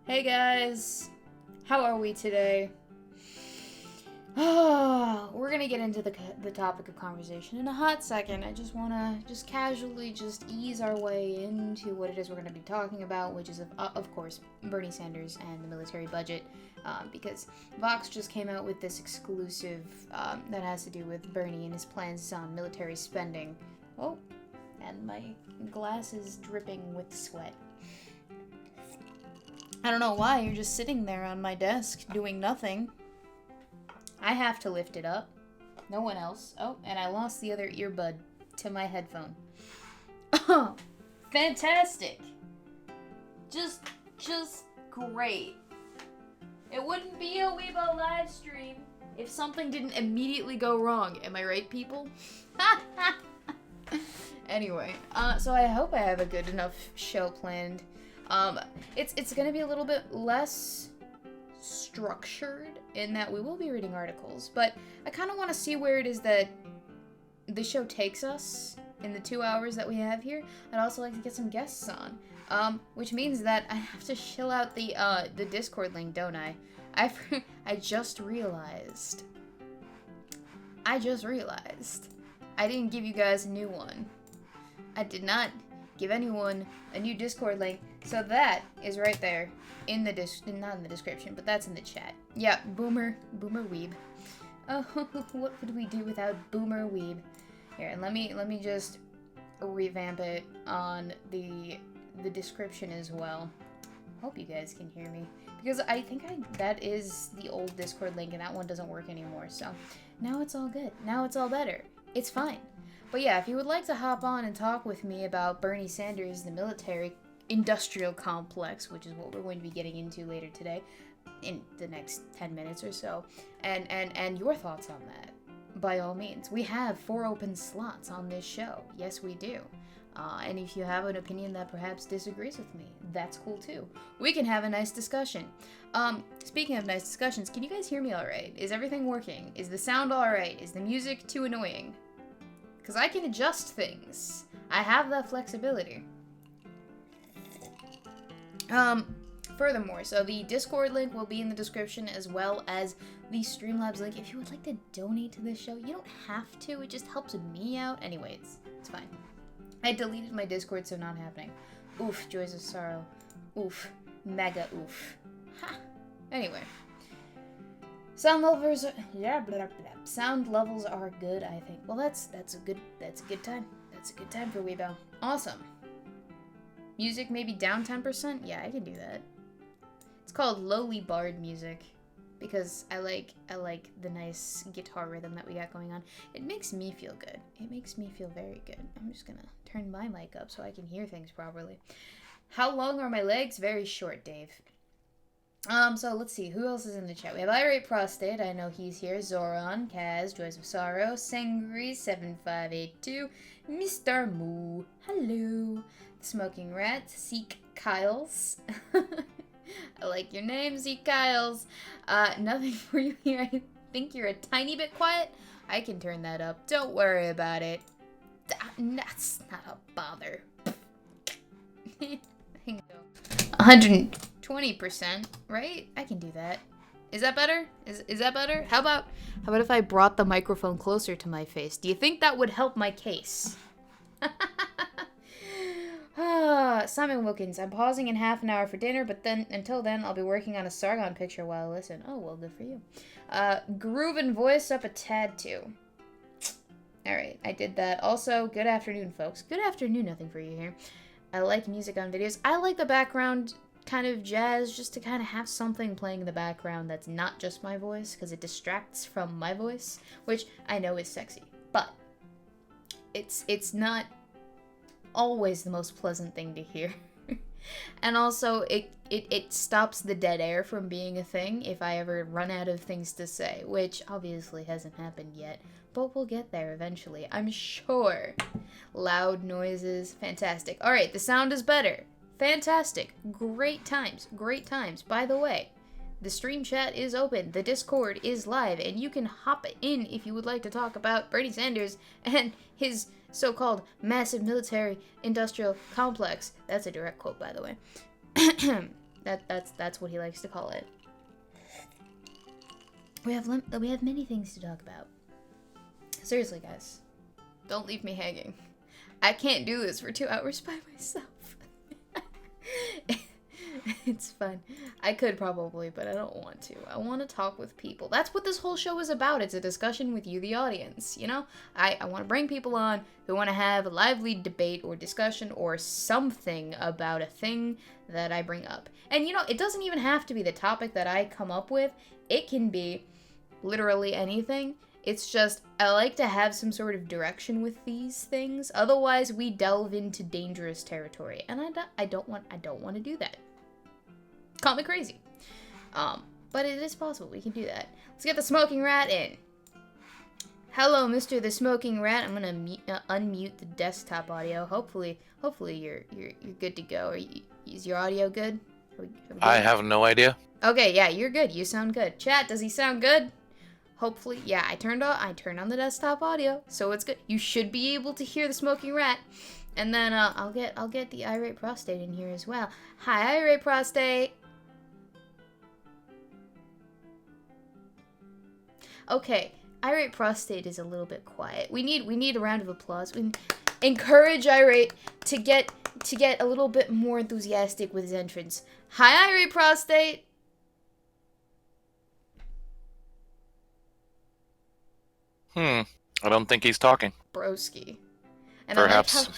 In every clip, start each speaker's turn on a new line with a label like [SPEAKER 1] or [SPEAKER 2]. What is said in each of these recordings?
[SPEAKER 1] Hey guys, how are we today? We're gonna get into the topic of conversation in a hot second. I just wanna casually ease our way into what it is we're gonna be talking about, which is of course Bernie Sanders and the military budget, because Vox just came out with this exclusive that has to do with Bernie and his plans on military spending. Oh, and my glass is dripping with sweat. I don't know why, you're just sitting there on my desk doing nothing. I have to lift it up. No one else. Oh, and I lost the other earbud to my headphone. Oh, fantastic. Just great. It wouldn't be a Weebo live stream if something didn't immediately go wrong. Am I right, people? Anyway, so I hope I have a good enough show planned. It's gonna be a little bit less structured in that we will be reading articles, but I kind of want to see where it is that the show takes us in the 2 hours that we have here. I'd also like to get some guests on, which means that I have to shill out the Discord link, don't I? I just realized I didn't give you guys a new one. I did not give anyone a new Discord link, so that is right there in the not in the description, but that's in the chat. Yeah, Boomer Weeb. Oh, what would we do without Boomer Weeb? Here, and let me just revamp it on the description as well. Hope you guys can hear me, because I think that is the old Discord link, and that one doesn't work anymore. So now it's all good. Now it's all better. It's fine. But yeah, if you would like to hop on and talk with me about Bernie Sanders, the military industrial complex, which is what we're going to be getting into later today, in the next 10 minutes or so, and your thoughts on that, by all means. We have 4 open slots on this show. Yes, we do. And if you have an opinion that perhaps disagrees with me, that's cool too. We can have a nice discussion. Speaking of nice discussions, can you guys hear me alright? Is everything working? Is the sound alright? Is the music too annoying? Because I can adjust things. I have that flexibility. Furthermore, so the Discord link will be in the description, as well as the Streamlabs link. If you would like to donate to this show, you don't have to. It just helps me out. Anyway, it's fine. I deleted my Discord, so not happening. Oof, joys of sorrow. Oof, mega oof. Ha. Anyway. Sound levels are, sound levels are good, I think. Well, that's a good time. That's a good time for Weebo. Awesome. Music maybe down 10%? Yeah, I can do that. It's called lowly bard music because I like the nice guitar rhythm that we got going on. It makes me feel good. It makes me feel very good. I'm just gonna turn my mic up so I can hear things properly. How long are my legs? Very short, Dave. So let's see, who else is in the chat? We have Irate Prostate, I know he's here, Zoran, Kaz, Joys of Sorrow, Sangri7582, Mr. Moo, hello, Smoking Rat, Seek Kyles, I like your name, Seek Kyles, nothing for you here, I think you're a tiny bit quiet, I can turn that up, don't worry about it, that's not a bother. 120%, right? I can do that. Is that better? Is that better? How about if I brought the microphone closer to my face? Do you think that would help my case? Simon Wilkins, I'm pausing in half an hour for dinner, but then until then I'll be working on a Sargon picture while I listen. Oh, well, good for you. Groove and voice up a tad too. Alright, I did that. Also, good afternoon, folks. Good afternoon, nothing for you here. I like music on videos. I like the background kind of jazz, just to kind of have something playing in the background that's not just my voice, because it distracts from my voice, which I know is sexy, but it's not always the most pleasant thing to hear. And also, it stops the dead air from being a thing if I ever run out of things to say, which obviously hasn't happened yet, but we'll get there eventually, I'm sure. Loud noises, fantastic. Alright, the sound is better. Fantastic. Great times. Great times. By the way, the stream chat is open, the Discord is live, and you can hop in if you would like to talk about Bernie Sanders and his so-called massive military industrial complex. That's a direct quote, by the way. That's what he likes to call it. We have many things to talk about. Seriously, guys, don't leave me hanging. I can't do this for 2 hours by myself. It's fun. I could probably, but I don't want to. I want to talk with people. That's what this whole show is about. It's a discussion with you, the audience. You know, I want to bring people on who want to have a lively debate or discussion or something about a thing that I bring up. And, you know, it doesn't even have to be the topic that I come up with. It can be literally anything. It's just, I like to have some sort of direction with these things. Otherwise, we delve into dangerous territory. And I don't want to do that. Call me crazy. But it is possible. We can do that. Let's get the smoking rat in. Hello, Mr. the Smoking Rat. I'm gonna unmute the desktop audio. Hopefully you're good to go. Is your audio good? Are we good?
[SPEAKER 2] I have no idea.
[SPEAKER 1] Okay, yeah, you're good. You sound good. Chat, does he sound good? Hopefully, yeah. I turned on the desktop audio, so it's good. You should be able to hear the Smoking Rat. And then I'll get the irate prostate in here as well. Hi, irate prostate. Okay, irate prostate is a little bit quiet. We need a round of applause. We encourage irate to get a little bit more enthusiastic with his entrance. Hi, irate prostate.
[SPEAKER 2] I don't think he's talking.
[SPEAKER 1] Broski. And
[SPEAKER 2] perhaps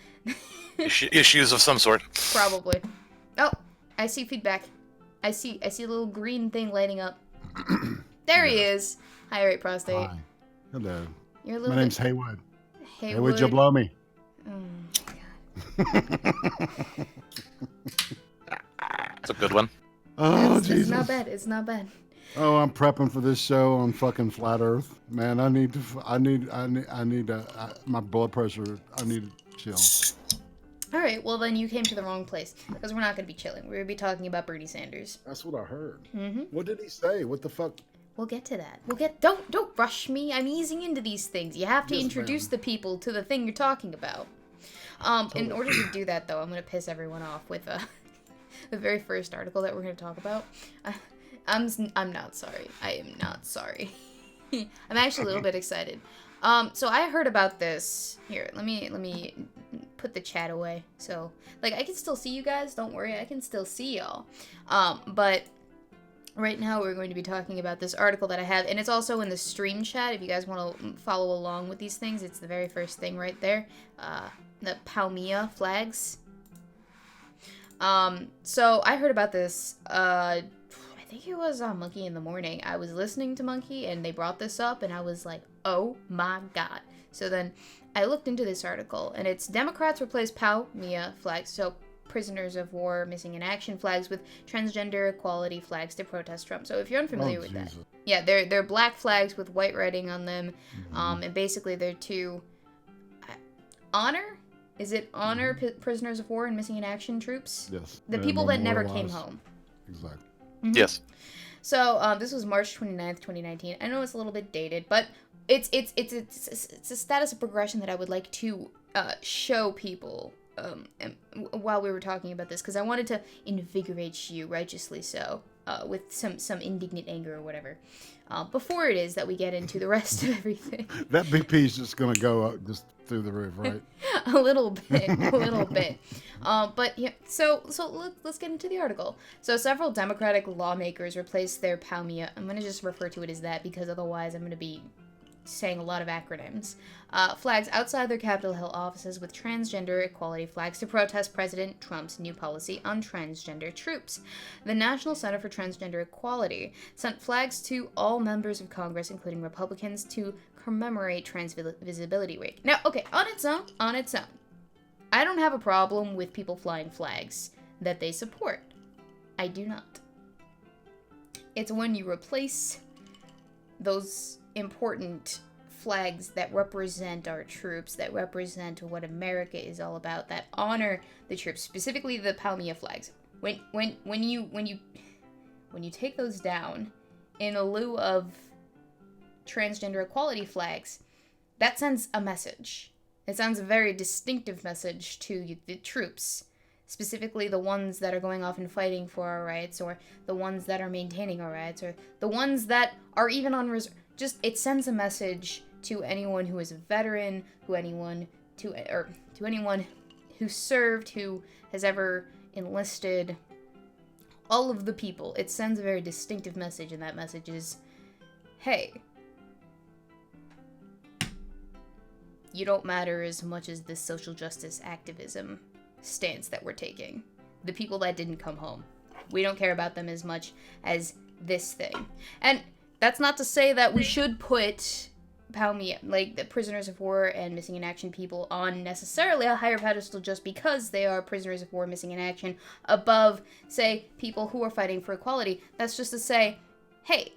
[SPEAKER 2] issues of some sort.
[SPEAKER 1] Probably. Oh, I see feedback. I see a little green thing lighting up. There he is. Hi, irate prostate.
[SPEAKER 3] Hi. Hello.
[SPEAKER 1] You're a little
[SPEAKER 3] My name's Haywood.
[SPEAKER 1] Haywood.
[SPEAKER 3] Haywood, you blow me.
[SPEAKER 1] Oh, God.
[SPEAKER 2] It's a good one.
[SPEAKER 3] Oh, Jesus.
[SPEAKER 1] It's not bad. It's not bad.
[SPEAKER 3] Oh, I'm prepping for this show on fucking Flat Earth. Man, I need my blood pressure, I need to chill.
[SPEAKER 1] All right, well then you came to the wrong place because we're not going to be chilling. We're going to be talking about Bernie Sanders.
[SPEAKER 3] That's what I heard.
[SPEAKER 1] Mm-hmm.
[SPEAKER 3] What did he say? What the fuck?
[SPEAKER 1] We'll get to that. Don't rush me. I'm easing into these things. You have to introduce the people to the thing you're talking about. Totally. In order to do that, though, I'm going to piss everyone off with the very first article that we're going to talk about. I'm not sorry. I am not sorry. I'm actually a little bit excited. So I heard about this. Here, let me put the chat away. So, like, I can still see you guys. Don't worry, I can still see y'all. But right now we're going to be talking about this article that I have, and it's also in the stream chat. If you guys want to follow along with these things, it's the very first thing right there. The Palmilla flags. So I heard about this. I think it was on Monkey in the Morning. I was listening to Monkey and they brought this up and I was like, oh my god. So then I looked into this article and it's Democrats replace Palmilla flags, so prisoners of war missing in action flags, with transgender equality flags to protest Trump. So if you're unfamiliar with that. Yeah, they're black flags with white writing on them. Mm-hmm. And basically they're to honor? Is it honor prisoners of war and missing in action troops?
[SPEAKER 3] Yes.
[SPEAKER 1] The people that never came home.
[SPEAKER 3] Exactly.
[SPEAKER 2] Mm-hmm. Yes.
[SPEAKER 1] So this was March 29th, 2019. I know it's a little bit dated, but it's a status of progression that I would like to show people while we were talking about this, because I wanted to invigorate you, righteously so, with some indignant anger or whatever. Before it is that we get into the rest of everything.
[SPEAKER 3] That BP is just gonna go up just through the roof, right?
[SPEAKER 1] a little bit. But yeah, so let's get into the article. So several Democratic lawmakers replaced their Palmilla. I'm gonna just refer to it as that because otherwise I'm gonna be saying a lot of acronyms. Flags outside their Capitol Hill offices with transgender equality flags to protest President Trump's new policy on transgender troops. The National Center for Transgender Equality sent flags to all members of Congress, including Republicans, to commemorate Trans Visibility Week. Now, okay, on its own, I don't have a problem with people flying flags that they support. I do not. It's when you replace those important flags that represent our troops, that represent what America is all about, that honor the troops, specifically the Palmilla flags. When you take those down in lieu of transgender equality flags, that sends a message. It sends a very distinctive message to the troops specifically the ones that are going off and fighting for our rights, or the ones that are maintaining our rights, or the ones that are even on reserve. Just, it sends a message to anyone who is a veteran, to anyone who served, who has ever enlisted, all of the people. It sends a very distinctive message, and that message is, hey, you don't matter as much as this social justice activism stance that we're taking. The people that didn't come home. We don't care about them as much as this thing. And that's not to say that we should put like the prisoners of war and missing in action people on necessarily a higher pedestal just because they are prisoners of war missing in action above, say, people who are fighting for equality. That's just to say, hey,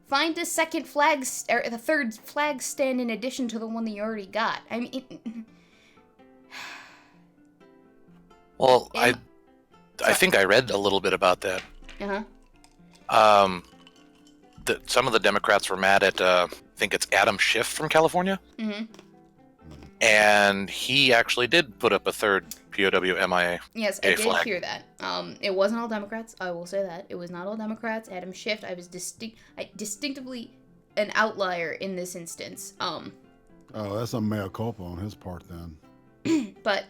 [SPEAKER 1] find a second flag, or the third flag stand in addition to the one that you already got. I mean,
[SPEAKER 2] Well, I think I read a little bit about that.
[SPEAKER 1] Uh-huh.
[SPEAKER 2] Some of the Democrats were mad at, I think it's Adam Schiff from California.
[SPEAKER 1] Mm-hmm.
[SPEAKER 2] And he actually did put up a third POW MIA.
[SPEAKER 1] Yes, I did
[SPEAKER 2] flag.
[SPEAKER 1] hear that. It wasn't all Democrats. I will say that. It was not all Democrats. Adam Schiff, I was distinctively an outlier in this instance.
[SPEAKER 3] Oh, that's a mea culpa on his part then.
[SPEAKER 1] But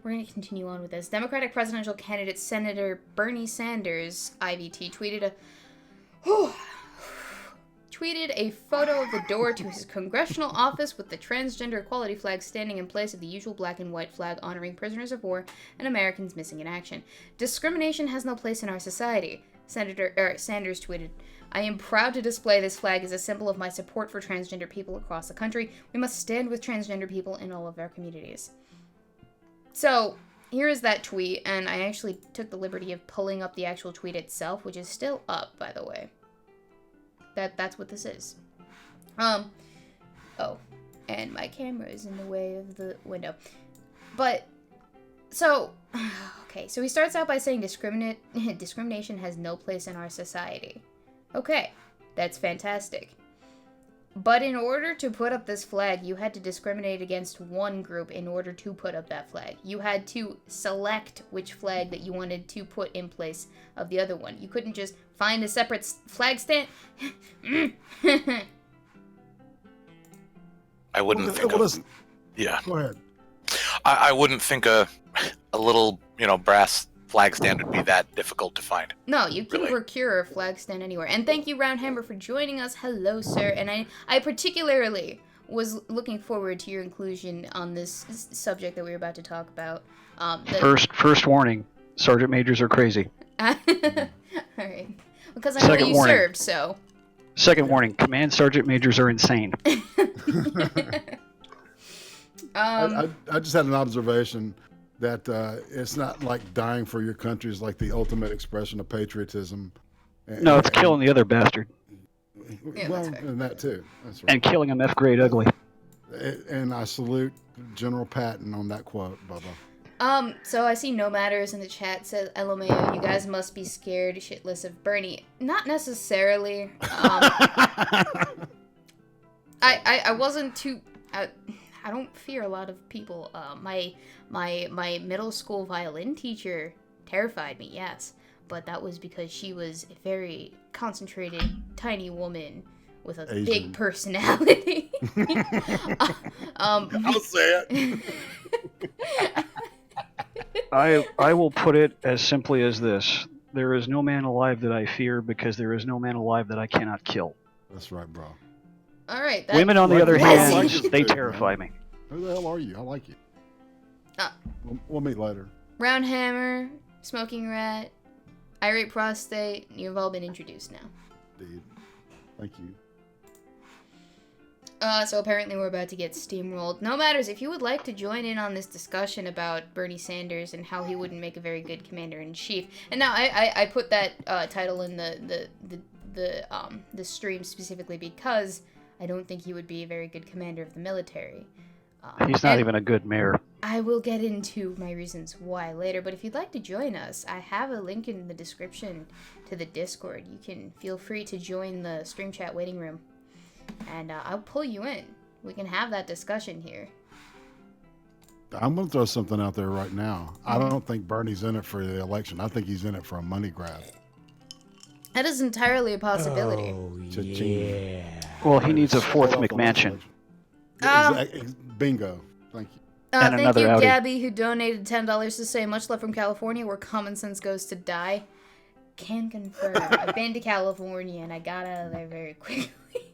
[SPEAKER 1] we're going to continue on with this. Democratic presidential candidate Senator Bernie Sanders, IVT, tweeted a photo of the door to his congressional office with the transgender equality flag standing in place of the usual black and white flag honoring prisoners of war and Americans missing in action. Discrimination has no place in our society, Sanders tweeted. I am proud to display this flag as a symbol of my support for transgender people across the country. We must stand with transgender people in all of our communities. So, here is that tweet, and I actually took the liberty of pulling up the actual tweet itself, which is still up, by the way. That's what this is. Oh, and my camera is in the way of the window. But, so, okay, so he starts out by saying discrimination has no place in our society. Okay, that's fantastic. But in order to put up this flag, you had to discriminate against one group in order to put up that flag. You had to select which flag that you wanted to put in place of the other one. You couldn't just find a separate flag stand.
[SPEAKER 2] I wouldn't think yeah.
[SPEAKER 3] Go ahead.
[SPEAKER 2] I wouldn't think a little, brass flag stand would be that difficult to find.
[SPEAKER 1] No, you can
[SPEAKER 2] Really?
[SPEAKER 1] procure a flag stand anywhere. And thank you, Roundhammer, for joining us. Hello, sir. And I particularly was looking forward to your inclusion on this subject that we were about to talk about.
[SPEAKER 4] First warning, Sergeant Majors are crazy.
[SPEAKER 1] All right. Because I know
[SPEAKER 4] Second
[SPEAKER 1] you
[SPEAKER 4] warning.
[SPEAKER 1] served, so.
[SPEAKER 4] Second warning, Command Sergeant Majors are insane.
[SPEAKER 3] I just had an observation that it's not like dying for your country is like the ultimate expression of patriotism.
[SPEAKER 4] No, it's killing the other bastard.
[SPEAKER 1] Yeah,
[SPEAKER 3] Well,
[SPEAKER 1] that's fair.
[SPEAKER 3] and that too. That's right.
[SPEAKER 4] And killing him F-grade ugly.
[SPEAKER 3] And I salute General Patton on that quote, Bubba.
[SPEAKER 1] So I see No Matters in the chat says, LMAO, you guys must be scared shitless of Bernie. Not necessarily. I wasn't too... I don't fear a lot of people. My middle school violin teacher terrified me, yes. But that was because she was a very concentrated, tiny woman with a
[SPEAKER 3] Asian.
[SPEAKER 1] big personality.
[SPEAKER 3] I'll say it.
[SPEAKER 4] I will put it as simply as this. There is no man alive that I fear because there is no man alive that I cannot kill.
[SPEAKER 3] That's right, bro.
[SPEAKER 1] All right.
[SPEAKER 4] Women, on the other
[SPEAKER 1] Bless
[SPEAKER 4] hand,
[SPEAKER 1] you.
[SPEAKER 4] they terrify me.
[SPEAKER 3] Who the hell are you? I like you. We'll meet later.
[SPEAKER 1] Roundhammer, Smoking Rat, Irate Prostate, you've all been introduced now.
[SPEAKER 3] Indeed. Thank you.
[SPEAKER 1] So apparently we're about to get steamrolled. No matters, if you would like to join in on this discussion about Bernie Sanders and how he wouldn't make a very good commander-in-chief. And now I put that title in the stream specifically because I don't think he would be a very good commander of the military.
[SPEAKER 4] He's not even a good mayor.
[SPEAKER 1] I will get into my reasons why later, but if you'd like to join us, I have a link in the description to the Discord. You can feel free to join the stream chat waiting room, and I'll pull you in. We can have that discussion here.
[SPEAKER 3] I'm going to throw something out there right now. I don't think Bernie's in it for the election. I think he's in it for a money grab.
[SPEAKER 1] That is entirely a possibility.
[SPEAKER 5] Oh,
[SPEAKER 3] Cha-ching.
[SPEAKER 5] yeah.
[SPEAKER 4] Well, he needs a fourth
[SPEAKER 3] Pull off the next
[SPEAKER 4] McMansion.
[SPEAKER 3] election. Bingo. Thank you.
[SPEAKER 4] And
[SPEAKER 1] Thank
[SPEAKER 4] another
[SPEAKER 1] you,
[SPEAKER 4] Audi.
[SPEAKER 1] Gabby, who donated $10 to say much love from California, where common sense goes to die. Can confirm. I've been to California and I got out of there very quickly.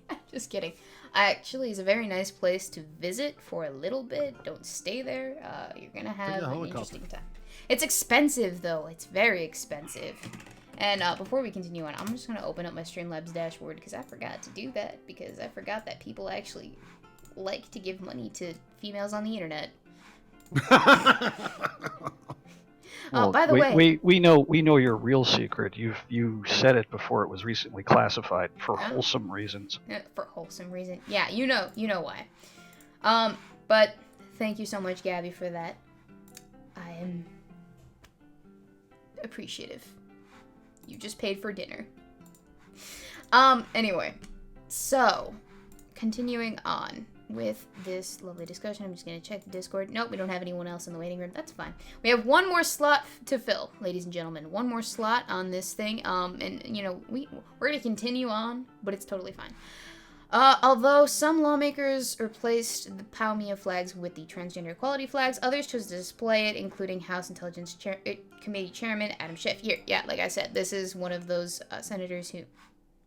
[SPEAKER 1] I'm just kidding. Actually, it's a very nice place to visit for a little bit. Don't stay there. You're gonna have an interesting time. It's expensive though. It's very expensive. And before we continue on, I'm just gonna open up my Streamlabs dashboard because I forgot to do that because I forgot that people actually like to give money to females on the internet.
[SPEAKER 4] Well,
[SPEAKER 1] by the way,
[SPEAKER 4] we know your real secret. You said it before it was recently classified for wholesome reasons.
[SPEAKER 1] For wholesome reason, yeah, you know why. But thank you so much, Gabby, for that. I am appreciative. You just paid for dinner. Anyway, so continuing on with this lovely discussion, I'm just going to check the Discord. Nope, we don't have anyone else in the waiting room. That's fine. We have one more slot to fill, ladies and gentlemen. One more slot on this thing. And, you know, we're going to continue on, but it's totally fine. Although some lawmakers replaced the POW-MIA flags with the transgender equality flags, others chose to display it, including House Intelligence Committee Chairman Adam Schiff. Here, yeah, like I said, this is one of those senators who...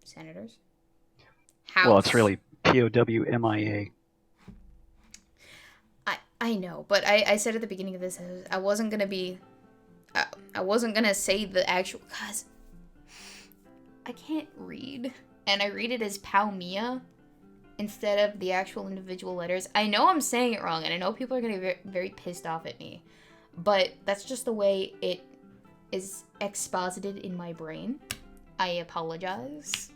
[SPEAKER 1] Senators? House.
[SPEAKER 4] Well, it's really POWMIA.
[SPEAKER 1] I know, but I said at the beginning of this, I wasn't gonna be, I wasn't gonna say the actual, cause I can't read, and I read it as POW-MIA instead of the actual individual letters. I know I'm saying it wrong, and I know people are gonna be very pissed off at me, but that's just the way it is exposited in my brain. I apologize.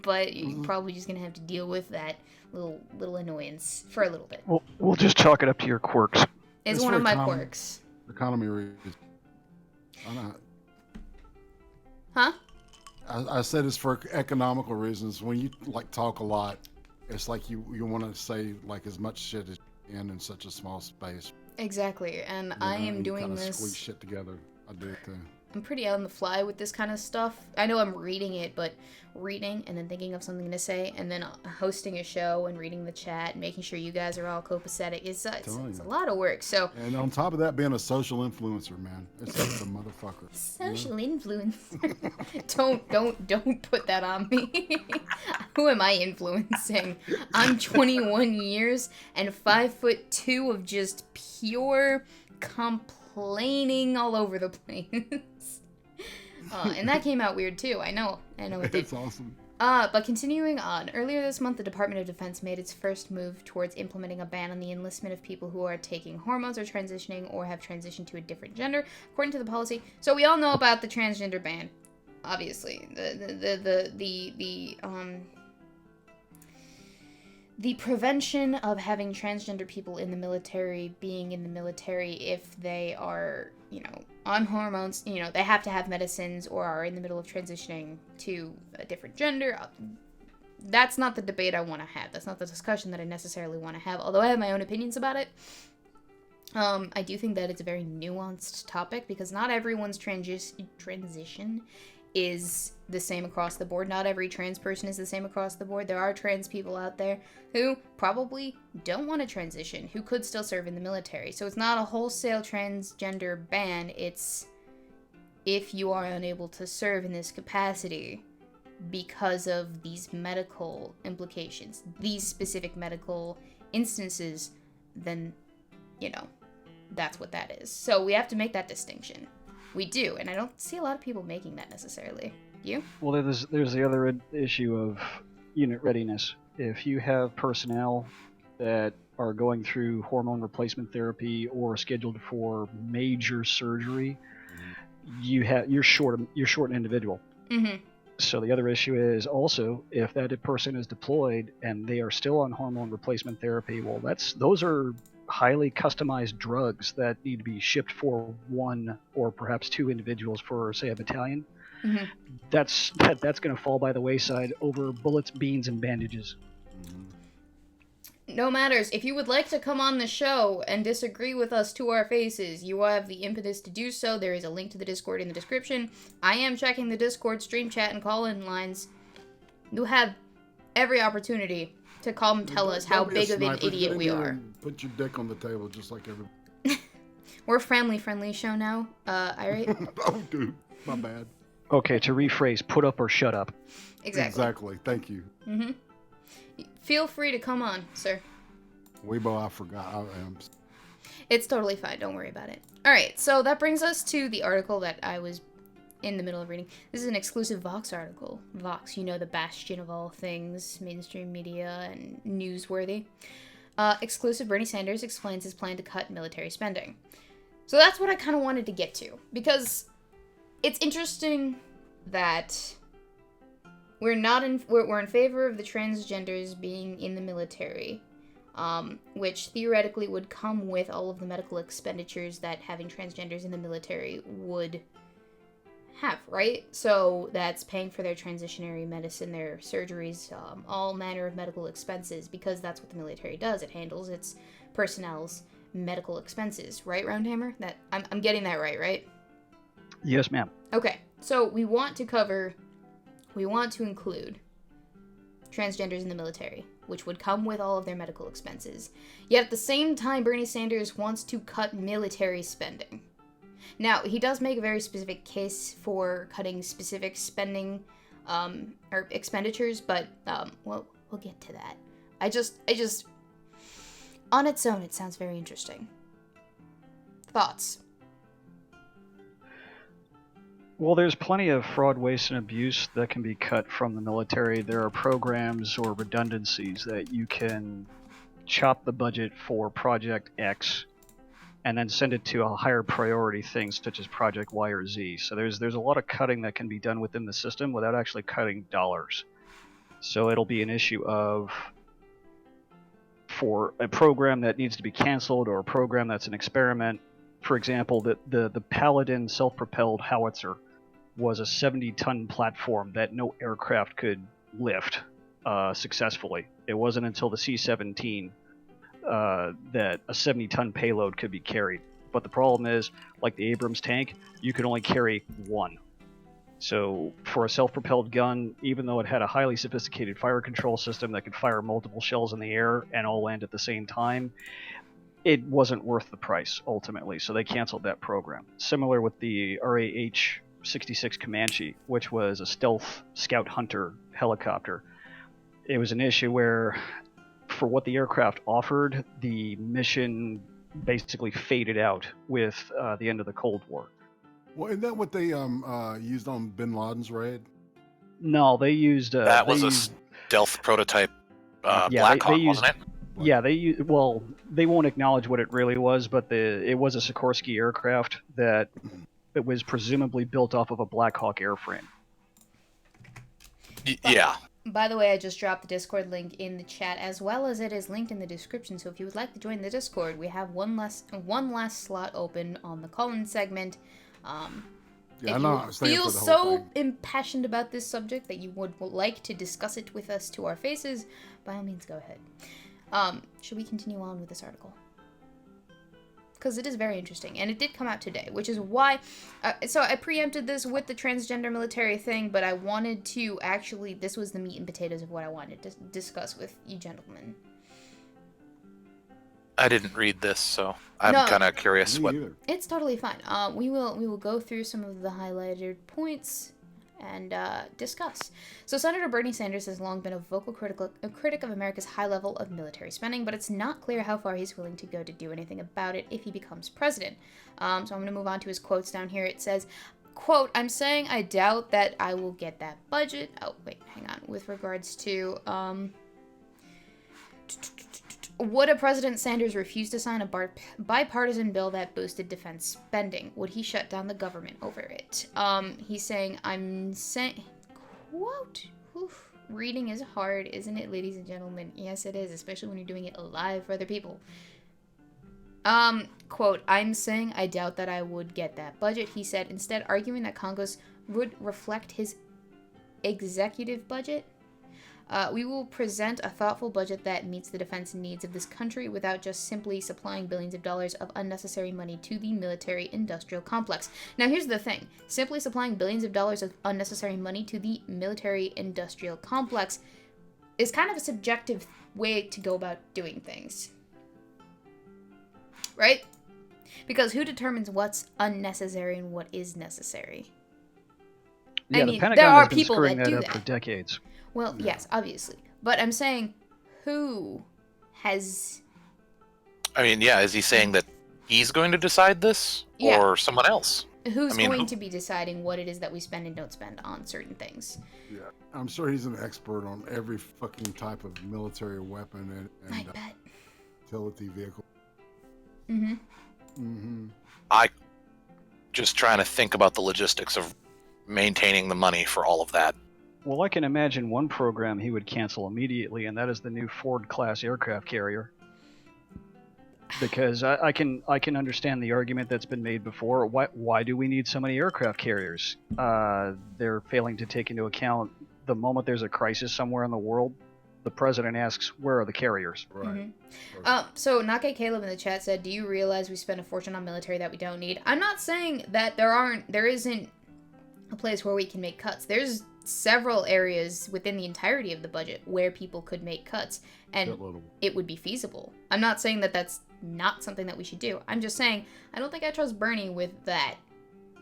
[SPEAKER 1] But you're probably just gonna have to deal with that little annoyance for a little bit.
[SPEAKER 4] We'll just chalk it up to your quirks.
[SPEAKER 1] It's one of my quirks.
[SPEAKER 3] Economy reasons.
[SPEAKER 1] Huh?
[SPEAKER 3] I said it's for economical reasons. When you talk a lot, it's like you want to say like as much shit as you can in such a small space.
[SPEAKER 1] Exactly, and I am doing this.
[SPEAKER 3] Squeeze shit together. I do it too.
[SPEAKER 1] I'm pretty on the fly with this kind of stuff. I know I'm reading it, but reading and then thinking of something to say and then hosting a show and reading the chat and making sure you guys are all copacetic it's a lot of work. So
[SPEAKER 3] and on top of that, being a social influencer, man, it's like a motherfucker.
[SPEAKER 1] Social influencer. Don't put that on me. Who am I influencing? I'm 21 years and 5'2" of just pure complaining all over the place. And that came out weird too. I know it did.
[SPEAKER 3] It's awesome.
[SPEAKER 1] But continuing on, earlier this month, the Department of Defense made its first move towards implementing a ban on the enlistment of people who are taking hormones or transitioning or have transitioned to a different gender, according to the policy. So we all know about the transgender ban, obviously. The prevention of having transgender people in the military being in the military if they are, on hormones, they have to have medicines or are in the middle of transitioning to a different gender. That's not the debate I want to have. That's not the discussion that I necessarily want to have, although I have my own opinions about it. I do think that it's a very nuanced topic because not everyone's transition is the same across the board. Not every trans person is the same across the board. There are trans people out there who probably don't want to transition, who could still serve in the military. So it's not a wholesale transgender ban. It's if you are unable to serve in this capacity because of these medical implications, these specific medical instances, then, that's what that is. So we have to make that distinction. We do, and I don't see a lot of people making that necessarily. You?
[SPEAKER 4] Well, there's the other issue of unit readiness. If you have personnel that are going through hormone replacement therapy or scheduled for major surgery, you're short an individual.
[SPEAKER 1] Mm-hmm.
[SPEAKER 4] So the other issue is also if that person is deployed and they are still on hormone replacement therapy, well, those are highly customized drugs that need to be shipped for one or perhaps two individuals for, say, a battalion.
[SPEAKER 1] Mm-hmm.
[SPEAKER 4] That's going to fall by the wayside over bullets, beans, and bandages.
[SPEAKER 1] no matters. If you would like to come on the show and disagree with us to our faces, you have the impetus to do so. There is a link to the Discord in the description. I am checking the Discord stream chat and call-in lines. You have every opportunity to come and tell us how big of an idiot we are.
[SPEAKER 3] Put your dick on the table just like everybody.
[SPEAKER 1] We're a family-friendly show now, alright?
[SPEAKER 3] Oh, dude. My bad.
[SPEAKER 4] Okay, to rephrase, put up or shut up.
[SPEAKER 1] Exactly.
[SPEAKER 3] Thank you.
[SPEAKER 1] Mm-hmm. Feel free to come on, sir.
[SPEAKER 3] Weebo, I forgot. I am.
[SPEAKER 1] It's totally fine. Don't worry about it. Alright, so that brings us to the article that I was in the middle of reading. This is an exclusive Vox article. Vox, you know, the bastion of all things mainstream media and newsworthy. Exclusive Bernie Sanders explains his plan to cut military spending. So that's what I kind of wanted to get to, because it's interesting that we're in favor of the transgenders being in the military, which theoretically would come with all of the medical expenditures that having transgenders in the military would have, right? So that's paying for their transitionary medicine, their surgeries, all manner of medical expenses, because that's what the military does. It handles its personnel's medical expenses, right, Roundhammer? That I'm getting that right?
[SPEAKER 4] Yes, ma'am.
[SPEAKER 1] Okay, so we want to include transgenders in the military, which would come with all of their medical expenses. Yet at the same time, Bernie Sanders wants to cut military spending. Now, he does make a very specific case for cutting specific spending, or expenditures, but, we'll get to that. I just, on its own, it sounds very interesting. Thoughts?
[SPEAKER 4] Well, there's plenty of fraud, waste, and abuse that can be cut from the military. There are programs or redundancies that you can chop the budget for Project X and then send it to a higher priority thing such as Project Y or Z. So there's a lot of cutting that can be done within the system without actually cutting dollars. So it'll be an issue of, for a program that needs to be canceled or a program that's an experiment, for example, the Paladin self-propelled howitzer was a 70-ton platform that no aircraft could lift successfully. It wasn't until the C-17 that a 70-ton payload could be carried. But the problem is, like the Abrams tank, you could only carry one. So for a self-propelled gun, even though it had a highly sophisticated fire control system that could fire multiple shells in the air and all land at the same time, it wasn't worth the price, ultimately. So they canceled that program. Similar with the RAH-66 Comanche, which was a stealth scout hunter helicopter. It was an issue where, for what the aircraft offered, the mission basically faded out with the end of the Cold War.
[SPEAKER 3] Well, isn't that what they used on Bin Laden's raid?
[SPEAKER 4] No, they used
[SPEAKER 2] that was a stealth prototype Blackhawk, wasn't it?
[SPEAKER 4] Yeah, they won't acknowledge what it really was, but it was a Sikorsky aircraft that it was presumably built off of a Blackhawk airframe.
[SPEAKER 2] Yeah.
[SPEAKER 1] By the way, I just dropped the Discord link in the chat, as well as it is linked in the description. So if you would like to join the Discord, we have one last slot open on the call-in segment.
[SPEAKER 3] Yeah,
[SPEAKER 1] if
[SPEAKER 3] you
[SPEAKER 1] feel so impassioned about this subject that you would like to discuss it with us to our faces, by all means, go ahead. Should we continue on with this article? Because it is very interesting, and it did come out today, which is why... so I preempted this with the transgender military thing, but I wanted to actually... This was the meat and potatoes of what I wanted to discuss with you gentlemen.
[SPEAKER 2] I didn't read this, so I'm kind of curious what...
[SPEAKER 1] It's totally fine. We will go through some of the highlighted points and discuss. So Senator Bernie Sanders has long been a vocal critic of America's high level of military spending, but it's not clear how far he's willing to go to do anything about it if he becomes president. So I'm going to move on to his quotes down here. It says, quote, "I'm saying I doubt that I will get that budget." Oh, wait, hang on. With regards to, would a President Sanders refuse to sign a bipartisan bill that boosted defense spending? Would he shut down the government over it? He's saying, quote, oof, reading is hard, isn't it, ladies and gentlemen? Yes, it is, especially when you're doing it live for other people. Quote, "I'm saying I doubt that I would get that budget," he said, instead arguing that Congress would reflect his executive budget. We will present a thoughtful budget that meets the defense needs of this country without just simply supplying billions of dollars of unnecessary money to the military-industrial complex. Now, here's the thing. Simply supplying billions of dollars of unnecessary money to the military-industrial complex is kind of a subjective way to go about doing things. Right? Because who determines what's unnecessary and what is necessary?
[SPEAKER 4] Yeah,
[SPEAKER 1] I
[SPEAKER 4] the
[SPEAKER 1] mean,
[SPEAKER 4] Pentagon
[SPEAKER 1] there are
[SPEAKER 4] has been
[SPEAKER 1] people
[SPEAKER 4] screwing
[SPEAKER 1] that
[SPEAKER 4] that
[SPEAKER 1] do
[SPEAKER 4] up for
[SPEAKER 1] that.
[SPEAKER 4] decades.
[SPEAKER 1] Well, yes, obviously. But I'm saying, who has...
[SPEAKER 2] I mean, yeah, is he saying that he's going to decide this?
[SPEAKER 1] Yeah.
[SPEAKER 2] Or someone else?
[SPEAKER 1] Who's
[SPEAKER 2] I mean,
[SPEAKER 1] going to be deciding what it is that we spend and don't spend on certain things?
[SPEAKER 3] Yeah, I'm sure he's an expert on every fucking type of military weapon
[SPEAKER 1] I
[SPEAKER 3] and
[SPEAKER 1] bet.
[SPEAKER 3] utility vehicle.
[SPEAKER 1] Mm-hmm.
[SPEAKER 3] Mm-hmm.
[SPEAKER 2] I just trying to think about the logistics of maintaining the money for all of that.
[SPEAKER 4] Well, I can imagine one program he would cancel immediately, and that is the new Ford-class aircraft carrier. Because I can understand the argument that's been made before. Why do we need so many aircraft carriers? They're failing to take into account the moment there's a crisis somewhere in the world, the president asks, "Where are the carriers?"
[SPEAKER 3] Right.
[SPEAKER 1] So Nake Caleb in the chat said, "Do you realize we spend a fortune on military that we don't need?" I'm not saying that there isn't a place where we can make cuts. There's several areas within the entirety of the budget where people could make cuts, and it would be feasible. I'm not saying that that's not something that we should do. I'm just saying I don't think I trust Bernie with that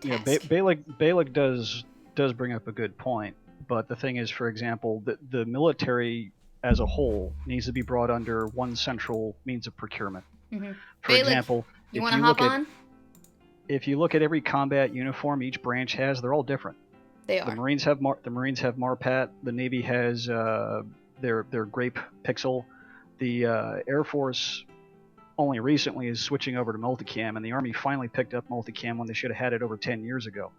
[SPEAKER 1] task.
[SPEAKER 4] Yeah, Balick does bring up a good point, but the thing is, for example, the military as a whole needs to be brought under one central means of procurement.
[SPEAKER 1] Mm-hmm.
[SPEAKER 4] For
[SPEAKER 1] Balick,
[SPEAKER 4] example,
[SPEAKER 1] you want to hop on?
[SPEAKER 4] If you look at every combat uniform each branch has, they're all different.
[SPEAKER 1] They are.
[SPEAKER 4] The Marines have Marpat. The Navy has their grape pixel. The Air Force only recently is switching over to multicam, and the Army finally picked up multicam when they should have had it over 10 years ago.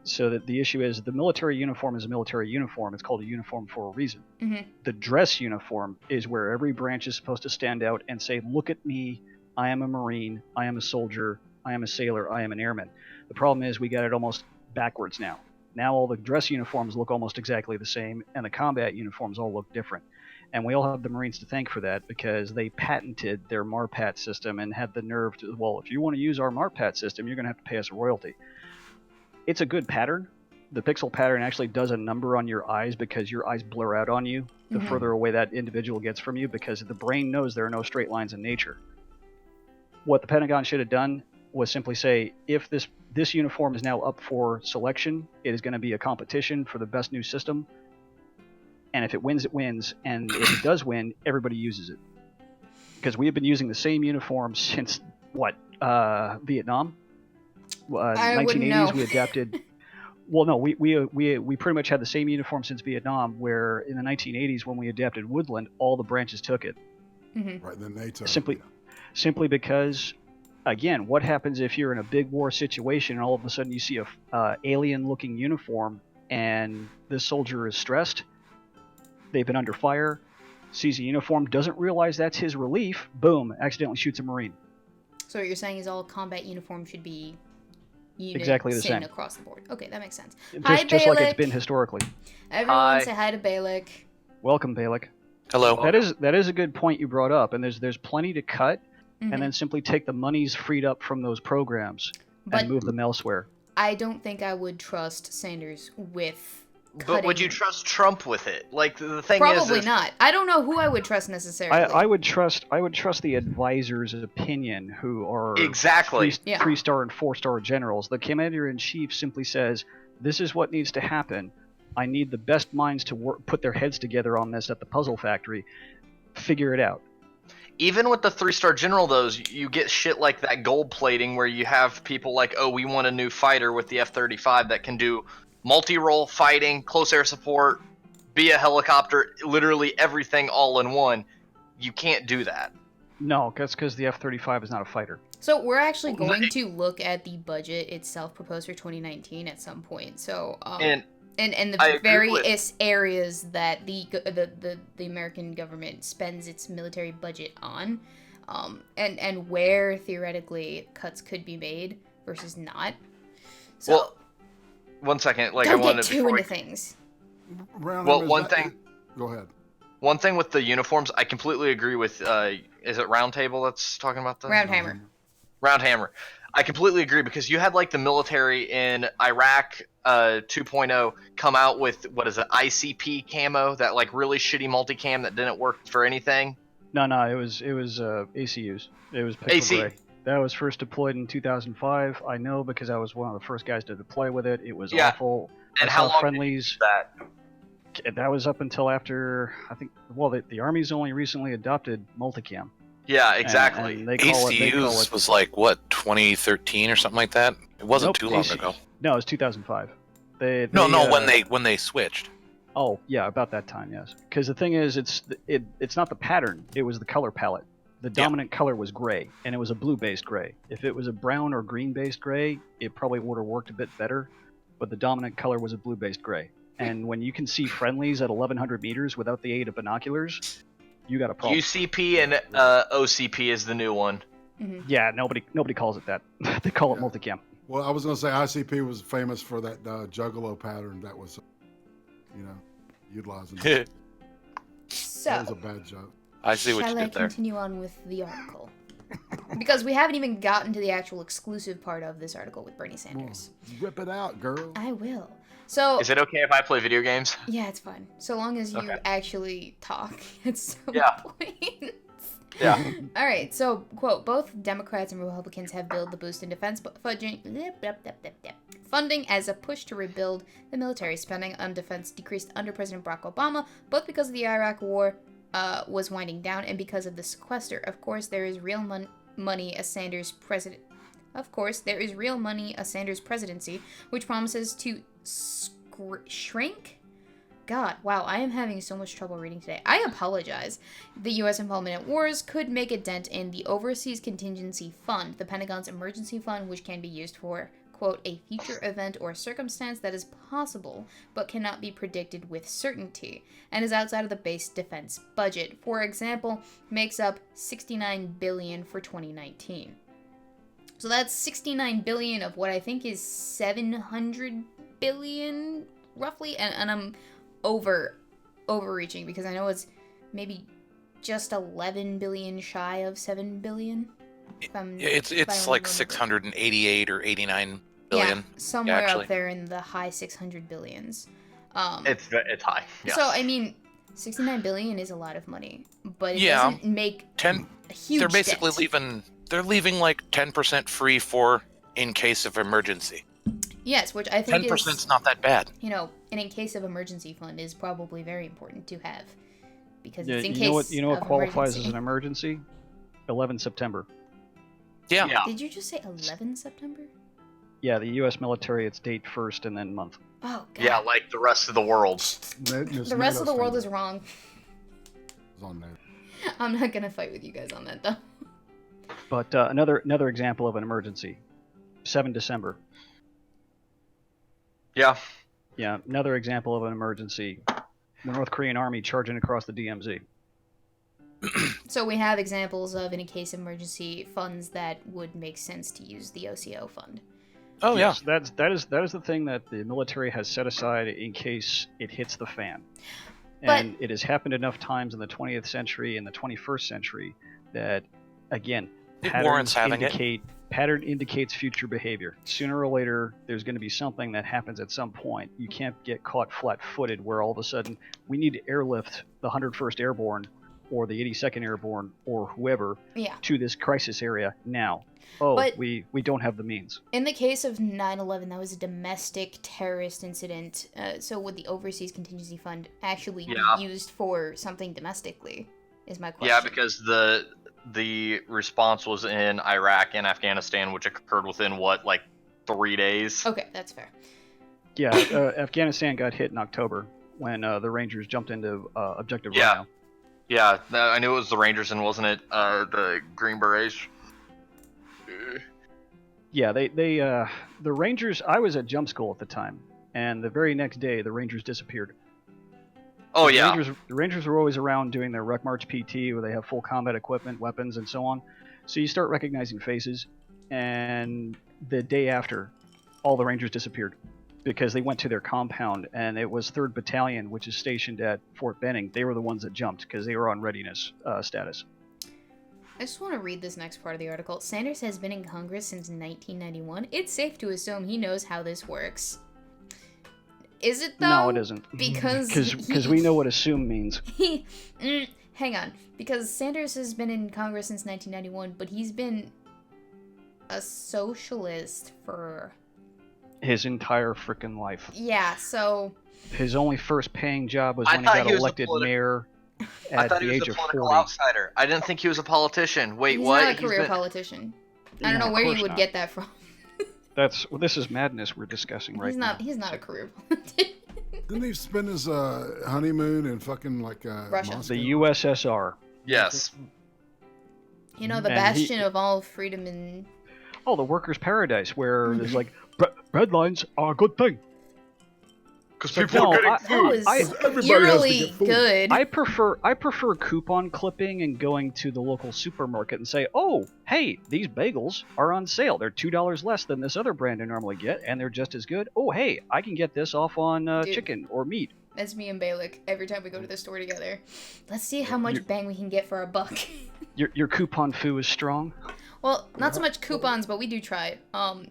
[SPEAKER 4] So that the issue is the military uniform is a military uniform. It's called a uniform for a reason.
[SPEAKER 1] Mm-hmm.
[SPEAKER 4] The dress uniform is where every branch is supposed to stand out and say, "Look at me. I am a Marine. I am a soldier. I am a sailor. I am an airman." The problem is we got it almost backwards now. Now all the dress uniforms look almost exactly the same, and the combat uniforms all look different. And we all have the Marines to thank for that, because they patented their MARPAT system and had the nerve to, well, if you want to use our MARPAT system, you're going to have to pay us a royalty. It's a good pattern. The pixel pattern actually does a number on your eyes, because your eyes blur out on you the further away that individual gets from you, because the brain knows there are no straight lines in nature. What the Pentagon should have done was simply say, if this uniform is now up for selection, it is going to be a competition for the best new system, and if it wins, it wins, and if it does win, everybody uses it. Because we have been using the same uniform since, Vietnam? 1980s, we adapted... Well, no, we pretty much had the same uniform since Vietnam, where in the 1980s, when we adapted Woodland, all the branches took it.
[SPEAKER 1] Mm-hmm.
[SPEAKER 3] Right, the NATO.
[SPEAKER 4] Simply because, again, what happens if you're in a big war situation and all of a sudden you see a alien-looking uniform and this soldier is stressed, they've been under fire, sees a uniform, doesn't realize that's his relief, boom, accidentally shoots a Marine.
[SPEAKER 1] So what you're saying is all combat uniforms should be
[SPEAKER 4] exactly the same
[SPEAKER 1] across the board. Okay, that makes sense.
[SPEAKER 4] Just like it's been historically.
[SPEAKER 1] Everyone say hi to Balick.
[SPEAKER 4] Welcome, Balick.
[SPEAKER 2] Hello.
[SPEAKER 4] That is a good point you brought up, and there's plenty to cut, and then simply take the monies freed up from those programs and move them elsewhere.
[SPEAKER 1] I don't think I would trust Sanders with cutting.
[SPEAKER 5] But would you trust Trump with it? Like, the thing
[SPEAKER 1] Probably not. I don't know who I would trust necessarily.
[SPEAKER 4] I would trust the advisor's opinion, who are
[SPEAKER 5] exactly
[SPEAKER 4] 3-star and 4-star generals. The commander-in-chief simply says, "This is what needs to happen. I need the best minds to put their heads together on this at the puzzle factory. Figure it out."
[SPEAKER 5] Even with the 3-star general, though, you get shit like that gold plating where you have people like, oh, we want a new fighter with the F-35 that can do multi-role fighting, close air support, be a helicopter, literally everything all in one. You can't do that.
[SPEAKER 4] No, that's because the F-35 is not a fighter.
[SPEAKER 1] So we're actually going to look at the budget itself proposed for 2019 at some point. So and the various areas that the American government spends its military budget on, and where theoretically cuts could be made versus not. So,
[SPEAKER 5] well, one second, like
[SPEAKER 1] don't
[SPEAKER 5] I wanted
[SPEAKER 1] get too into things.
[SPEAKER 5] Well, one thing.
[SPEAKER 3] Go ahead.
[SPEAKER 5] One thing with the uniforms, I completely agree with. Is it Roundtable that's talking about the
[SPEAKER 1] Roundhammer.
[SPEAKER 5] Roundhammer? I completely agree because you had like the military in Iraq 2.0 come out with what is it, ICP camo, that like really shitty multicam that didn't work for anything.
[SPEAKER 4] No, it was ACUs. It was pixel
[SPEAKER 5] AC.
[SPEAKER 4] gray. That was first deployed in 2005. I know because I was one of the first guys to deploy with it. It was
[SPEAKER 5] Yeah.
[SPEAKER 4] awful.
[SPEAKER 5] And
[SPEAKER 4] I
[SPEAKER 5] how
[SPEAKER 4] saw
[SPEAKER 5] long
[SPEAKER 4] friendlies. That was up until after, I think. Well, the Army's only recently adopted multicam.
[SPEAKER 5] Yeah, exactly.
[SPEAKER 4] And they call
[SPEAKER 2] ACUs
[SPEAKER 4] it.
[SPEAKER 2] was like what 2013 or something like that. It wasn't too long ago.
[SPEAKER 4] No, it was 2005.
[SPEAKER 2] When they switched.
[SPEAKER 4] Oh yeah, about that time, yes. Because the thing is, it's not the pattern. It was the color palette. The dominant color was gray, and it was a blue-based gray. If it was a brown or green-based gray, it probably would have worked a bit better. But the dominant color was a blue-based gray. And when you can see friendlies at 1,100 meters without the aid of binoculars, you got a problem.
[SPEAKER 5] UCP and OCP is the new one.
[SPEAKER 1] Mm-hmm.
[SPEAKER 4] Yeah, nobody calls it that. They call it multicam.
[SPEAKER 3] Well, I was going to say ICP was famous for that Juggalo pattern that was, utilizing it.
[SPEAKER 1] So,
[SPEAKER 3] That was a bad joke.
[SPEAKER 2] I see what you
[SPEAKER 1] shall I
[SPEAKER 2] did there.
[SPEAKER 1] continue on with the article? Because we haven't even gotten to the actual exclusive part of this article with Bernie Sanders.
[SPEAKER 3] Rip it out, girl.
[SPEAKER 1] I will. So,
[SPEAKER 5] Is it okay if I play video games?
[SPEAKER 1] yeah, it's fine. So long as you
[SPEAKER 5] Okay.
[SPEAKER 1] actually talk at some
[SPEAKER 5] Yeah.
[SPEAKER 1] point.
[SPEAKER 5] Yeah.
[SPEAKER 1] All right, so, quote, both Democrats and Republicans have billed the boost in defense funding as a push to rebuild the military. Spending on defense decreased under President Barack Obama, both because the Iraq war was winding down and because of the sequester. Of course, there is real money a Sanders presidency, which promises to shrink. God, wow, I am having so much trouble reading today. I apologize. The U.S. involvement in wars could make a dent in the Overseas Contingency Fund, the Pentagon's emergency fund, which can be used for, quote, a future event or circumstance that is possible but cannot be predicted with certainty, and is outside of the base defense budget. For example, makes up $69 billion for 2019. So that's $69 billion of what I think is $700 billion, roughly, and I'm overreaching because I know it's maybe just 11 billion shy of 7 billion.
[SPEAKER 2] It's like 688 or 89 billion.
[SPEAKER 1] Yeah, somewhere
[SPEAKER 2] actually.
[SPEAKER 1] up there in the high 600 billions.
[SPEAKER 5] It's high. Yeah.
[SPEAKER 1] So I mean, 69 billion is a lot of money, but it
[SPEAKER 2] Yeah.
[SPEAKER 1] doesn't make a huge
[SPEAKER 2] They're basically
[SPEAKER 1] dent.
[SPEAKER 2] leaving like 10% free for in case of emergency.
[SPEAKER 1] Yes, which I think
[SPEAKER 2] 10%
[SPEAKER 1] is,
[SPEAKER 2] is not that bad.
[SPEAKER 1] an in case of emergency fund is probably very important to have because
[SPEAKER 4] Yeah,
[SPEAKER 1] it's in case
[SPEAKER 4] you know what
[SPEAKER 1] of
[SPEAKER 4] qualifies as
[SPEAKER 1] emergency.
[SPEAKER 4] an emergency? 11 September.
[SPEAKER 2] Yeah.
[SPEAKER 5] Yeah.
[SPEAKER 1] Did you just say 11 September?
[SPEAKER 4] Yeah, the U.S. military, it's date first and then month.
[SPEAKER 1] Oh, God.
[SPEAKER 5] Yeah, like the rest of the world.
[SPEAKER 1] The rest of the world is wrong.
[SPEAKER 3] on there.
[SPEAKER 1] I'm not gonna fight with you guys on that, though.
[SPEAKER 4] But another example of an emergency, 7 December.
[SPEAKER 5] Yeah.
[SPEAKER 4] Yeah, another example of an emergency, the North Korean army charging across the DMZ.
[SPEAKER 1] So we have examples of, in a case of emergency, funds that would make sense to use the OCO fund.
[SPEAKER 2] Oh
[SPEAKER 4] Yes, that is the thing that the military has set aside in case it hits the fan. And it has happened enough times in the 20th century and the 21st century that, again, pattern indicates future behavior. Sooner or later, there's going to be something that happens at some point. You can't get caught flat-footed where all of a sudden we need to airlift the 101st Airborne or the 82nd Airborne or whoever to this crisis area now. Oh,
[SPEAKER 1] But
[SPEAKER 4] we don't have the means.
[SPEAKER 1] in the case of 9/11, that was a domestic terrorist incident. So would the Overseas Contingency Fund actually be used for something domestically? Is my question.
[SPEAKER 5] Yeah, because the response was in Iraq and Afghanistan, which occurred within 3 days.
[SPEAKER 1] Okay, that's fair.
[SPEAKER 4] Yeah, Afghanistan got hit in October when the Rangers jumped into Objective
[SPEAKER 5] Yeah.
[SPEAKER 4] Rhino.
[SPEAKER 5] Yeah, I knew it was the Rangers, and wasn't it the Green Berets?
[SPEAKER 4] Yeah, the Rangers. I was at jump school at the time, and the very next day the Rangers disappeared.
[SPEAKER 5] Oh,
[SPEAKER 4] The
[SPEAKER 5] yeah.
[SPEAKER 4] Rangers were always around doing their Ruck March PT, where they have full combat equipment, weapons, and so on. So you start recognizing faces, and the day after, all the Rangers disappeared. because they went to their compound, and it was 3rd Battalion, which is stationed at Fort Benning. They were the ones that jumped because they were on readiness status.
[SPEAKER 1] I just want to read this next part of the article. Sanders has been in Congress since 1991. It's safe to assume he knows how this works. Is it though?
[SPEAKER 4] No, it isn't.
[SPEAKER 1] Because
[SPEAKER 4] we know what assume means.
[SPEAKER 1] Hang on. Because Sanders has been in Congress since 1991, but he's been a socialist for
[SPEAKER 4] His entire frickin' life.
[SPEAKER 1] Yeah, so
[SPEAKER 4] His only first paying job was
[SPEAKER 5] I
[SPEAKER 4] when he
[SPEAKER 5] thought
[SPEAKER 4] got
[SPEAKER 5] he was a
[SPEAKER 4] elected mayor
[SPEAKER 5] I
[SPEAKER 4] at
[SPEAKER 5] thought
[SPEAKER 4] the
[SPEAKER 5] he was
[SPEAKER 4] age
[SPEAKER 5] a
[SPEAKER 4] of
[SPEAKER 5] political
[SPEAKER 4] 40.
[SPEAKER 5] outsider. I didn't think he was a politician. Wait,
[SPEAKER 1] he's
[SPEAKER 5] what?
[SPEAKER 1] not a career politician. I don't
[SPEAKER 4] No,
[SPEAKER 1] know
[SPEAKER 4] of
[SPEAKER 1] where you
[SPEAKER 4] course
[SPEAKER 1] would
[SPEAKER 4] not.
[SPEAKER 1] get that from.
[SPEAKER 4] This is madness we're discussing right now.
[SPEAKER 1] He's not a career politician.
[SPEAKER 3] Didn't he spend his honeymoon in fucking like
[SPEAKER 1] Russia.
[SPEAKER 3] Moscow?
[SPEAKER 4] The USSR.
[SPEAKER 5] Yes.
[SPEAKER 1] You know, the
[SPEAKER 4] And he-
[SPEAKER 1] bastion of all freedom and...
[SPEAKER 4] Oh, the workers' paradise, where there's like bread lines are a good thing.
[SPEAKER 5] Because
[SPEAKER 4] But
[SPEAKER 5] people
[SPEAKER 4] no,
[SPEAKER 5] are getting
[SPEAKER 4] I-
[SPEAKER 5] food.
[SPEAKER 1] That was
[SPEAKER 3] Everybody has to
[SPEAKER 1] eerily
[SPEAKER 3] get food.
[SPEAKER 1] good.
[SPEAKER 4] I prefer coupon clipping and going to the local supermarket and say, oh, hey, these bagels are on sale. They're $2 less than this other brand I normally get, and they're just as good. Oh, hey, I can get this off on
[SPEAKER 1] Dude.
[SPEAKER 4] chicken or meat.
[SPEAKER 1] That's me and Balik every time we go to the store together. Let's see how much bang we can get for our buck.
[SPEAKER 4] Your coupon foo is strong.
[SPEAKER 1] Well, not so much coupons, but we do try it.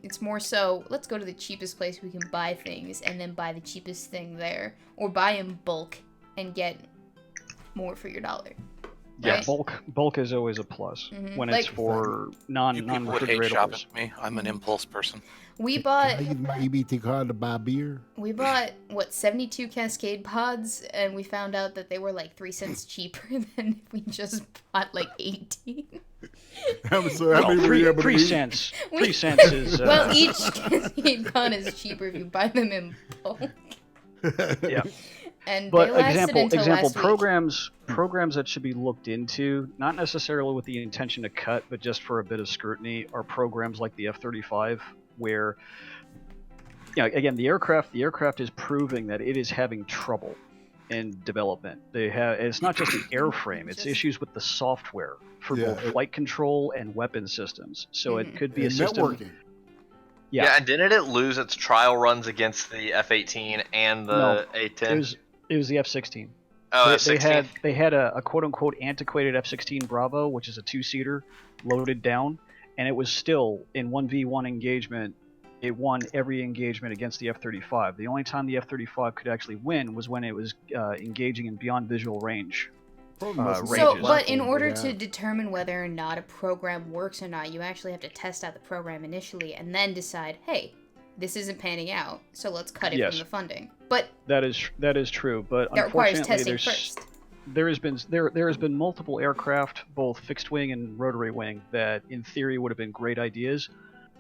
[SPEAKER 1] It's more so, let's go to the cheapest place we can buy things and then buy the cheapest thing there. Or buy in bulk and get more for your dollar.
[SPEAKER 4] Yeah,
[SPEAKER 1] Right?
[SPEAKER 4] bulk is always a plus
[SPEAKER 1] Mhm.
[SPEAKER 4] when
[SPEAKER 1] Like-
[SPEAKER 4] it's for
[SPEAKER 2] You people would hate shopping
[SPEAKER 4] non-refrigerables.
[SPEAKER 2] with me. I'm an impulse person.
[SPEAKER 1] We
[SPEAKER 3] Can
[SPEAKER 1] bought,
[SPEAKER 3] I use my EBT card to buy beer?
[SPEAKER 1] 72 Cascade pods, and we found out that they were like 3 cents cheaper than if we just bought like 18.
[SPEAKER 3] So how many were you able to
[SPEAKER 4] 3
[SPEAKER 3] eat?
[SPEAKER 4] cents.
[SPEAKER 1] We-
[SPEAKER 4] 3 cents is.
[SPEAKER 1] Well, each Cascade pod is cheaper if you buy them in bulk.
[SPEAKER 4] Yeah.
[SPEAKER 1] And
[SPEAKER 4] But
[SPEAKER 1] they lasted until last week.
[SPEAKER 4] programs that should be looked into, not necessarily with the intention to cut, but just for a bit of scrutiny, are programs like the F-35, where, again, the aircraft is proving that it is having trouble in development. It's not just the airframe; it's
[SPEAKER 1] Just-
[SPEAKER 4] issues with the software for
[SPEAKER 3] Yeah,
[SPEAKER 4] both flight control and weapon systems. So
[SPEAKER 1] Mhm.
[SPEAKER 4] it could be a
[SPEAKER 3] And
[SPEAKER 4] system.
[SPEAKER 3] networking.
[SPEAKER 5] Yeah, and didn't it lose its trial runs against the F-18 and the
[SPEAKER 4] No,
[SPEAKER 5] A-10?
[SPEAKER 4] It was the F-16.
[SPEAKER 5] Oh,
[SPEAKER 4] they
[SPEAKER 5] F-16.
[SPEAKER 4] had a quote unquote antiquated F-16 Bravo, which is a 2-seater, loaded down, and it was still in 1v1 engagement. It won every engagement against the F-35. The only time the F-35 could actually win was when it was engaging in beyond visual range.
[SPEAKER 3] Probably most
[SPEAKER 4] ranges.
[SPEAKER 1] So,
[SPEAKER 3] important
[SPEAKER 1] but in
[SPEAKER 3] platform
[SPEAKER 1] order
[SPEAKER 3] they
[SPEAKER 1] to
[SPEAKER 3] have.
[SPEAKER 1] determine whether or not a program works or not, you actually have to test out the program initially and then decide, hey, this isn't panning out, so let's cut it
[SPEAKER 4] Yes.
[SPEAKER 1] from the funding. But
[SPEAKER 4] That is true, but
[SPEAKER 1] that requires
[SPEAKER 4] unfortunately,
[SPEAKER 1] testing first.
[SPEAKER 4] there has been multiple aircraft, both fixed wing and rotary wing, that in theory would have been great ideas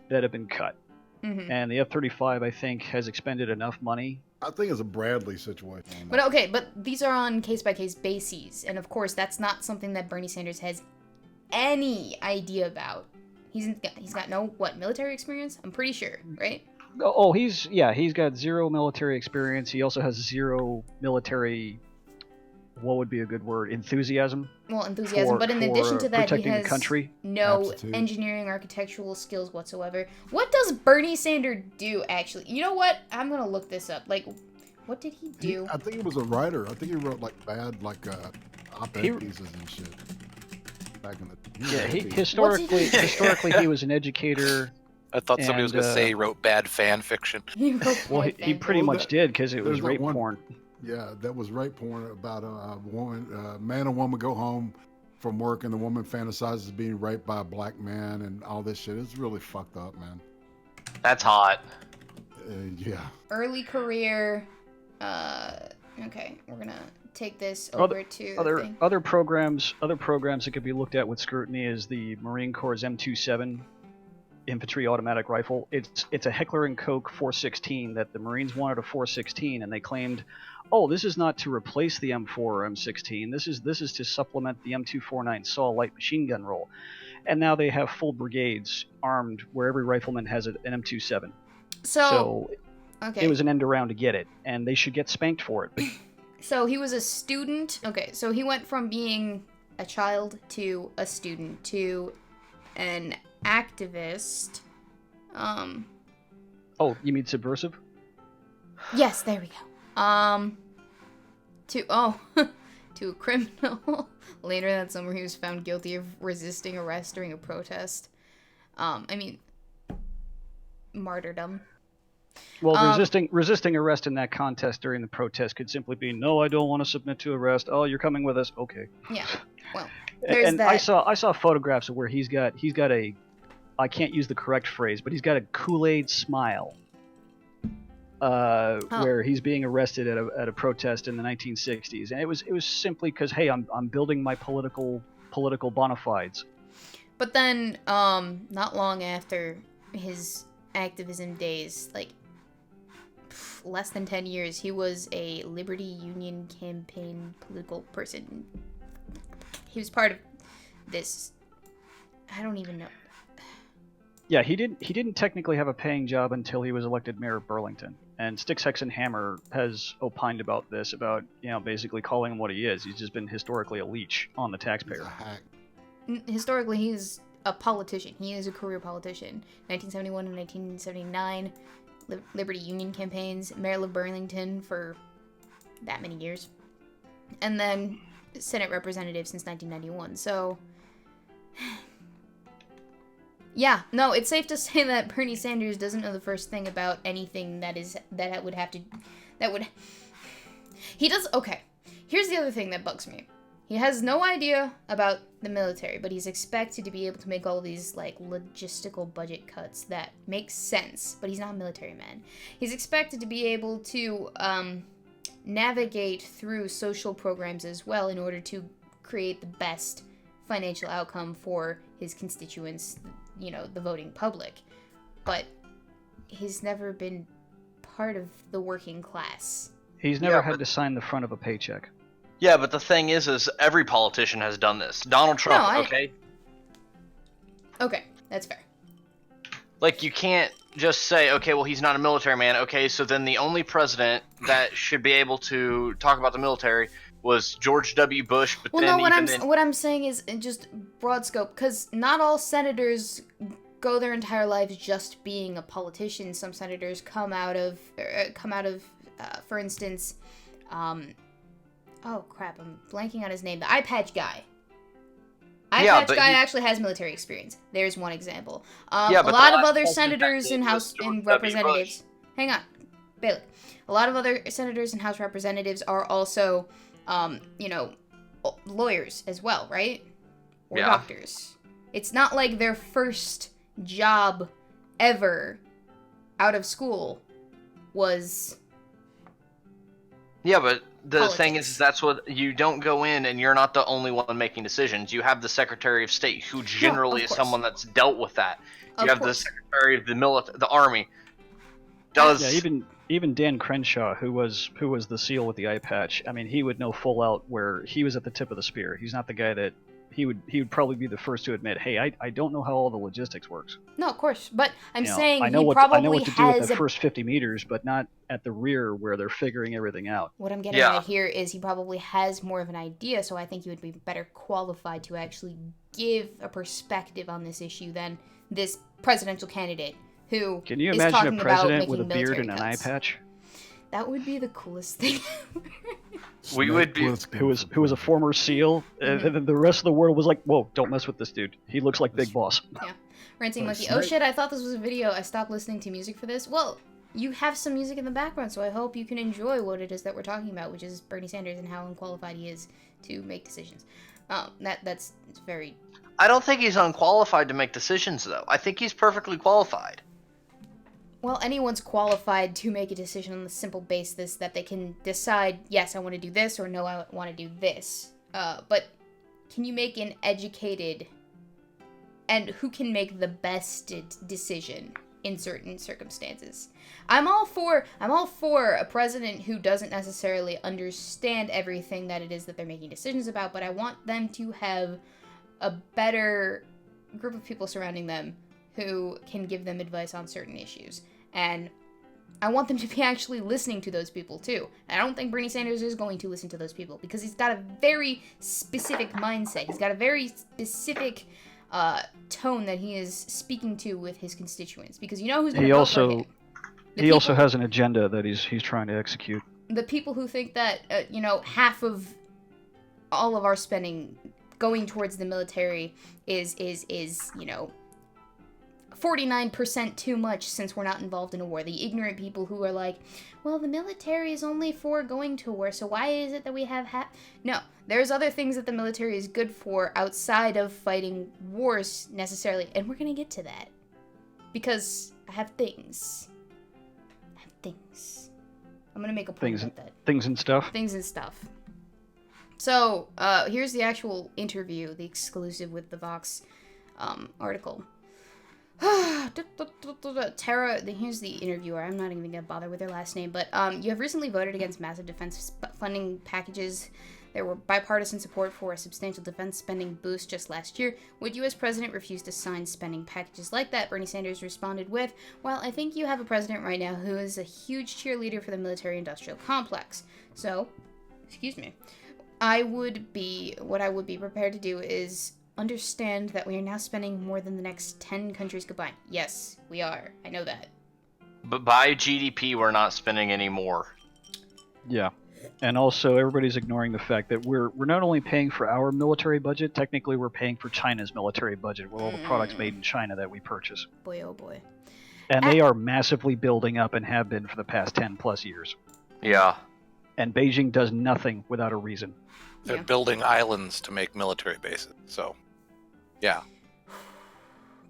[SPEAKER 4] that have been cut.
[SPEAKER 1] Hmm.
[SPEAKER 4] And the F-35, I think, has expended enough money.
[SPEAKER 3] I think it's a Bradley situation. on
[SPEAKER 1] But
[SPEAKER 3] that.
[SPEAKER 1] okay, but these are on case-by-case bases, and of course, that's not something that Bernie Sanders has any idea about. He's got no, military experience? I'm pretty sure, right?
[SPEAKER 4] Oh, he's got 0 military experience. He also has 0 military, what would be a good word, enthusiasm.
[SPEAKER 1] Well, enthusiasm, but in
[SPEAKER 4] for
[SPEAKER 1] addition to that, he
[SPEAKER 4] protecting
[SPEAKER 1] has
[SPEAKER 4] the country.
[SPEAKER 1] no
[SPEAKER 3] Aptitude.
[SPEAKER 1] engineering, architectural skills whatsoever. What does Bernie Sanders do, actually? You know what? I'm gonna look this up. Like, what did he do?
[SPEAKER 3] I think he was a writer. I think he wrote like bad op-ed
[SPEAKER 4] He-
[SPEAKER 3] pieces and shit. Back in the
[SPEAKER 4] Yeah,
[SPEAKER 3] he,
[SPEAKER 4] historically he was an educator.
[SPEAKER 2] I thought somebody was
[SPEAKER 4] And,
[SPEAKER 2] going to say he wrote bad fan fiction.
[SPEAKER 1] He wrote
[SPEAKER 4] Well,
[SPEAKER 1] bad
[SPEAKER 4] he
[SPEAKER 1] fan
[SPEAKER 4] pretty
[SPEAKER 3] Well,
[SPEAKER 4] much
[SPEAKER 3] that-
[SPEAKER 4] did because it was
[SPEAKER 3] there's that
[SPEAKER 4] rape
[SPEAKER 3] one-
[SPEAKER 4] porn.
[SPEAKER 3] Yeah, that was rape porn about a woman, man and woman go home from work and the woman fantasizes being raped by a black man and all this shit. It's really fucked up, man.
[SPEAKER 5] That's hot.
[SPEAKER 3] Yeah.
[SPEAKER 1] early career. Okay, we're gonna take this
[SPEAKER 4] Other-
[SPEAKER 1] over to the thing.
[SPEAKER 4] Other programs that could be looked at with scrutiny is the Marine Corps' M27 infantry automatic rifle. It's a Heckler & Koch 416 that the Marines wanted a 416, and they claimed, oh, this is not to replace the M4 or M16. This is to supplement the M249 SAW light machine gun role. And now they have full brigades armed where every rifleman has an M27. So
[SPEAKER 1] Okay.
[SPEAKER 4] it was an end around to get it, and they should get spanked for it.
[SPEAKER 1] So he was a student. Okay, so he went from being a child to a student to an activist.
[SPEAKER 4] Oh, you mean subversive?
[SPEAKER 1] Yes, there we go. To a criminal later that summer, he was found guilty of resisting arrest during a protest. Martyrdom.
[SPEAKER 4] Well, resisting arrest in that contest during the protest could simply be, no, I don't want to submit to arrest. Oh, you're coming with us? Okay.
[SPEAKER 1] Yeah. Well, there's
[SPEAKER 4] and
[SPEAKER 1] that.
[SPEAKER 4] I saw photographs of where he's got a, I can't use the correct phrase, but he's got a Kool-Aid smile. Where he's being arrested at a protest in the 1960s, and it was simply because, hey, I'm building my political bona fides.
[SPEAKER 1] But then, not long after his activism days, like less than 10 years, he was a Liberty Union campaign political person. He was part of this. I don't even know.
[SPEAKER 4] Yeah, he didn't technically have a paying job until he was elected mayor of Burlington. And Styx, Hex, and Hammer has opined about this, about, basically calling him what he is. He's just been historically a leech on the taxpayer.
[SPEAKER 3] He's a hack.
[SPEAKER 1] Historically, he's a politician. He is a career politician. 1971 and 1979, Liberty Union campaigns, mayor of Burlington for that many years. And then Senate representative since 1991. So... yeah, no, it's safe to say that Bernie Sanders doesn't know the first thing about anything he does. Okay, here's the other thing that bugs me. He has no idea about the military, but he's expected to be able to make all these, like, logistical budget cuts that make sense, but he's not a military man. He's expected to be able to, navigate through social programs as well in order to create the best financial outcome for his constituents, the voting public. But he's never been part of the working class.
[SPEAKER 4] He's never had to sign the front of a paycheck.
[SPEAKER 5] Yeah, but the thing is every politician has done this. Donald Trump, okay?
[SPEAKER 1] Okay, that's fair.
[SPEAKER 5] Like, you can't just say, okay, well, he's not a military man. Okay, so then the only president that should be able to talk about the military was George W. Bush. But
[SPEAKER 1] what I'm saying is just broad scope, because not all senators go their entire lives just being a politician. Some senators come out of, for instance, oh crap, I'm blanking on his name. The eye patch guy. Eye patch guy actually has military experience. There's one example. A lot of other senators and representatives. Hang on, Bailey. A lot of other senators and House representatives are also, lawyers as well, right? Or doctors. It's not like their first job ever out of school was.
[SPEAKER 5] Yeah, but the
[SPEAKER 1] politics.
[SPEAKER 5] thing is, that's what you don't go in, and you're not the only one making decisions. You have the Secretary of State, who generally is someone that's dealt with that. You have the Secretary of the Army.
[SPEAKER 4] Even Dan Crenshaw, who was the SEAL with the eye patch. I mean, he would know full out where he was at the tip of the spear. He's not the guy that he would probably be the first to admit, hey, I don't know how all the logistics works.
[SPEAKER 1] No, of course, but I'm saying
[SPEAKER 4] I know
[SPEAKER 1] he
[SPEAKER 4] what
[SPEAKER 1] probably
[SPEAKER 4] I know what to do at
[SPEAKER 1] has
[SPEAKER 4] the first 50 meters, but not at the rear where they're figuring everything out.
[SPEAKER 1] What I'm getting at here is he probably has more of an idea, so I think he would be better qualified to actually give a perspective on this issue than this presidential candidate who
[SPEAKER 4] Can you
[SPEAKER 1] is
[SPEAKER 4] imagine
[SPEAKER 1] talking
[SPEAKER 4] a president
[SPEAKER 1] about
[SPEAKER 4] with a beard
[SPEAKER 1] making
[SPEAKER 4] and an eye
[SPEAKER 1] cuts.
[SPEAKER 4] patch?
[SPEAKER 1] That would be the coolest thing.
[SPEAKER 5] We would be
[SPEAKER 4] Who was a former SEAL, and the rest of the world was like, whoa, don't mess with this dude. He looks like Big Boss.
[SPEAKER 1] Yeah. Ranting Monkey. Oh shit, I thought this was a video. I stopped listening to music for this. Well, you have some music in the background, so I hope you can enjoy what it is that we're talking about, which is Bernie Sanders and how unqualified he is to make decisions. That's very...
[SPEAKER 5] I don't think he's unqualified to make decisions, though. I think he's perfectly qualified.
[SPEAKER 1] Well, anyone's qualified to make a decision on the simple basis that they can decide, yes, I want to do this, or no, I want to do this. But can you make an educated, and who can make the best decision in certain circumstances? I'm all for a president who doesn't necessarily understand everything that it is that they're making decisions about, but I want them to have a better group of people surrounding them who can give them advice on certain issues. And I want them to be actually listening to those people, too. And I don't think Bernie Sanders is going to listen to those people, because he's got a very specific mindset. He's got a very specific tone that he is speaking to with his constituents, because you know who's going to vote for him.
[SPEAKER 4] He also has an agenda that he's trying to execute.
[SPEAKER 1] The people who think that, half of all of our spending going towards the military is 49% too much since we're not involved in a war. The ignorant people who are like, well, the military is only for going to war, so why is it that we have No, there's other things that the military is good for outside of fighting wars necessarily, and we're gonna get to that. Because I have things. I'm gonna make a point about that.
[SPEAKER 4] Things and stuff?
[SPEAKER 1] Things and stuff. So, here's the actual interview, the exclusive with the Vox article. Tara, here's the interviewer. I'm not even gonna bother with her last name, but you have recently voted against massive defense funding packages. There were bipartisan support for a substantial defense spending boost just last year. Would U.S. president refuse to sign spending packages like that? Bernie Sanders responded with, well, I think you have a president right now who is a huge cheerleader for the military-industrial complex. So, excuse me, what I would be prepared to do is understand that we are now spending more than the next 10 countries combined. Yes, we are. I know that.
[SPEAKER 5] But by GDP, we're not spending any more.
[SPEAKER 4] Yeah. And also, everybody's ignoring the fact that we're not only paying for our military budget, technically we're paying for China's military budget with all the products made in China that we purchase.
[SPEAKER 1] Boy, oh boy.
[SPEAKER 4] And they are massively building up and have been for the past 10 plus years.
[SPEAKER 5] Yeah.
[SPEAKER 4] And Beijing does nothing without a reason.
[SPEAKER 2] They're building islands to make military bases, so, yeah.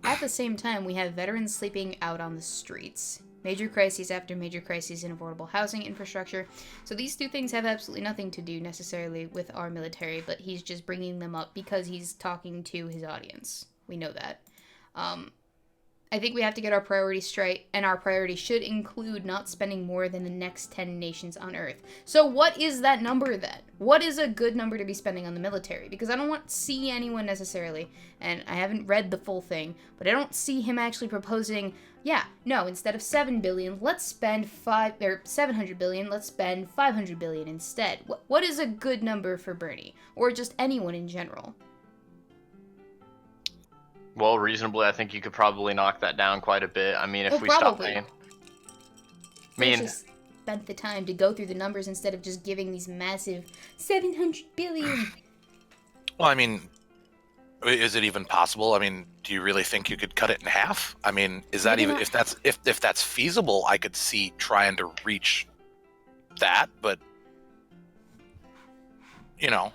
[SPEAKER 1] At the same time, we have veterans sleeping out on the streets. Major crises after major crises in affordable housing infrastructure. So these two things have absolutely nothing to do necessarily with our military, but he's just bringing them up because he's talking to his audience. We know that. I think we have to get our priorities straight, and our priority should include not spending more than the next 10 nations on Earth. So what is that number then? What is a good number to be spending on the military? Because I don't want to see anyone necessarily, and I haven't read the full thing, but I don't see him actually proposing, instead of 7 billion, let's spend 700 billion, let's spend 500 billion instead. What is a good number for Bernie? Or just anyone in general?
[SPEAKER 5] Well, reasonably, I think you could probably knock that down quite a bit. I mean, if we stop paying.
[SPEAKER 1] Just spent the time to go through the numbers instead of just giving these massive 700 billion.
[SPEAKER 2] Well, I mean, is it even possible? I mean, do you really think you could cut it in half? I mean, is that even if that's feasible? I could see trying to reach that, but I don't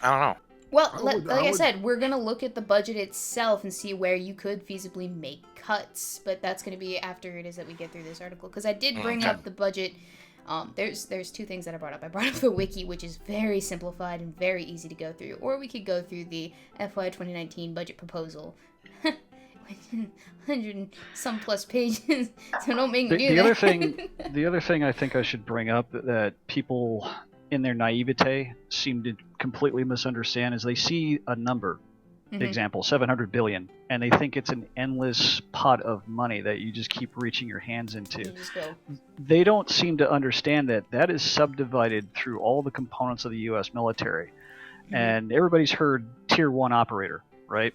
[SPEAKER 2] know.
[SPEAKER 1] Well, like I said, we're going to look at the budget itself and see where you could feasibly make cuts, but that's going to be after it is that we get through this article. Because I did bring up the budget. There's two things that I brought up. I brought up the wiki, which is very simplified and very easy to go through. Or we could go through the FY 2019 budget proposal. 100 and some plus pages, so don't make me do that.
[SPEAKER 4] The other thing I think I should bring up that people in their naivete seem to completely misunderstand is they see a number, example 700 billion, and they think it's an endless pot of money that you just keep reaching your hands into. They don't seem to understand that is subdivided through all the components of the U.S. military. And everybody's heard tier 1 operator, right?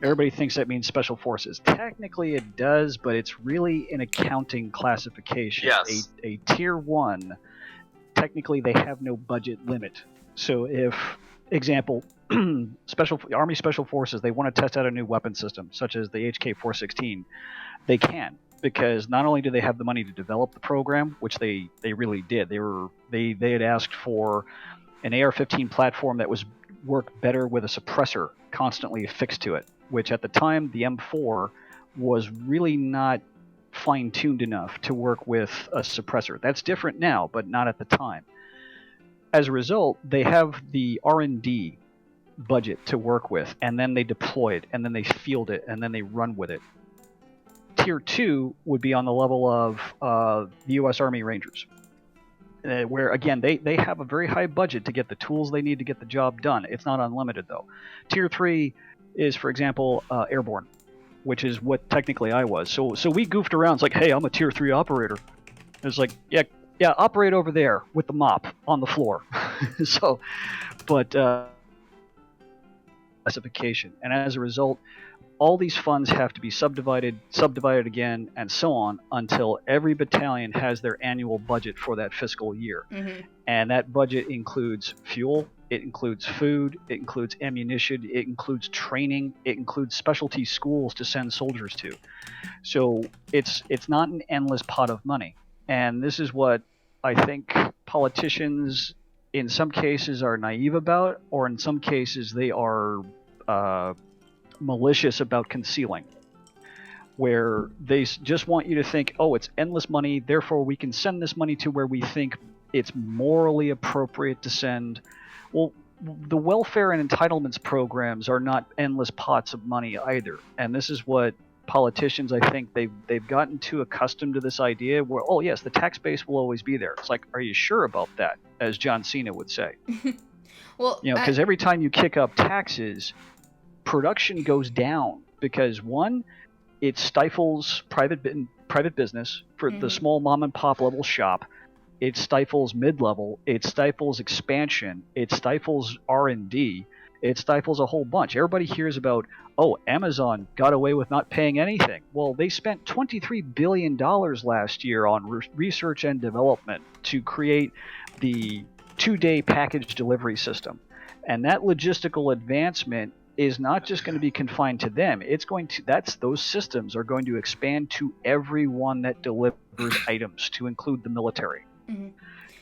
[SPEAKER 4] Everybody thinks that means special forces. Technically it does, but it's really an accounting classification.
[SPEAKER 5] Yes.
[SPEAKER 4] A tier 1, technically they have no budget limit. So if, example, Army Special Forces, they want to test out a new weapon system, such as the HK-416, they can, because not only do they have the money to develop the program, which they really did. They had asked for an AR-15 platform that was worked better with a suppressor constantly affixed to it, which at the time the M4 was really not fine-tuned enough to work with a suppressor. That's different now, but not at the time. As a result, they have the R&D budget to work with, and then they deploy it, and then they field it, and then they run with it. Tier 2 would be on the level of the U.S. Army Rangers, where, again, they have a very high budget to get the tools they need to get the job done. It's not unlimited, though. Tier 3 is, for example, airborne, which is what technically I was. So we goofed around. It's like, hey, I'm a tier 3 operator. It's like, yeah, operate over there with the mop on the floor. But classification, and as a result, all these funds have to be subdivided again, and so on until every battalion has their annual budget for that fiscal year.
[SPEAKER 1] Mm-hmm.
[SPEAKER 4] And that budget includes fuel, it includes food, it includes ammunition, it includes training, it includes specialty schools to send soldiers to. So it's not an endless pot of money. And this is what I think politicians in some cases are naive about, or in some cases they are malicious about concealing, where they just want you to think, oh, it's endless money, therefore we can send this money to where we think it's morally appropriate to send. Well, the welfare and entitlements programs are not endless pots of money either. And this is what politicians, I think, they've gotten too accustomed to this idea where, oh yes, the tax base will always be there. It's like, are you sure about that? As John Cena would say.
[SPEAKER 1] Well,
[SPEAKER 4] because every time you kick up taxes, production goes down because, one, it stifles private business for the small mom and pop level shop. It stifles mid-level. It stifles expansion. It stifles R&D. It stifles a whole bunch. Everybody hears about, oh, Amazon got away with not paying anything. Well, they spent $23 billion last year on research and development to create the 2-day package delivery system. And that logistical advancement is not just going to be confined to them. Those systems are going to expand to everyone that delivers items, to include the military.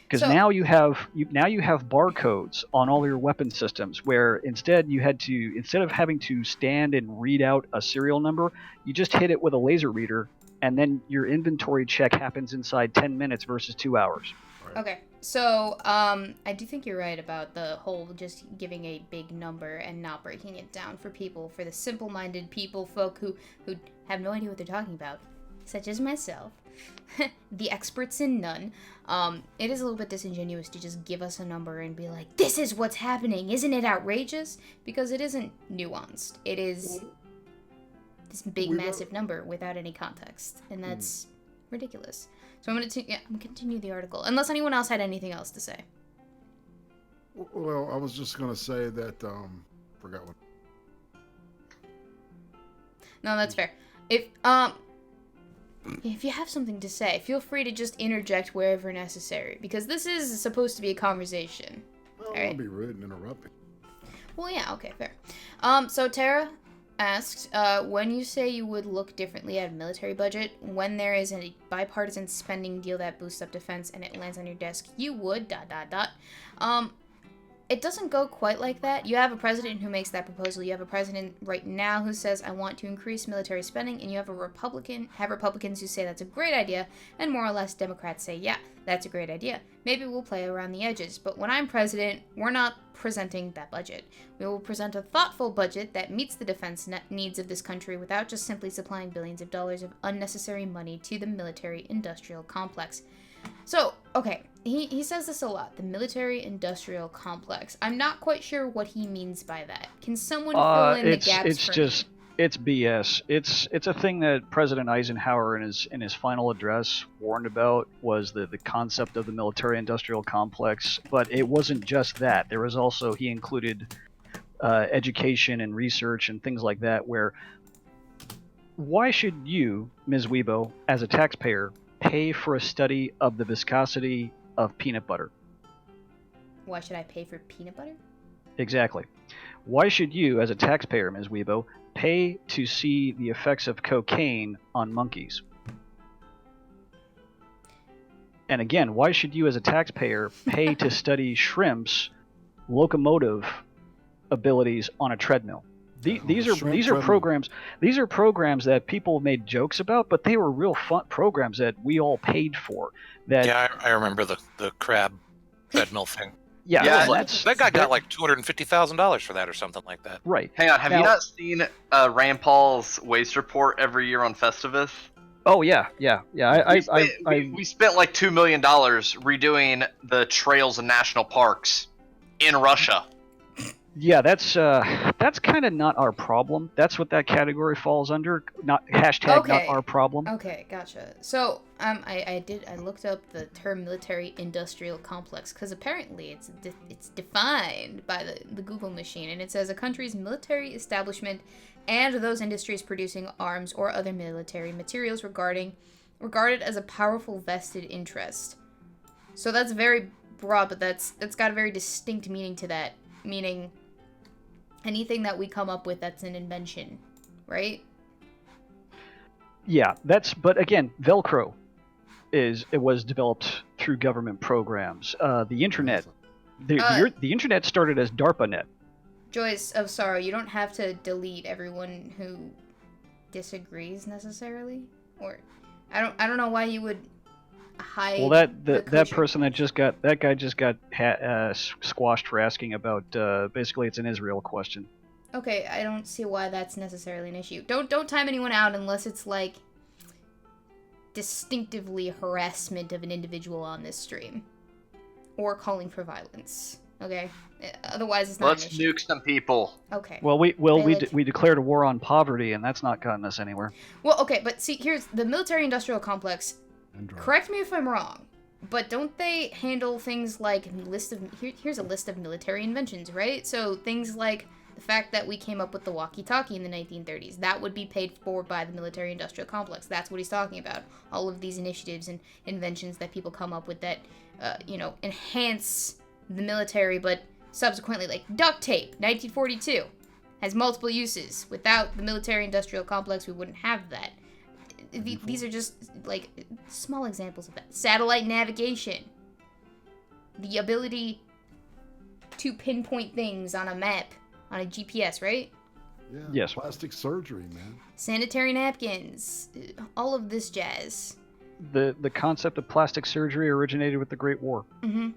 [SPEAKER 4] Because now you have barcodes on all your weapon systems, where instead of having to stand and read out a serial number, you just hit it with a laser reader, and then your inventory check happens inside 10 minutes versus 2 hours.
[SPEAKER 1] Okay, so I do think you're right about the whole just giving a big number and not breaking it down for the simple-minded folk who have no idea what they're talking about, such as myself, the experts in none. It is a little bit disingenuous to just give us a number and be like, this is what's happening, isn't it outrageous? Because it isn't nuanced. It is this big, massive number without any context, and that's ridiculous. So I'm going to continue the article, unless anyone else had anything else to say.
[SPEAKER 3] Well, I was just going to say that, forgot what.
[SPEAKER 1] No, that's fair. If you have something to say, feel free to just interject wherever necessary, because this is supposed to be a conversation.
[SPEAKER 3] Well, I'll be rude and interrupt.
[SPEAKER 1] Well, yeah, okay, fair. So Tara asked, when you say you would look differently at a military budget, when there is a bipartisan spending deal that boosts up defense and it lands on your desk, you would, ... It doesn't go quite like that. You have a president who makes that proposal. You have a president right now who says, I want to increase military spending, and you have Republicans who say that's a great idea, and more or less Democrats say, yeah, that's a great idea. Maybe we'll play around the edges, but when I'm president, we're not presenting that budget. We will present a thoughtful budget that meets the defense needs of this country without just simply supplying billions of dollars of unnecessary money to the military-industrial complex. So, okay, he says this a lot, the military-industrial complex. I'm not quite sure what he means by that. Can someone fill in the gaps for me?
[SPEAKER 4] It's BS. It's a thing that President Eisenhower in his final address warned about, was the concept of the military-industrial complex. But it wasn't just that. There was also, he included education and research and things like that, where why should you, Ms. Weebo, as a taxpayer, pay for a study of the viscosity of peanut butter?
[SPEAKER 1] Why should I pay for peanut butter?
[SPEAKER 4] Exactly. Why should you, as a taxpayer, Ms. Weebo, pay to see the effects of cocaine on monkeys? And again, why should you, as a taxpayer, pay to study shrimps' locomotive abilities on a treadmill? These are programs that people made jokes about, but they were real fun programs that we all paid for.
[SPEAKER 2] Yeah, I remember the crab treadmill thing.
[SPEAKER 4] Yeah,
[SPEAKER 2] that guy got like $250,000 for that or something like that.
[SPEAKER 4] Right.
[SPEAKER 5] Hang on, have you not seen Rand Paul's waste report every year on Festivus?
[SPEAKER 4] Oh yeah.
[SPEAKER 5] We spent like $2 million redoing the trails and national parks in Russia.
[SPEAKER 4] Yeah, that's kind of not our problem. That's what that category falls under. Not not our problem.
[SPEAKER 1] Okay, gotcha. So I looked up the term military-industrial complex, because apparently it's defined by the Google machine, and it says a country's military establishment and those industries producing arms or other military materials regarded as a powerful vested interest. So that's very broad, but that's got a very distinct meaning to that. Meaning, anything that we come up with that's an invention, right?
[SPEAKER 4] Yeah, but again, Velcro was developed through government programs. The internet, the internet started as DARPANet.
[SPEAKER 1] Joyce of Sorrow, you don't have to delete everyone who disagrees necessarily, or I don't know why you would hide.
[SPEAKER 4] Well, that person that guy just got squashed for asking about. Basically, it's an Israel question.
[SPEAKER 1] Okay, I don't see why that's necessarily an issue. Don't time anyone out unless it's like distinctively harassment of an individual on this stream or calling for violence. Okay, otherwise it's not.
[SPEAKER 5] Let's
[SPEAKER 1] an issue.
[SPEAKER 5] nuke some people.
[SPEAKER 1] Okay.
[SPEAKER 4] Well, we declared a war on poverty, and that's not gotten us anywhere.
[SPEAKER 1] Well, okay, but see, here's the military-industrial complex. Correct me if I'm wrong, but don't they handle things like here's a list of military inventions, right? So things like the fact that we came up with the walkie-talkie in the 1930s, that would be paid for by the military-industrial complex. That's what he's talking about. All of these initiatives and inventions that people come up with that, enhance the military, but subsequently, like duct tape, 1942, has multiple uses. Without the military-industrial complex, we wouldn't have that. These are just, like, small examples of that. Satellite navigation. The ability to pinpoint things on a map, on a GPS, right?
[SPEAKER 3] Yeah.
[SPEAKER 4] Yes.
[SPEAKER 3] Plastic surgery, man.
[SPEAKER 1] Sanitary napkins. All of this jazz.
[SPEAKER 4] The concept of plastic surgery originated with the Great War.
[SPEAKER 1] Mm-hmm.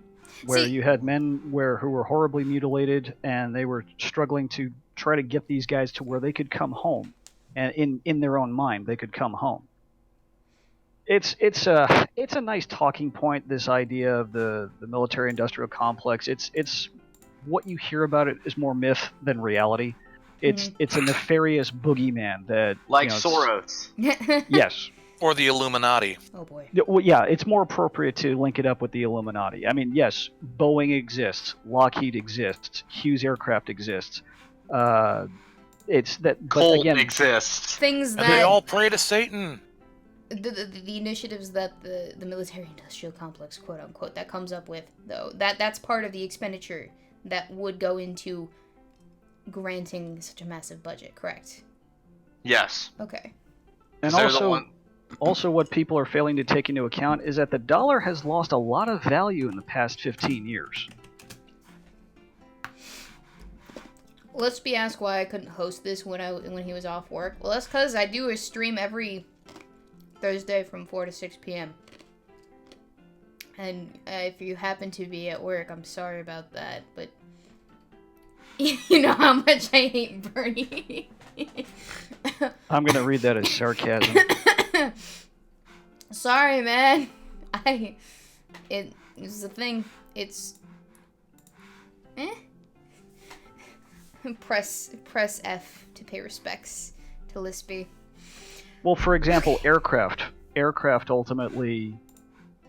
[SPEAKER 4] Where you had men who were horribly mutilated, and they were struggling to try to get these guys to where they could come home, and in their own mind they could come home. It's a nice talking point, this idea of the military-industrial complex. It's what you hear about it is more myth than reality. It's a nefarious boogeyman that
[SPEAKER 5] Soros.
[SPEAKER 4] Yes.
[SPEAKER 2] Or the Illuminati.
[SPEAKER 1] Oh boy.
[SPEAKER 4] Well, yeah, it's more appropriate to link it up with the Illuminati. I mean, yes, Boeing exists, Lockheed exists, Hughes Aircraft exists. It's that, but
[SPEAKER 5] Colt
[SPEAKER 4] again,
[SPEAKER 5] exists.
[SPEAKER 1] Things that
[SPEAKER 2] And they all pray to Satan.
[SPEAKER 1] the initiatives that the military-industrial complex, quote unquote, that comes up with, though, that's part of the expenditure that would go into granting such a massive budget, correct?
[SPEAKER 5] Yes.
[SPEAKER 1] Okay.
[SPEAKER 4] and also what people are failing to take into account is that the dollar has lost a lot of value in the past 15 years.
[SPEAKER 1] Let's be asked why I couldn't host this when he was off work. Well, that's because I do a stream every Thursday from 4 to 6 p.m. And if you happen to be at work, I'm sorry about that, but you know how much I hate Bernie.
[SPEAKER 4] I'm going to read that as sarcasm.
[SPEAKER 1] Sorry, man. It's a thing. It's Press F to pay respects to Lispy.
[SPEAKER 4] Well, for example, aircraft ultimately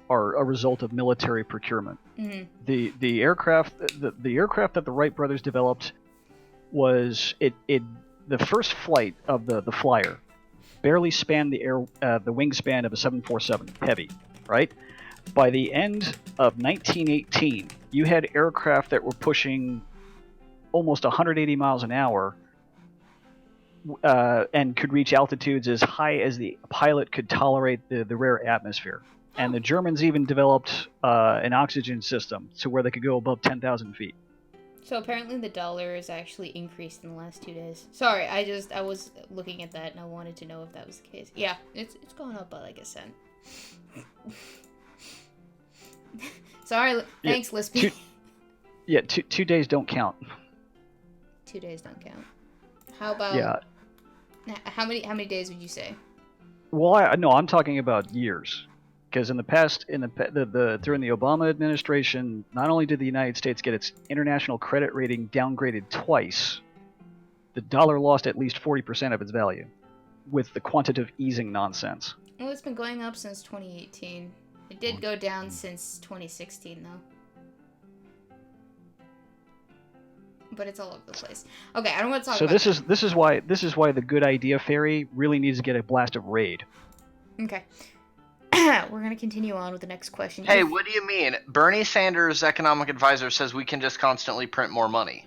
[SPEAKER 4] are a result of military procurement.
[SPEAKER 1] Mm-hmm.
[SPEAKER 4] The aircraft that the Wright brothers developed was the first flight of the Flyer barely spanned the wingspan of a 747 heavy, right? By the end of 1918, you had aircraft that were pushing almost 180 miles an hour and could reach altitudes as high as the pilot could tolerate the rare atmosphere. And the Germans even developed an oxygen system to where they could go above 10,000 feet.
[SPEAKER 1] So apparently the dollar has actually increased in the last 2 days. Sorry, I was looking at that and I wanted to know if that was the case. Yeah, it's gone up by like a cent. Sorry, thanks, Lispy.
[SPEAKER 4] 2 days don't count.
[SPEAKER 1] 2 days don't count. How about?
[SPEAKER 4] Yeah.
[SPEAKER 1] How many days would you say?
[SPEAKER 4] Well, I'm talking about years. Because in the past, during the Obama administration, not only did the United States get its international credit rating downgraded twice, the dollar lost at least 40% of its value with the quantitative easing nonsense.
[SPEAKER 1] Well, it's been going up since 2018. It did go down since 2016, though. but it's all over the place. Okay, I don't want to talk
[SPEAKER 4] So
[SPEAKER 1] about
[SPEAKER 4] this is why the good idea fairy really needs to get a blast of raid.
[SPEAKER 1] Okay. We're going to continue on with the next question.
[SPEAKER 5] Hey, what do you mean? Bernie Sanders' economic advisor says we can just constantly print more money.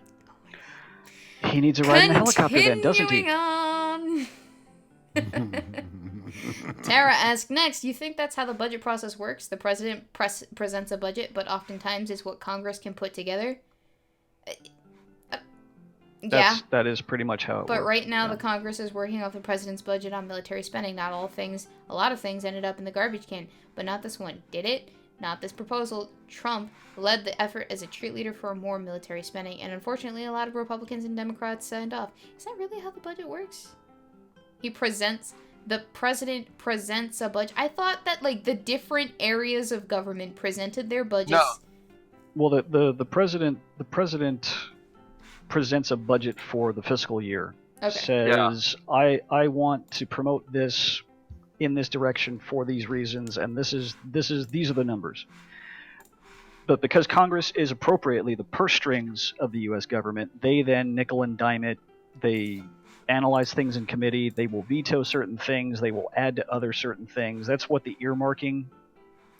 [SPEAKER 4] He needs a ride in the helicopter then, doesn't he?
[SPEAKER 1] Continuing on. Tara asks, next, you think that's how the budget process works? The president presents a budget, but oftentimes it's what Congress can put together? Yeah.
[SPEAKER 4] That is pretty much how it works.
[SPEAKER 1] But right now,
[SPEAKER 4] yeah.
[SPEAKER 1] the Congress is working off the president's budget on military spending. Not all things, a lot of things ended up in the garbage can, but not this one. Did it? Not this proposal. Trump led the effort as a cheerleader for more military spending, and unfortunately, a lot of Republicans and Democrats signed off. Is that really how the budget works? The president presents a budget. I thought that, like, the different areas of government presented their budgets.
[SPEAKER 5] No.
[SPEAKER 4] Well, the president presents a budget for the fiscal year.
[SPEAKER 1] Okay.
[SPEAKER 4] Says, yeah. I want to promote this in this direction for these reasons, and these are the numbers. But because Congress is appropriately the purse strings of the U.S. government, they then nickel and dime it. They analyze things in committee. They will veto certain things. They will add to other certain things. That's what the earmarking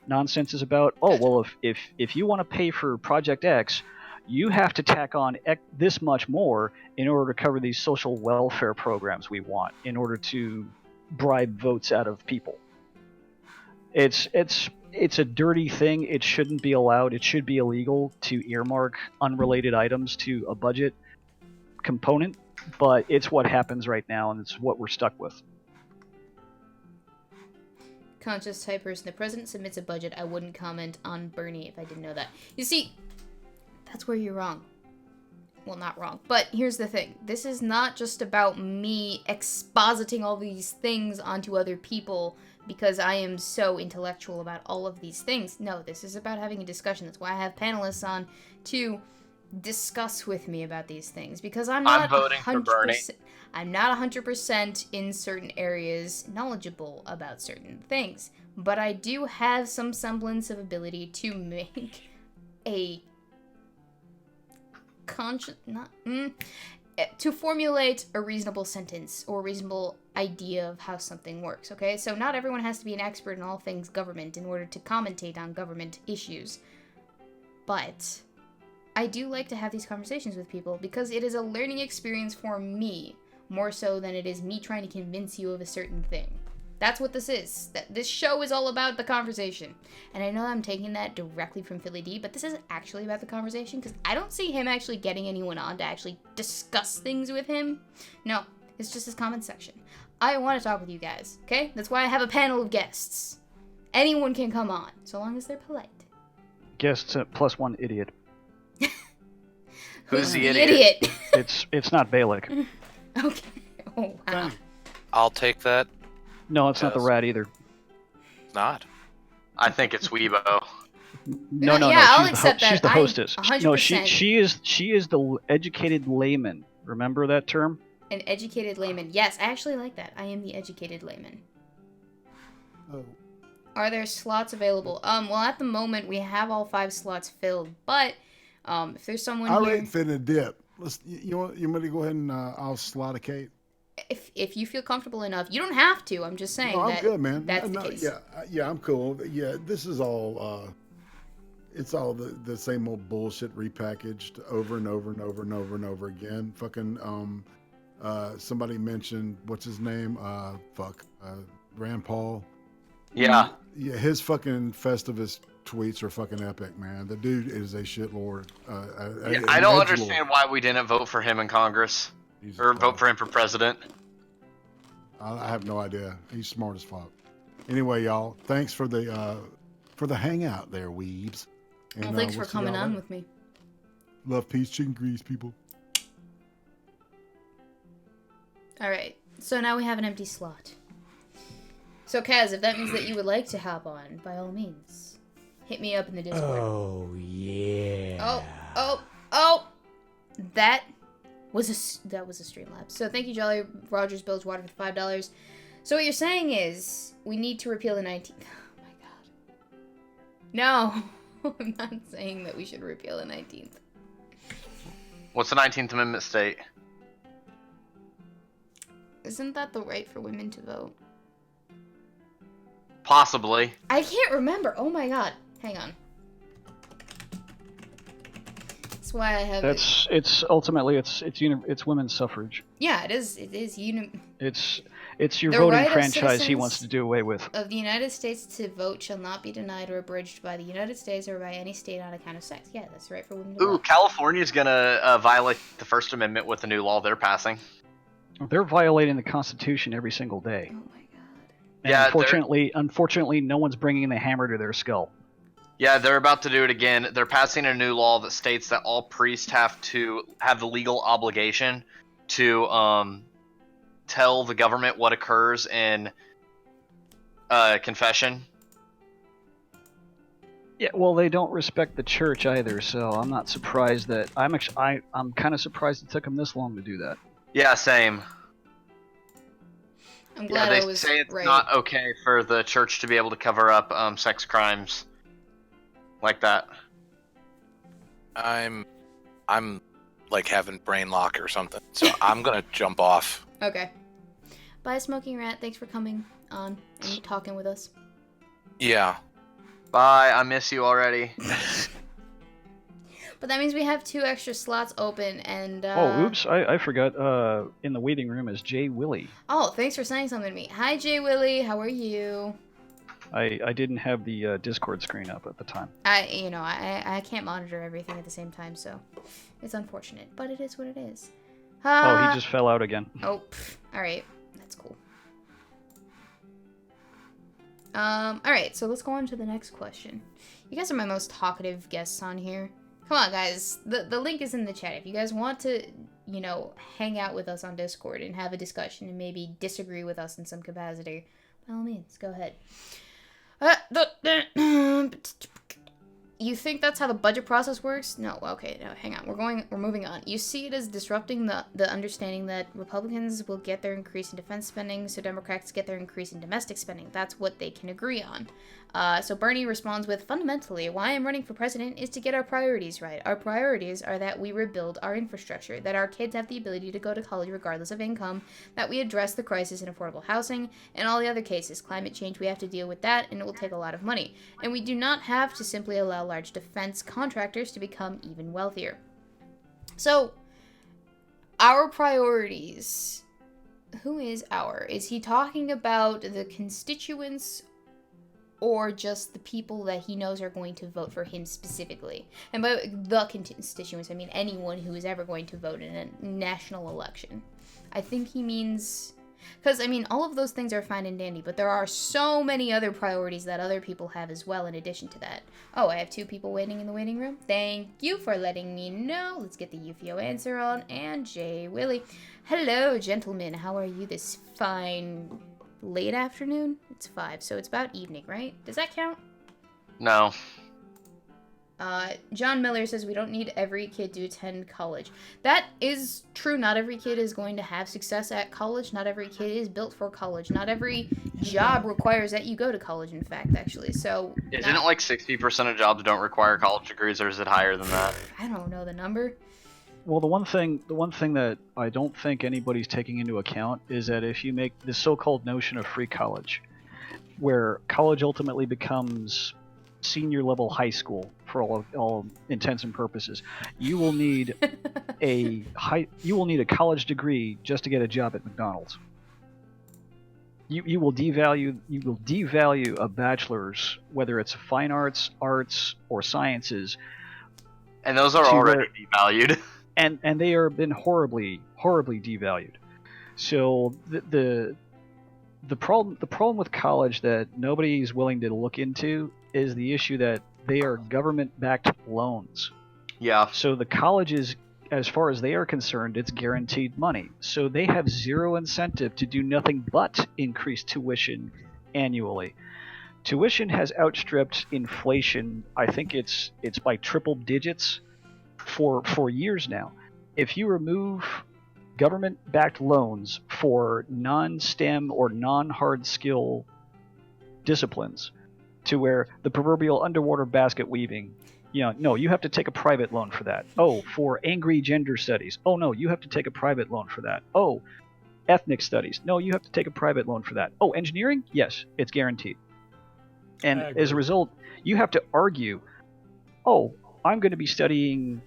[SPEAKER 4] nonsense is about. Oh, well, if you want to pay for Project X, you have to tack on this much more in order to cover these social welfare programs we want, in order to bribe votes out of people. It's a dirty thing. It shouldn't be allowed. It should be illegal to earmark unrelated items to a budget component, but it's what happens right now, and it's what we're stuck with.
[SPEAKER 1] Conscious type person. The president submits a budget. I wouldn't comment on Bernie if I didn't know that. You see, that's where you're wrong. Well, not wrong, but here's the thing. This is not just about me expositing all these things onto other people because I am so intellectual about all of these things. No, this is about having a discussion. That's why I have panelists on to discuss with me about these things, because I'm
[SPEAKER 5] voting for Bernie.
[SPEAKER 1] I'm not 100% in certain areas knowledgeable about certain things, but I do have some semblance of ability to make a to formulate a reasonable sentence or reasonable idea of how something works, okay? So not everyone has to be an expert in all things government in order to commentate on government issues. But I do like to have these conversations with people because it is a learning experience for me, more so than it is me trying to convince you of a certain thing. That's what this is. This show is all about the conversation. And I know I'm taking that directly from Philly D, but this is actually about the conversation because I don't see him actually getting anyone on to actually discuss things with him. No, it's just his comment section. I want to talk with you guys, okay? That's why I have a panel of guests. Anyone can come on, so long as they're polite.
[SPEAKER 4] Guests plus one idiot.
[SPEAKER 5] Who's the idiot?
[SPEAKER 4] It's not Balik.
[SPEAKER 1] Okay. Oh, wow.
[SPEAKER 2] I'll take that.
[SPEAKER 4] No, it's not the rat either.
[SPEAKER 2] Not.
[SPEAKER 5] I think it's Weebo.
[SPEAKER 4] No.
[SPEAKER 1] Yeah, I'll accept that.
[SPEAKER 4] She's the hostess.
[SPEAKER 1] 100%.
[SPEAKER 4] No, she is the educated layman. Remember that term?
[SPEAKER 1] An educated layman. Yes, I actually like that. I am the educated layman.
[SPEAKER 3] Oh.
[SPEAKER 1] Are there slots available? Well, at the moment we have all 5 slots filled, but if there's someone
[SPEAKER 3] I
[SPEAKER 1] here,
[SPEAKER 3] rate finna dip. You want me to go ahead and I'll slot a Kate?
[SPEAKER 1] if you feel comfortable enough, you don't have to. I'm just saying.
[SPEAKER 3] No, I'm good, man.
[SPEAKER 1] That's the case.
[SPEAKER 3] Yeah, I'm cool. Yeah, this is all. It's all the same old bullshit repackaged over and over and over and over and over again. Fucking somebody mentioned what's his name? Rand Paul.
[SPEAKER 5] Yeah.
[SPEAKER 3] Yeah, his fucking Festivus tweets are fucking epic, man. The dude is a shitlord.
[SPEAKER 5] I don't understand why we didn't vote for him in Congress or vote for him for president.
[SPEAKER 3] I have no idea. He's smart as fuck. Anyway, y'all, thanks for the hangout there, weebs. And,
[SPEAKER 1] well, thanks for coming on with me.
[SPEAKER 3] Love, peace, chicken grease, people.
[SPEAKER 1] All right, so now we have an empty slot. So, Kaz, if that means that you would like to hop on, by all means, hit me up in the Discord.
[SPEAKER 6] Oh, yeah.
[SPEAKER 1] Oh! That was a Streamlabs. So thank you, Jolly Rogers Bilge Water for $5. So what you're saying is we need to repeal the 19th. Oh my god. No, I'm not saying that we should repeal the 19th.
[SPEAKER 5] What's the 19th Amendment state?
[SPEAKER 1] Isn't that the right for women to vote?
[SPEAKER 5] Possibly.
[SPEAKER 1] I can't remember. Oh my god. Hang on. That's why I have.
[SPEAKER 4] It's ultimately it's women's suffrage.
[SPEAKER 1] Yeah, it is. It is.
[SPEAKER 4] It's your
[SPEAKER 1] The
[SPEAKER 4] voting
[SPEAKER 1] right of
[SPEAKER 4] franchise he wants
[SPEAKER 1] citizens
[SPEAKER 4] to do away with.
[SPEAKER 1] of the United States to vote shall not be denied or abridged by the United States or by any state on account of sex. Yeah, that's right for women to
[SPEAKER 5] Ooh,
[SPEAKER 1] vote.
[SPEAKER 5] California's gonna violate the First Amendment with the new law they're passing.
[SPEAKER 4] They're violating the Constitution every single day.
[SPEAKER 1] Oh my god.
[SPEAKER 4] And
[SPEAKER 5] Yeah,
[SPEAKER 4] unfortunately, no one's bringing the hammer to their skull.
[SPEAKER 5] Yeah, they're about to do it again. They're passing a new law that states that all priests have to have the legal obligation to tell the government what occurs in confession.
[SPEAKER 4] Yeah, well, they don't respect the church either, so I'm not surprised that I'm kind of surprised it took them this long to do that.
[SPEAKER 5] Yeah, same.
[SPEAKER 1] I'm glad
[SPEAKER 5] Yeah,
[SPEAKER 1] I
[SPEAKER 5] they
[SPEAKER 1] was
[SPEAKER 5] say it's
[SPEAKER 1] right.
[SPEAKER 5] not okay for the church to be able to cover up sex crimes like that.
[SPEAKER 2] I'm like having brain lock or something, so I'm gonna jump off.
[SPEAKER 1] Okay. Bye, Smoking Rat. Thanks for coming on and talking with us.
[SPEAKER 2] Yeah.
[SPEAKER 5] Bye, I miss you already.
[SPEAKER 1] But that means we have 2 extra slots open, and
[SPEAKER 4] Oh, oops! I forgot. In the waiting room is Jay Willie.
[SPEAKER 1] Oh, thanks for saying something to me. Hi, Jay Willie. How are you?
[SPEAKER 4] I didn't have the Discord screen up at the time.
[SPEAKER 1] I can't monitor everything at the same time, so it's unfortunate, but it is what it is.
[SPEAKER 4] Oh, he just fell out again.
[SPEAKER 1] Oh, all right, that's cool. All right, so let's go on to the next question. You guys are my most talkative guests on here. Come on, guys. The link is in the chat. If you guys want to, hang out with us on Discord and have a discussion and maybe disagree with us in some capacity, by all means, go ahead. You think that's how the budget process works? No, okay, no, hang on. We're moving on. You see it as disrupting the understanding that Republicans will get their increase in defense spending, so Democrats get their increase in domestic spending. That's what they can agree on. So Bernie responds with, fundamentally, why I'm running for president is to get our priorities right. Our priorities are that we rebuild our infrastructure, that our kids have the ability to go to college regardless of income, that we address the crisis in affordable housing, and all the other cases. Climate change, we have to deal with that, and it will take a lot of money. And we do not have to simply allow large defense contractors to become even wealthier. So, our priorities. Who is our? Is he talking about the constituents or just the people that he knows are going to vote for him specifically? And by the constituents, I mean anyone who is ever going to vote in a national election. I think he means... Because, all of those things are fine and dandy, but there are so many other priorities that other people have as well in addition to that. Oh, I have 2 people waiting in the waiting room. Thank you for letting me know. Let's get the UFO answer on. And Jay Willie. Hello, gentlemen. How are you this fine late afternoon? It's 5, so it's about evening, right? Does that count?
[SPEAKER 5] No.
[SPEAKER 1] John Miller says we don't need every kid to attend college. That is true. Not every kid is going to have success at college. Not every kid is built for college. Not every job requires that you go to college, in fact, actually. So
[SPEAKER 5] Isn't it like 60% of jobs don't require college degrees, or is it higher than that?
[SPEAKER 1] I don't know the number.
[SPEAKER 4] Well, the one thing that I don't think anybody's taking into account is that if you make the so-called notion of free college, where college ultimately becomes senior level high school for all intents and purposes, you will need a college degree just to get a job at McDonald's. You will devalue a bachelor's, whether it's fine arts, or sciences,
[SPEAKER 5] and those are already devalued.
[SPEAKER 4] And they are been horribly devalued. So the problem with college that nobody's willing to look into is the issue that they are government-backed loans.
[SPEAKER 5] Yeah.
[SPEAKER 4] So the colleges, as far as they are concerned, it's guaranteed money. So they have zero incentive to do nothing but increase tuition annually. Tuition has outstripped inflation. I think it's by triple digits for years now. If you remove government-backed loans for non-STEM or non-hard skill disciplines, to where the proverbial underwater basket weaving No, you have to take a private loan for that. Oh, for angry gender studies. Oh, no, you have to take a private loan for that. Oh, ethnic studies. No, you have to take a private loan for that. Oh, engineering? Yes, it's guaranteed. And as a result, you have to argue, oh, I'm going to be studying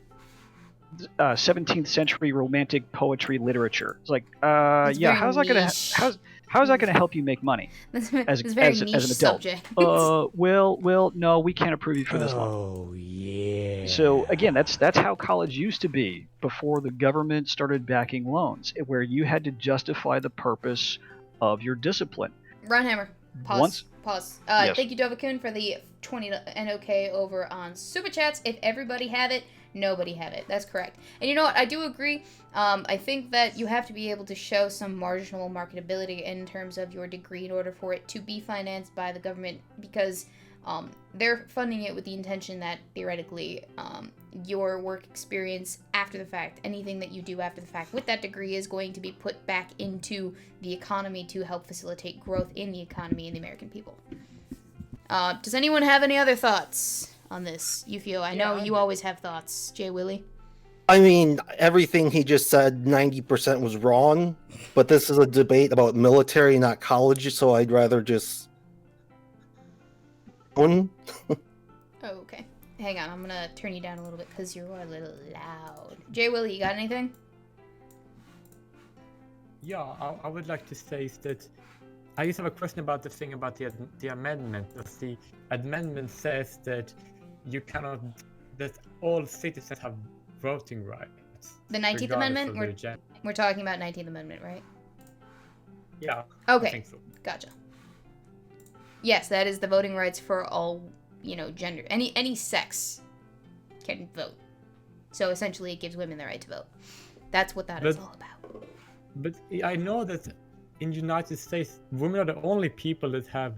[SPEAKER 4] 17th century romantic poetry literature. It's like, yeah, how's that going to help you make money as
[SPEAKER 1] it's a very
[SPEAKER 4] an
[SPEAKER 1] niche
[SPEAKER 4] adult?
[SPEAKER 1] subject.
[SPEAKER 4] Well, no, we can't approve you for this loan.
[SPEAKER 6] Oh yeah.
[SPEAKER 4] So again, that's how college used to be before the government started backing loans, where you had to justify the purpose of your discipline.
[SPEAKER 1] Runhammer, pause.
[SPEAKER 4] Yes.
[SPEAKER 1] Thank you, Dovakun, for the 20 NOK over on Super Chats. If everybody had it, nobody had it. That's correct. And you know what? I do agree. I think that you have to be able to show some marginal marketability in terms of your degree in order for it to be financed by the government, because they're funding it with the intention that theoretically your work experience after the fact, anything that you do after the fact with that degree, is going to be put back into the economy to help facilitate growth in the economy and the American people. Does anyone have any other thoughts on this? Yufio, I know you always have thoughts. Jay Willie?
[SPEAKER 7] I mean, everything he just said, 90% was wrong, but this is a debate about military, not college, so I'd rather just...
[SPEAKER 1] Oh, okay. Hang on, I'm gonna turn you down a little bit because you're a little loud. Jay Willie, you got anything?
[SPEAKER 8] Yeah, I would like to say that I just have a question about the thing about the amendment. The amendment says that that all citizens have voting rights.
[SPEAKER 1] The 19th Amendment? We're talking about 19th Amendment, right?
[SPEAKER 8] Yeah.
[SPEAKER 1] Okay.
[SPEAKER 8] I think so.
[SPEAKER 1] Gotcha. Yes, that is the voting rights for all, gender. Any sex can vote. So essentially it gives women the right to vote. That's what that is all about.
[SPEAKER 8] But I know that in the United States, women are the only people that have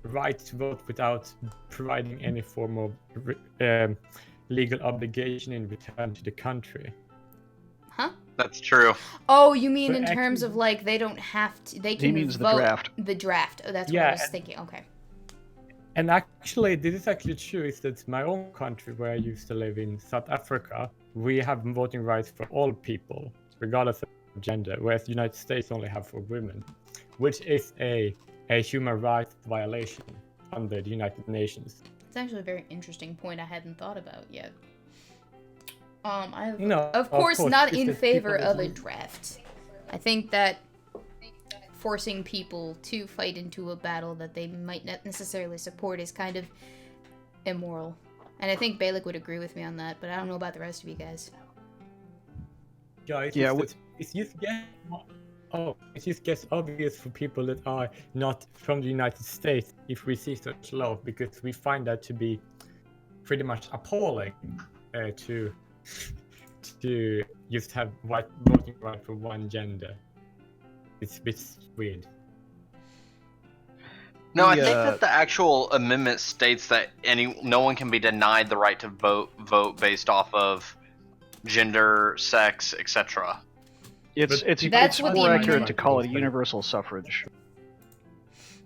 [SPEAKER 8] right to vote without providing any form of legal obligation in return to the country.
[SPEAKER 1] Huh?
[SPEAKER 5] That's true.
[SPEAKER 1] Oh, you mean
[SPEAKER 8] But
[SPEAKER 1] in terms of like they don't have to, they can
[SPEAKER 4] means
[SPEAKER 1] vote
[SPEAKER 4] the draft.
[SPEAKER 1] The draft. Oh, that's what I was thinking. Okay.
[SPEAKER 8] And actually, this is actually true. Is that my own country, where I used to live in South Africa, we have voting rights for all people, regardless of gender, whereas the United States only have for women, which is a human rights violation under the United Nations.
[SPEAKER 1] It's actually a very interesting point I hadn't thought about yet. I'm
[SPEAKER 8] No,
[SPEAKER 1] of course not in
[SPEAKER 8] because
[SPEAKER 1] favor
[SPEAKER 8] people
[SPEAKER 1] of a draft. I think that forcing people to fight into a battle that they might not necessarily support is kind of immoral. And I think Balik would agree with me on that, but I don't know about the rest of you guys.
[SPEAKER 8] Yeah, it's just gets obvious for people that are not from the United States if we see such law, because we find that to be pretty much appalling to just have voting right for one gender. It's a bit weird.
[SPEAKER 5] No, I think that the actual amendment states that no one can be denied the right to vote based off of gender, sex, etc.
[SPEAKER 1] That's what
[SPEAKER 4] more
[SPEAKER 1] the
[SPEAKER 4] accurate to call it universal suffrage.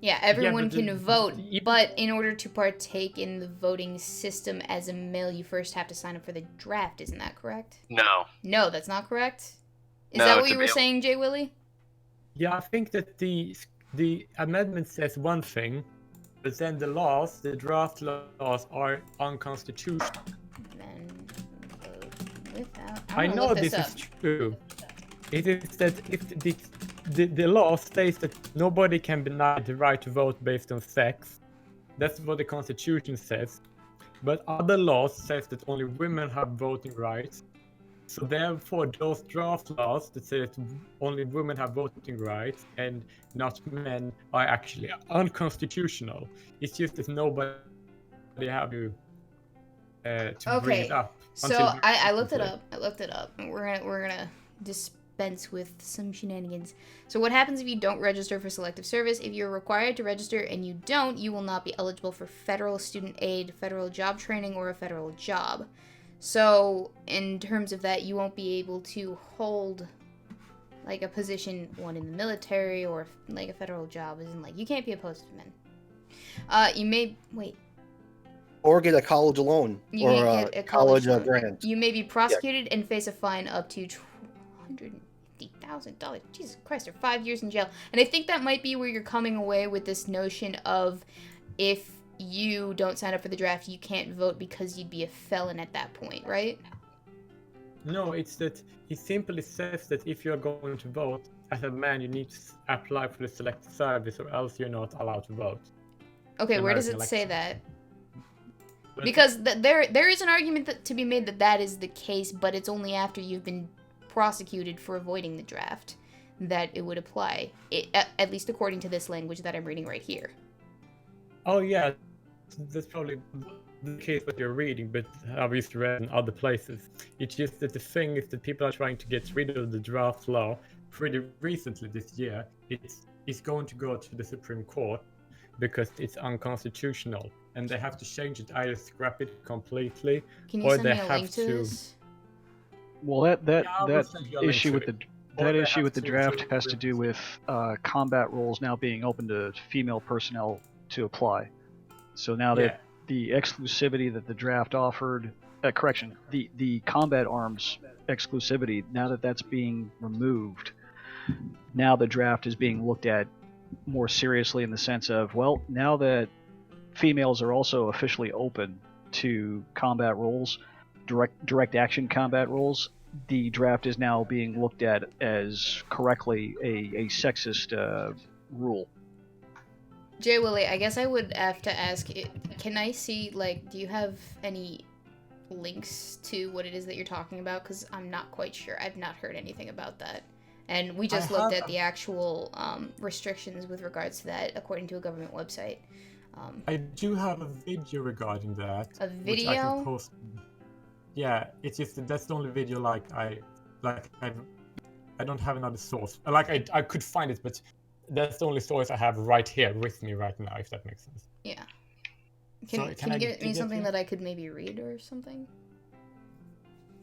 [SPEAKER 1] Yeah, everyone
[SPEAKER 8] but
[SPEAKER 1] can vote, but in order to partake in the voting system as a male, you first have to sign up for the draft. Isn't that correct?
[SPEAKER 5] No.
[SPEAKER 1] No, that's not correct. Is
[SPEAKER 5] No,
[SPEAKER 1] that what you were saying, Jay Willie?
[SPEAKER 8] Yeah, I think that the amendment says one thing, but then the draft laws are unconstitutional.
[SPEAKER 1] Then vote without.
[SPEAKER 8] I know this is true. It is that if the law states that nobody can be denied the right to vote based on sex. That's what the Constitution says. But other laws says that only women have voting rights. So therefore, those draft laws that say that only women have voting rights and not men are actually unconstitutional. It's just that nobody have to bring it up.
[SPEAKER 1] So I looked it up. And we're gonna dispense with some shenanigans. So what happens if you don't register for selective service? If you're required to register and you don't, you will not be eligible for federal student aid, federal job training, or a federal job. So in terms of that, you won't be able to hold like a position, one in the military or like a federal job. Isn't like you can't be opposed to men. You may wait.
[SPEAKER 7] or get a college loan
[SPEAKER 1] You
[SPEAKER 7] or
[SPEAKER 1] can't get a college loan.
[SPEAKER 7] grant.
[SPEAKER 1] You may be prosecuted and face a fine up to $250,000. Jesus Christ, or 5 years in jail. And I think that might be where you're coming away with this notion of if you don't sign up for the draft, you can't vote because you'd be a felon at that point, right?
[SPEAKER 8] No, it's that he simply says that if you're going to vote, as a man, you need to apply for the select service or else you're not allowed to vote.
[SPEAKER 1] Okay, where does it say that? Because there is an argument to be made that is the case, but it's only after you've been prosecuted for avoiding the draft that it would apply, at least according to this language that I'm reading right here.
[SPEAKER 8] Oh yeah, that's probably the case what you're reading, but I've used read in other places. It's just that the thing is that people are trying to get rid of the draft law pretty recently this year. It's going to go to the Supreme Court because it's unconstitutional, and they have to change it, either scrap it completely,
[SPEAKER 1] Can you
[SPEAKER 8] or
[SPEAKER 1] send
[SPEAKER 8] they
[SPEAKER 1] me a
[SPEAKER 8] have
[SPEAKER 1] link to this?
[SPEAKER 4] Well, that
[SPEAKER 8] I'll send you a link
[SPEAKER 4] issue
[SPEAKER 8] to
[SPEAKER 4] with
[SPEAKER 8] it.
[SPEAKER 4] the
[SPEAKER 8] Or they
[SPEAKER 4] issue
[SPEAKER 8] have
[SPEAKER 4] with the
[SPEAKER 8] to
[SPEAKER 4] draft has to
[SPEAKER 8] remove
[SPEAKER 4] do
[SPEAKER 8] it.
[SPEAKER 4] with combat roles now being open to female personnel to apply. So now that the exclusivity that the draft offered, the combat arms exclusivity, now that that's being removed, now the draft is being looked at more seriously in the sense of, well, now that females are also officially open to combat roles, direct action combat roles, the draft is now being looked at as correctly a sexist rule.
[SPEAKER 1] Jay Willie, I guess I would have to ask, can I see, do you have any links to what it is that you're talking about? Because I'm not quite sure. I've not heard anything about that. And we just looked at the actual restrictions with regards to that, according to a government website.
[SPEAKER 8] I do have a video regarding that.
[SPEAKER 1] A video?
[SPEAKER 8] Which I can post. Yeah, it's just that's the only video I don't have another source. I could find it, but that's the only source I have right here with me right now, if that makes sense.
[SPEAKER 1] Yeah. Can you give me something that I could maybe read or something?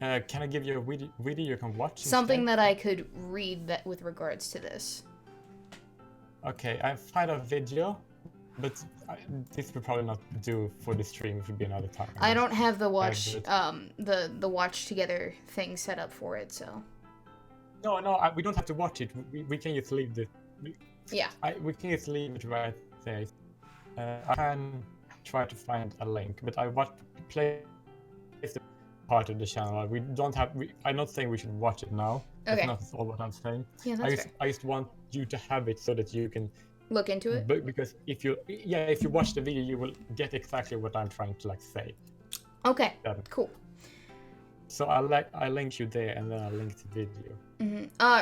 [SPEAKER 8] Can I give you a video you can watch?
[SPEAKER 1] Something
[SPEAKER 8] instead?
[SPEAKER 1] that I could read that with regards to this.
[SPEAKER 8] Okay, I found a video, but this would probably not do for the stream. It would be another time.
[SPEAKER 1] I don't have the watch, the watch together thing set up for it, so.
[SPEAKER 8] No, we don't have to watch it. We can just leave the.
[SPEAKER 1] Yeah.
[SPEAKER 8] We can just leave it right there. I can try to find a link, but I play the part of the channel. We don't have. I'm not saying we should watch it now.
[SPEAKER 1] Okay.
[SPEAKER 8] That's not all what I'm saying.
[SPEAKER 1] Yeah, that's fair.
[SPEAKER 8] I just want you to have it so that you can
[SPEAKER 1] look into it.
[SPEAKER 8] Because if you watch the video, you will get exactly what I'm trying to say.
[SPEAKER 1] Okay. Cool.
[SPEAKER 8] So I link you there, and then I link the video.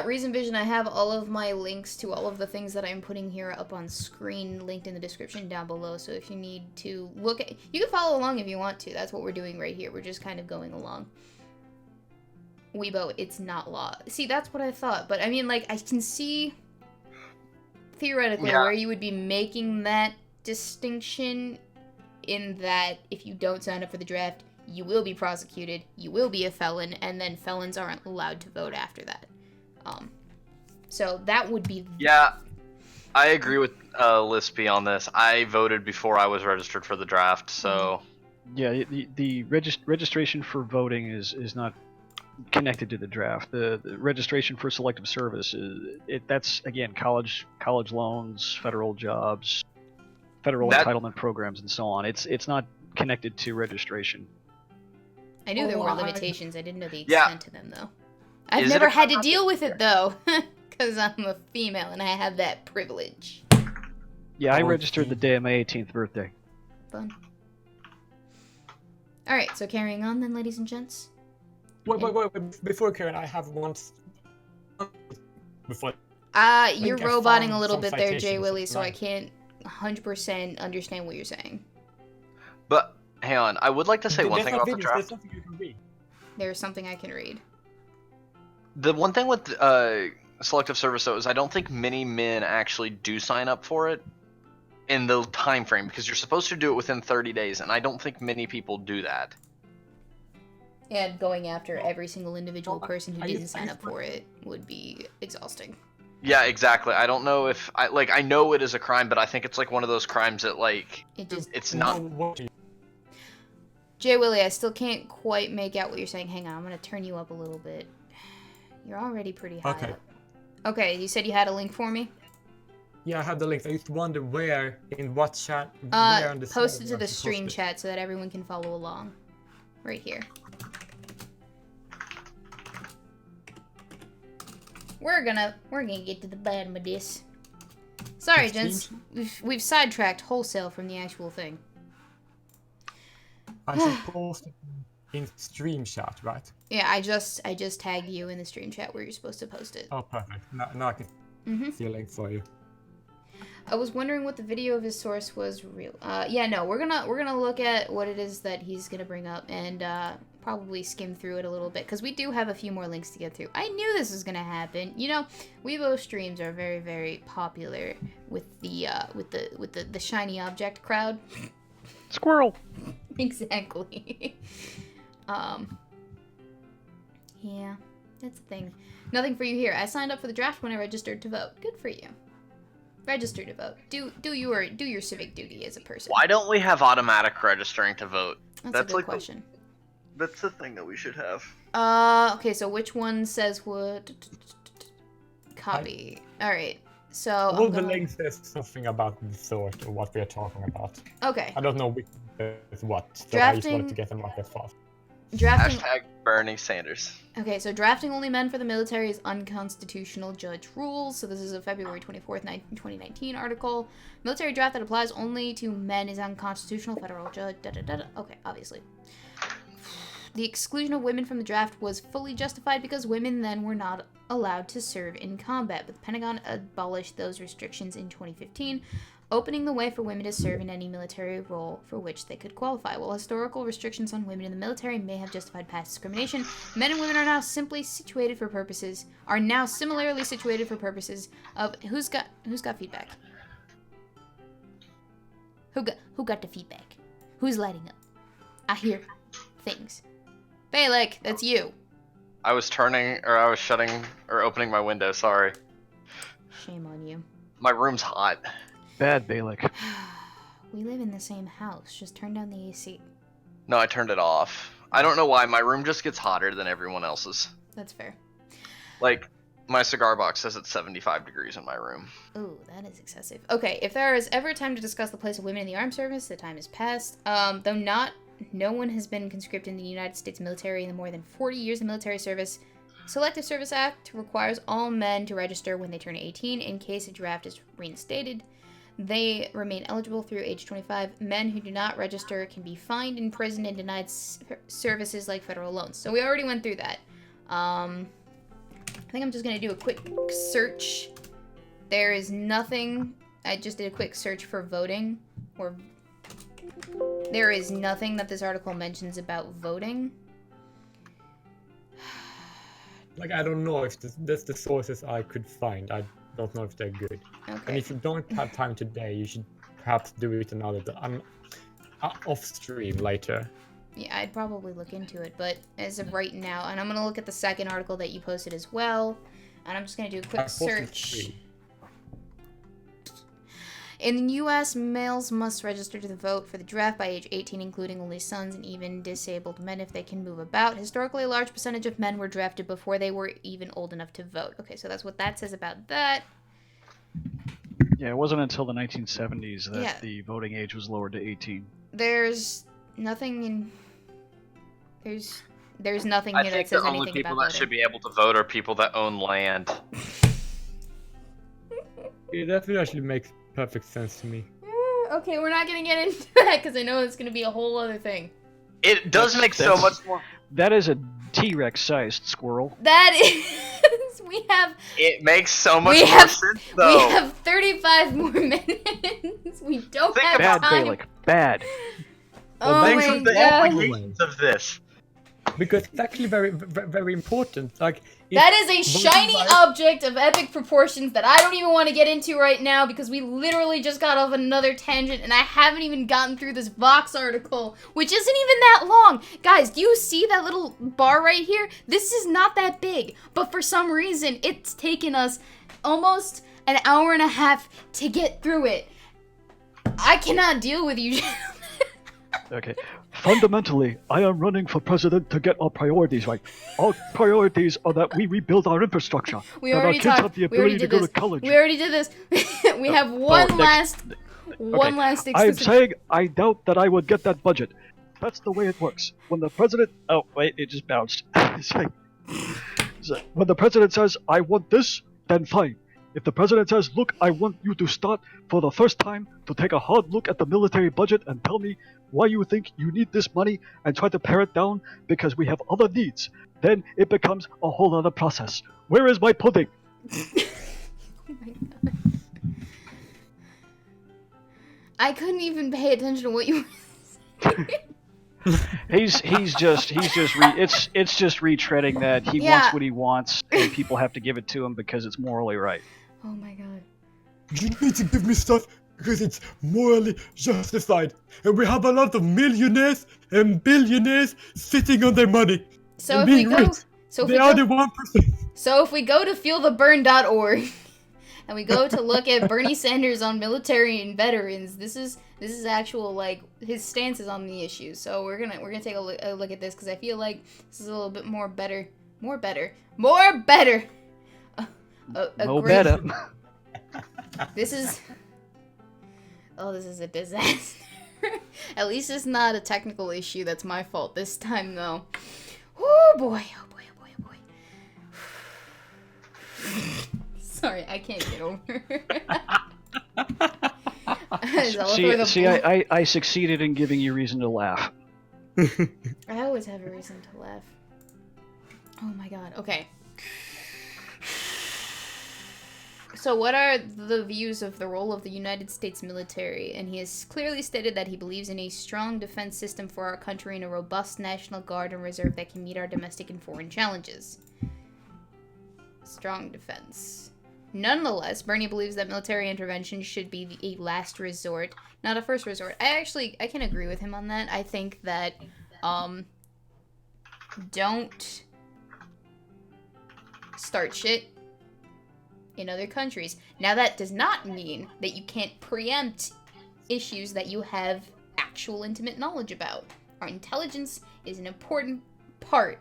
[SPEAKER 1] Reason Vision, I have all of my links to all of the things that I'm putting here up on screen, linked in the description down below. So if you need to look at, you can follow along if you want to. That's what we're doing right here. We're just kind of going along. Weebo, it's not law. See, that's what I thought. But I mean, I can see theoretically where you would be making that distinction, in that if you don't sign up for the draft, you will be prosecuted, you will be a felon, and then felons aren't allowed to vote after that. So that would be...
[SPEAKER 5] Yeah, I agree with Lispy on this. I voted before I was registered for the draft, so...
[SPEAKER 4] Yeah, the registration for voting is not connected to the draft. The registration for selective service, that's, again, college loans, federal jobs, federal entitlement programs, and so on. It's not connected to registration.
[SPEAKER 1] I knew there were limitations. I didn't know the extent to them, though. I've
[SPEAKER 5] Is
[SPEAKER 1] never
[SPEAKER 5] it
[SPEAKER 1] had to deal with it, though, because I'm a female and I have that privilege.
[SPEAKER 4] Yeah, I registered the day of my 18th birthday.
[SPEAKER 1] Fun. Alright, so carrying on then, ladies and gents.
[SPEAKER 8] Wait. Before Karen, I have one... Before...
[SPEAKER 1] You're roboting a little bit there, Jay Willie, so I can't 100% understand what you're saying.
[SPEAKER 5] But, hang on, I would like to say one thing about the draft.
[SPEAKER 8] There's something you can read.
[SPEAKER 1] There's something I can read.
[SPEAKER 5] The one thing with selective service, though, is I don't think many men actually do sign up for it in the time frame, because you're supposed to do it within 30 days, and I don't think many people do that.
[SPEAKER 1] And going after every single individual person who didn't sign up for it would be exhausting.
[SPEAKER 5] Yeah, exactly. I don't know if... I know it is a crime, but I think it's one of those crimes that, it's not...
[SPEAKER 1] Jay Willie, I still can't quite make out what you're saying. Hang on, I'm gonna turn you up a little bit. You're already pretty high
[SPEAKER 8] Okay.
[SPEAKER 1] up. Okay, you said you had a link for me?
[SPEAKER 8] Yeah, I have the links. I just wonder where, in what chat, where on the
[SPEAKER 1] Post it to
[SPEAKER 8] server
[SPEAKER 1] the
[SPEAKER 8] I should
[SPEAKER 1] stream
[SPEAKER 8] post it.
[SPEAKER 1] chat so that everyone can follow along. Right here. We're gonna get to the bottom of this. Sorry,
[SPEAKER 8] The
[SPEAKER 1] gents. We've sidetracked wholesale from the actual thing.
[SPEAKER 8] I should post it in stream chat, right?
[SPEAKER 1] Yeah, I just tagged you in the stream chat where you're supposed to post it.
[SPEAKER 8] Oh, perfect. Now I can see a link for you.
[SPEAKER 1] I was wondering what the video of his source was real. Yeah, no, we're gonna look at what it is that he's gonna bring up and probably skim through it a little bit because we do have a few more links to get through. I knew this was gonna happen. You know, Weebo streams are very, very popular with the shiny object crowd.
[SPEAKER 4] Squirrel.
[SPEAKER 1] Exactly. Yeah, that's the thing. Nothing for you here. I signed up for the draft when I registered to vote. Good for you. Register to vote. Do your civic duty as a person.
[SPEAKER 5] Why don't we have automatic registering to vote?
[SPEAKER 1] That's a good
[SPEAKER 5] like
[SPEAKER 1] question.
[SPEAKER 5] That's the thing that we should have.
[SPEAKER 1] Okay, so which one says what? Copy. Alright, so
[SPEAKER 8] All
[SPEAKER 1] I'm
[SPEAKER 8] the
[SPEAKER 1] gonna...
[SPEAKER 8] links says something about the sort or what we are talking about.
[SPEAKER 1] Okay.
[SPEAKER 8] I don't know which is what, so I just
[SPEAKER 1] Drafting-
[SPEAKER 8] wanted to get them like that fast.
[SPEAKER 1] Drafting...
[SPEAKER 5] Hashtag Bernie Sanders.
[SPEAKER 1] Okay, so drafting only men for the military is unconstitutional, judge rules. So this is a February 24th, 2019 article. Military draft that applies only to men is unconstitutional, federal judge, da-da-da-da. Okay, obviously. The exclusion of women from the draft was fully justified because women then were not allowed to serve in combat, but the Pentagon abolished those restrictions in 2015, opening the way for women to serve in any military role for which they could qualify. While historical restrictions on women in the military may have justified past discrimination, men and women are now similarly situated for purposes of who's got feedback? Who got the feedback? Who's lighting up? I hear things. Balek, that's you.
[SPEAKER 5] I was shutting or opening my window, sorry.
[SPEAKER 1] Shame on you.
[SPEAKER 5] My room's hot.
[SPEAKER 4] Bad Balek.
[SPEAKER 1] We live in the same house. Just turn down the AC.
[SPEAKER 5] No, I turned it off. I don't know why, my room just gets hotter than everyone else's.
[SPEAKER 1] That's fair.
[SPEAKER 5] Like, my cigar box says it's 75 degrees in my room.
[SPEAKER 1] Ooh, that is excessive. Okay, if there is ever time to discuss the place of women in the armed service, the time has passed. Though no one has been conscripted in the United States military in the more than 40 years of military service. Selective Service Act requires all men to register when they turn 18 in case a draft is reinstated. They remain eligible through age 25. Men who do not register can be fined, imprisoned, and denied services like federal loans. So we already went through that. I think I'm just going to do a quick search. There is nothing. I just did a quick search for voting. There is nothing that this article mentions about voting.
[SPEAKER 8] Like, I don't know if that's the sources I could find. I don't know if they're good.
[SPEAKER 1] Okay.
[SPEAKER 8] And if you don't have time today, you should perhaps do it another time. Off stream later.
[SPEAKER 1] Yeah, I'd probably look into it, but as of right now, and I'm going to look at the second article that you posted as well, and I'm just going to do a quick search. In the U.S., males must register to the vote for the draft by age 18, including only sons and even disabled men if they can move about. Historically, a large percentage of men were drafted before they were even old enough to vote. Okay, so that's what that says about that.
[SPEAKER 4] Yeah, it wasn't until the 1970s that the voting age was lowered to 18.
[SPEAKER 1] There's nothing in... There's nothing here that says anything about voting.
[SPEAKER 5] I think the only people that should be able to vote are people that own land.
[SPEAKER 8] Yeah, that would actually make perfect sense to me.
[SPEAKER 1] Okay, we're not gonna get into that because I know it's gonna be a whole other thing.
[SPEAKER 5] It does make so much more.
[SPEAKER 4] That is a T-Rex sized squirrel.
[SPEAKER 1] That is. We have.
[SPEAKER 5] It makes so much more sense, though.
[SPEAKER 1] We have 35 more minutes. We don't have
[SPEAKER 4] bad,
[SPEAKER 1] time.
[SPEAKER 4] Balek. Bad.
[SPEAKER 1] Oh
[SPEAKER 5] Thanks
[SPEAKER 1] my
[SPEAKER 5] for the
[SPEAKER 1] god.
[SPEAKER 5] implications of this.
[SPEAKER 8] Because it's actually very, very important. Like
[SPEAKER 1] that is a shiny object of epic proportions that I don't even want to get into right now because we literally just got off another tangent and I haven't even gotten through this Vox article, which isn't even that long. Guys, do you see that little bar right here? This is not that big, but for some reason it's taken us almost an hour and a half to get through it. I cannot deal with you.
[SPEAKER 4] Okay. Fundamentally, I am running for president to get our priorities right. Our priorities are that we rebuild our infrastructure.
[SPEAKER 1] We
[SPEAKER 4] that our
[SPEAKER 1] already
[SPEAKER 4] kids
[SPEAKER 1] talked.
[SPEAKER 4] have the
[SPEAKER 1] We already
[SPEAKER 4] ability to
[SPEAKER 1] did
[SPEAKER 4] go
[SPEAKER 1] this.
[SPEAKER 4] to college.
[SPEAKER 1] We already did this. We have one last
[SPEAKER 4] I'm saying I doubt that I would get that budget. That's the way it works. When the president... Oh, wait, it just bounced. When the president says, I want this, then fine. If the president says, look, I want you to start for the first time to take a hard look at the military budget and tell me why you think you need this money and try to pare it down because we have other needs, then it becomes a whole other process. Where is my pudding?
[SPEAKER 1] Oh my god. I couldn't even pay attention to what you were saying.
[SPEAKER 4] It's just retreading that he wants what he wants and people have to give it to him because it's morally right.
[SPEAKER 1] Oh my god.
[SPEAKER 8] You need to give me stuff because it's morally justified. And we have a lot of millionaires and billionaires sitting on their money.
[SPEAKER 1] So
[SPEAKER 8] and
[SPEAKER 1] if we
[SPEAKER 8] being
[SPEAKER 1] go
[SPEAKER 8] rich.
[SPEAKER 1] so if
[SPEAKER 8] They
[SPEAKER 1] we
[SPEAKER 8] are
[SPEAKER 1] go,
[SPEAKER 8] the 1%.
[SPEAKER 1] So if we go to feeltheburn.org and we go to look at Bernie Sanders on military and veterans, this is actual, like, his stances on the issue. So we're gonna take a look at this because I feel like this is a little bit more better. This is a disaster. At least it's not a technical issue that's my fault this time, though. Oh boy. Sorry, I can't get over it.
[SPEAKER 4] See, I succeeded in giving you reason to laugh.
[SPEAKER 1] I always have a reason to laugh. Oh my god, okay. So what are the views of the role of the United States military? And he has clearly stated that he believes in a strong defense system for our country and a robust National Guard and Reserve that can meet our domestic and foreign challenges. Strong defense. Nonetheless, Bernie believes that military intervention should be a last resort, not a first resort. I can agree with him on that. I think that, don't start shit in other countries. Now, that does not mean that you can't preempt issues that you have actual intimate knowledge about. Our intelligence is an important part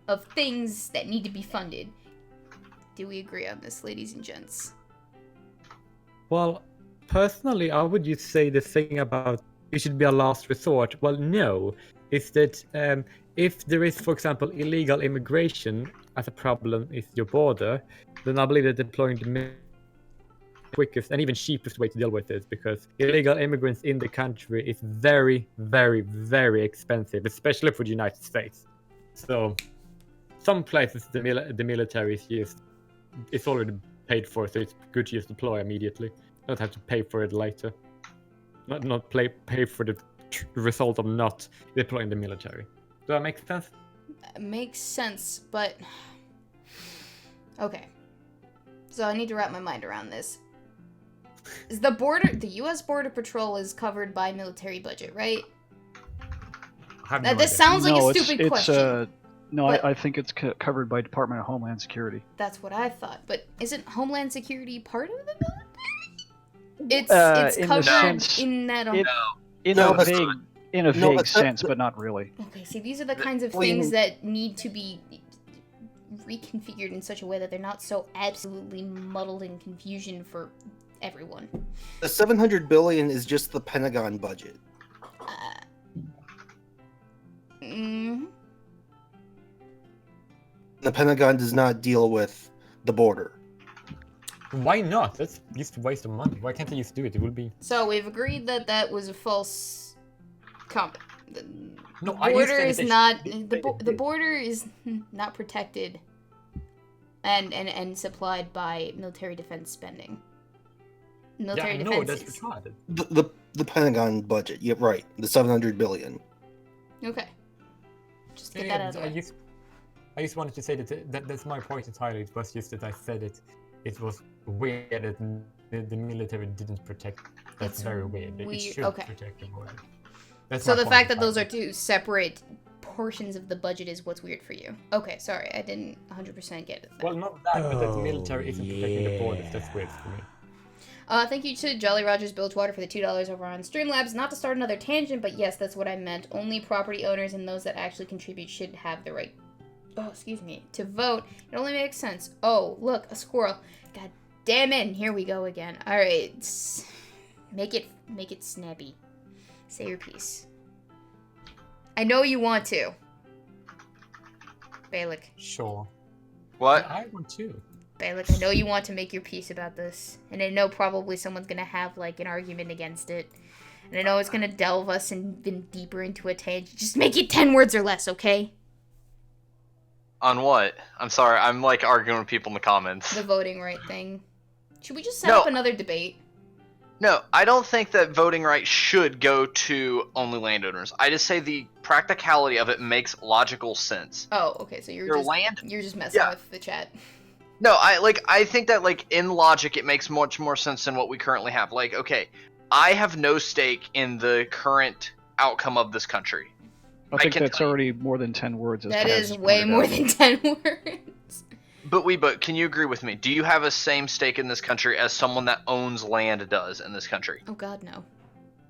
[SPEAKER 1] of things that need to be funded. Do we agree on this, ladies and gents?
[SPEAKER 8] Well, personally, I would just say the thing about it should be a last resort. Well, no. Is that if there is, for example, illegal immigration as a problem with your border, then I believe that deploying the quickest and even cheapest way to deal with it, because illegal immigrants in the country is very, very, very expensive, especially for the United States. So, some places the military is used. It's already paid for, so it's good to just deploy immediately. Not have to pay for it later. Not pay for the result of not deploying the military. Does that make sense?
[SPEAKER 1] Makes sense, but okay. So I need to wrap my mind around this. Is the U.S. Border Patrol is covered by military budget, right? This sounds like a stupid question.
[SPEAKER 4] I think it's covered by Department of Homeland Security.
[SPEAKER 1] That's what I thought. But isn't Homeland Security part of the military? It's covered in that.
[SPEAKER 4] In a vague sense, but not really.
[SPEAKER 1] Okay, see, these are the kinds of things that need to be reconfigured in such a way that they're not so absolutely muddled in confusion for everyone.
[SPEAKER 7] The $700 billion is just the Pentagon budget. The Pentagon does not deal with the border.
[SPEAKER 8] Why not? That's just a waste of money. Why can't they just do it? It would be...
[SPEAKER 1] So we've agreed that that was a false comment. The border is not protected and supplied by military defense spending. Military defense.
[SPEAKER 8] That's retarded.
[SPEAKER 7] The Pentagon budget. You're right. The $700 billion.
[SPEAKER 1] Okay. Just get that out of the way.
[SPEAKER 8] I just wanted to say that's my point entirely. It was just that I said it was weird that the military didn't protect. That's very weird. It should protect the border.
[SPEAKER 1] So the fact that those are two separate portions of the budget is what's weird for you. Okay, sorry, I didn't 100% get it.
[SPEAKER 8] Well, not that, but that the military isn't protecting the borders. That's weird for me.
[SPEAKER 1] Thank you to Jolly Rogers Bilgewater for the $2 over on Streamlabs. Not to start another tangent, but yes, that's what I meant. Only property owners and those that actually contribute should have the right, to vote. It only makes sense. Oh, look, a squirrel. God damn it, and here we go again. Alright, make it snappy. Say your piece. I know you want to. Balik.
[SPEAKER 8] Sure.
[SPEAKER 5] What?
[SPEAKER 8] I want to.
[SPEAKER 1] Balik, I know you want to make your piece about this. And I know probably someone's gonna have, like, an argument against it. And I know it's gonna delve us even deeper into a tangent. Just make it 10 words or less, okay?
[SPEAKER 5] On what? I'm sorry, I'm like arguing with people in the comments.
[SPEAKER 1] The voting right thing. Should we just set up another debate?
[SPEAKER 5] No, I don't think that voting rights should go to only landowners. I just say the practicality of it makes logical sense.
[SPEAKER 1] Oh, okay, so you're just messing with the chat.
[SPEAKER 5] No, I think that, like, in logic it makes much more sense than what we currently have. Like, okay, I have no stake in the current outcome of this country.
[SPEAKER 4] I think that's already more than 10 words.
[SPEAKER 1] That is way more than 10 words.
[SPEAKER 5] But can you agree with me? Do you have a same stake in this country as someone that owns land does in this country?
[SPEAKER 1] Oh God, no.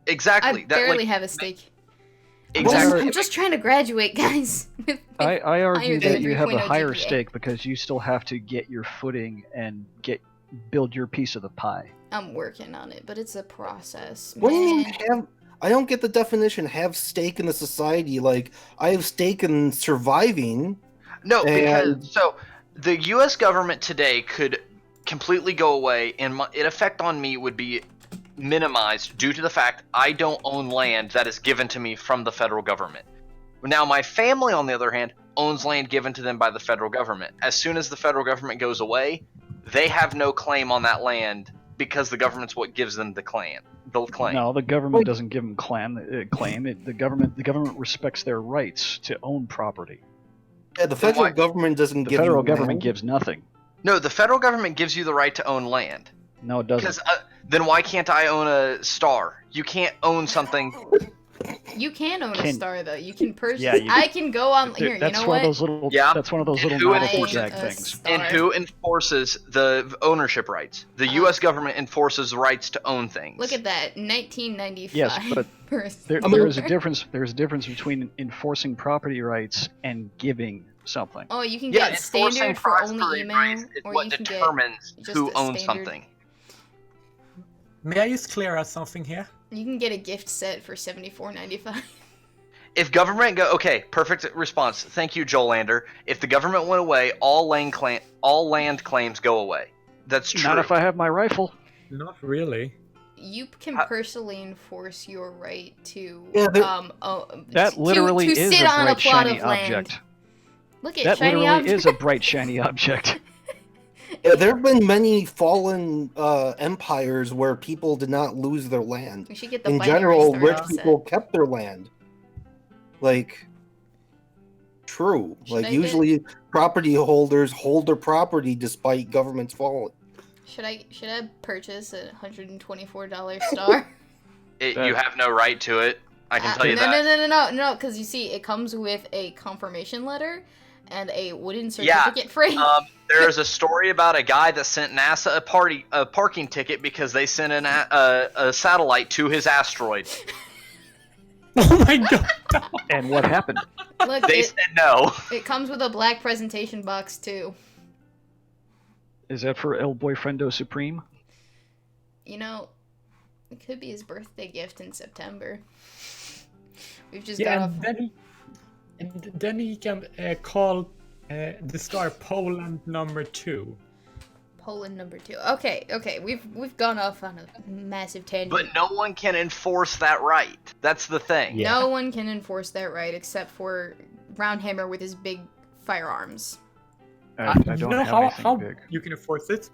[SPEAKER 5] Exactly.
[SPEAKER 1] I barely have a stake.
[SPEAKER 5] Exactly.
[SPEAKER 1] I'm just trying to graduate, guys.
[SPEAKER 4] I argue that you have a higher
[SPEAKER 1] GPA.
[SPEAKER 4] stake because you still have to get your footing and build your piece of the pie.
[SPEAKER 1] I'm working on it, but it's a process.
[SPEAKER 7] What do you mean have? I don't get the definition. Have stake in the society. Like I have stake in surviving.
[SPEAKER 5] No, because the U.S. government today could completely go away, and its effect on me would be minimized due to the fact I don't own land that is given to me from the federal government. Now, my family, on the other hand, owns land given to them by the federal government. As soon as the federal government goes away, they have no claim on that land because the government's what gives them the claim. No,
[SPEAKER 4] the government doesn't give them claim. The government respects their rights to own property.
[SPEAKER 7] Yeah, the federal government doesn't give.
[SPEAKER 4] The federal government gives nothing.
[SPEAKER 5] No, the federal government gives you the right to own land.
[SPEAKER 4] No, it doesn't.
[SPEAKER 5] Because then why can't I own a star? You can't own something.
[SPEAKER 1] You can own a star though. You can purchase.
[SPEAKER 4] Yeah,
[SPEAKER 1] I can go on here. You know what?
[SPEAKER 4] That's one of those little novelty jack things.
[SPEAKER 5] And who enforces the ownership rights? The U.S. government enforces rights to own things.
[SPEAKER 1] Look at that, 1995.
[SPEAKER 4] Yes, but there is a difference. There's a difference between enforcing property rights and giving something.
[SPEAKER 1] Oh, you can get standard for only email, or
[SPEAKER 5] what
[SPEAKER 1] you can
[SPEAKER 5] determines
[SPEAKER 1] get
[SPEAKER 5] who owns something.
[SPEAKER 8] May I just clear out something here?
[SPEAKER 1] You can get a gift set for $74.95.
[SPEAKER 5] If government okay, perfect response. Thank you, Jolandar. If the government went away, all land claims go away. That's true.
[SPEAKER 4] Not if I have my rifle.
[SPEAKER 8] Not really.
[SPEAKER 1] You can personally enforce your right to
[SPEAKER 4] that literally
[SPEAKER 1] to
[SPEAKER 4] is
[SPEAKER 1] sit
[SPEAKER 4] a
[SPEAKER 1] on
[SPEAKER 4] bright
[SPEAKER 1] a plot
[SPEAKER 4] shiny
[SPEAKER 1] of land.
[SPEAKER 4] object.
[SPEAKER 1] Look at
[SPEAKER 4] that
[SPEAKER 1] shiny
[SPEAKER 4] literally
[SPEAKER 1] object.
[SPEAKER 4] is a bright shiny object.
[SPEAKER 7] Yeah, there have been many fallen empires where people did not lose their land.
[SPEAKER 1] We should get the
[SPEAKER 7] In
[SPEAKER 1] binary
[SPEAKER 7] general,
[SPEAKER 1] star
[SPEAKER 7] rich
[SPEAKER 1] set.
[SPEAKER 7] people kept their land. Like, true. Usually property holders hold their property despite governments falling.
[SPEAKER 1] Should I purchase a $124 star?
[SPEAKER 5] You have no right to it. I can tell you that.
[SPEAKER 1] No, because you see, it comes with a confirmation letter and a wooden certificate frame.
[SPEAKER 5] There is a story about a guy that sent NASA a parking ticket because they sent a satellite to his asteroid.
[SPEAKER 8] Oh my god!
[SPEAKER 4] And what happened?
[SPEAKER 1] Look,
[SPEAKER 5] they said no.
[SPEAKER 1] It comes with a black presentation box too.
[SPEAKER 4] Is that for El Boyfriendo Supreme?
[SPEAKER 1] You know, it could be his birthday gift in September. We've just got off.
[SPEAKER 8] Then he can call the star Poland number 2.
[SPEAKER 1] Poland number 2. Okay, we've gone off on a massive tangent.
[SPEAKER 5] But no one can enforce that right. That's the thing.
[SPEAKER 1] Yeah. No one can enforce that right except for Roundhammer with his big firearms.
[SPEAKER 4] I don't have
[SPEAKER 8] how
[SPEAKER 4] big.
[SPEAKER 8] You can enforce it?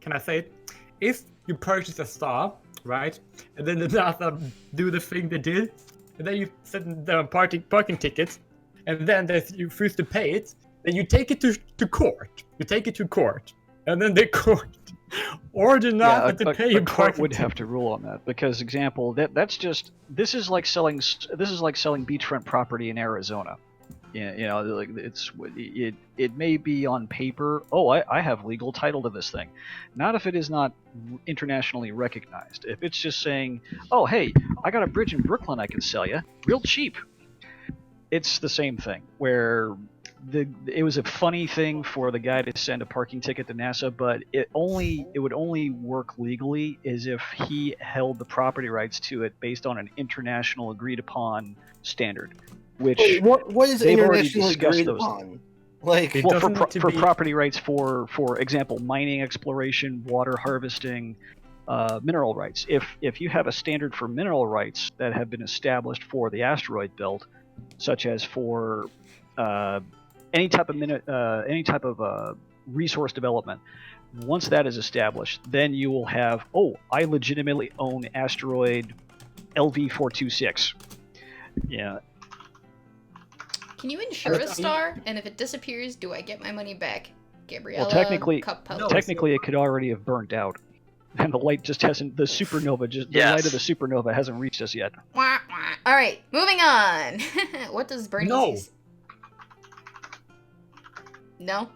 [SPEAKER 8] Can I say it? If you purchase a star, right, and then the NASA do the thing they did, and then you send them parking tickets, and then you refuse to pay it, then you take it to court. You take it to court, and then the court order not to pay you.
[SPEAKER 4] A court would have to rule on that because, example, this is like selling beachfront property in Arizona. Yeah, like it may be on paper. Oh, I have legal title to this thing. Not if it is not internationally recognized. If it's just saying, oh hey, I got a bridge in Brooklyn I can sell you, real cheap. It's the same thing. Where it was a funny thing for the guy to send a parking ticket to NASA, but it would only work legally is if he held the property rights to it based on an international agreed upon standard. Which
[SPEAKER 7] what is
[SPEAKER 4] they've already
[SPEAKER 7] internationally
[SPEAKER 4] discussed
[SPEAKER 7] agreed
[SPEAKER 4] those.
[SPEAKER 7] upon? Like,
[SPEAKER 8] It
[SPEAKER 4] Well,
[SPEAKER 8] doesn't need to
[SPEAKER 4] for
[SPEAKER 8] be-
[SPEAKER 4] property rights, for example, mining, exploration, water harvesting, mineral rights. If you have a standard for mineral rights that have been established for the asteroid belt, such as for any type of resource development, once that is established, then you will have, oh, I legitimately own asteroid LV426. Yeah.
[SPEAKER 1] Can you insure a star? And if it disappears, do I get my money back? Gabriella,
[SPEAKER 4] Well, technically,
[SPEAKER 1] Cup
[SPEAKER 8] No,
[SPEAKER 1] Pouch.
[SPEAKER 4] technically, it could already have burnt out, and the light just hasn't. The supernova, the
[SPEAKER 5] Yes.
[SPEAKER 4] light of the supernova hasn't reached us yet.
[SPEAKER 1] Wah, wah. All right, moving on. What does Bernie?
[SPEAKER 8] No.
[SPEAKER 1] No.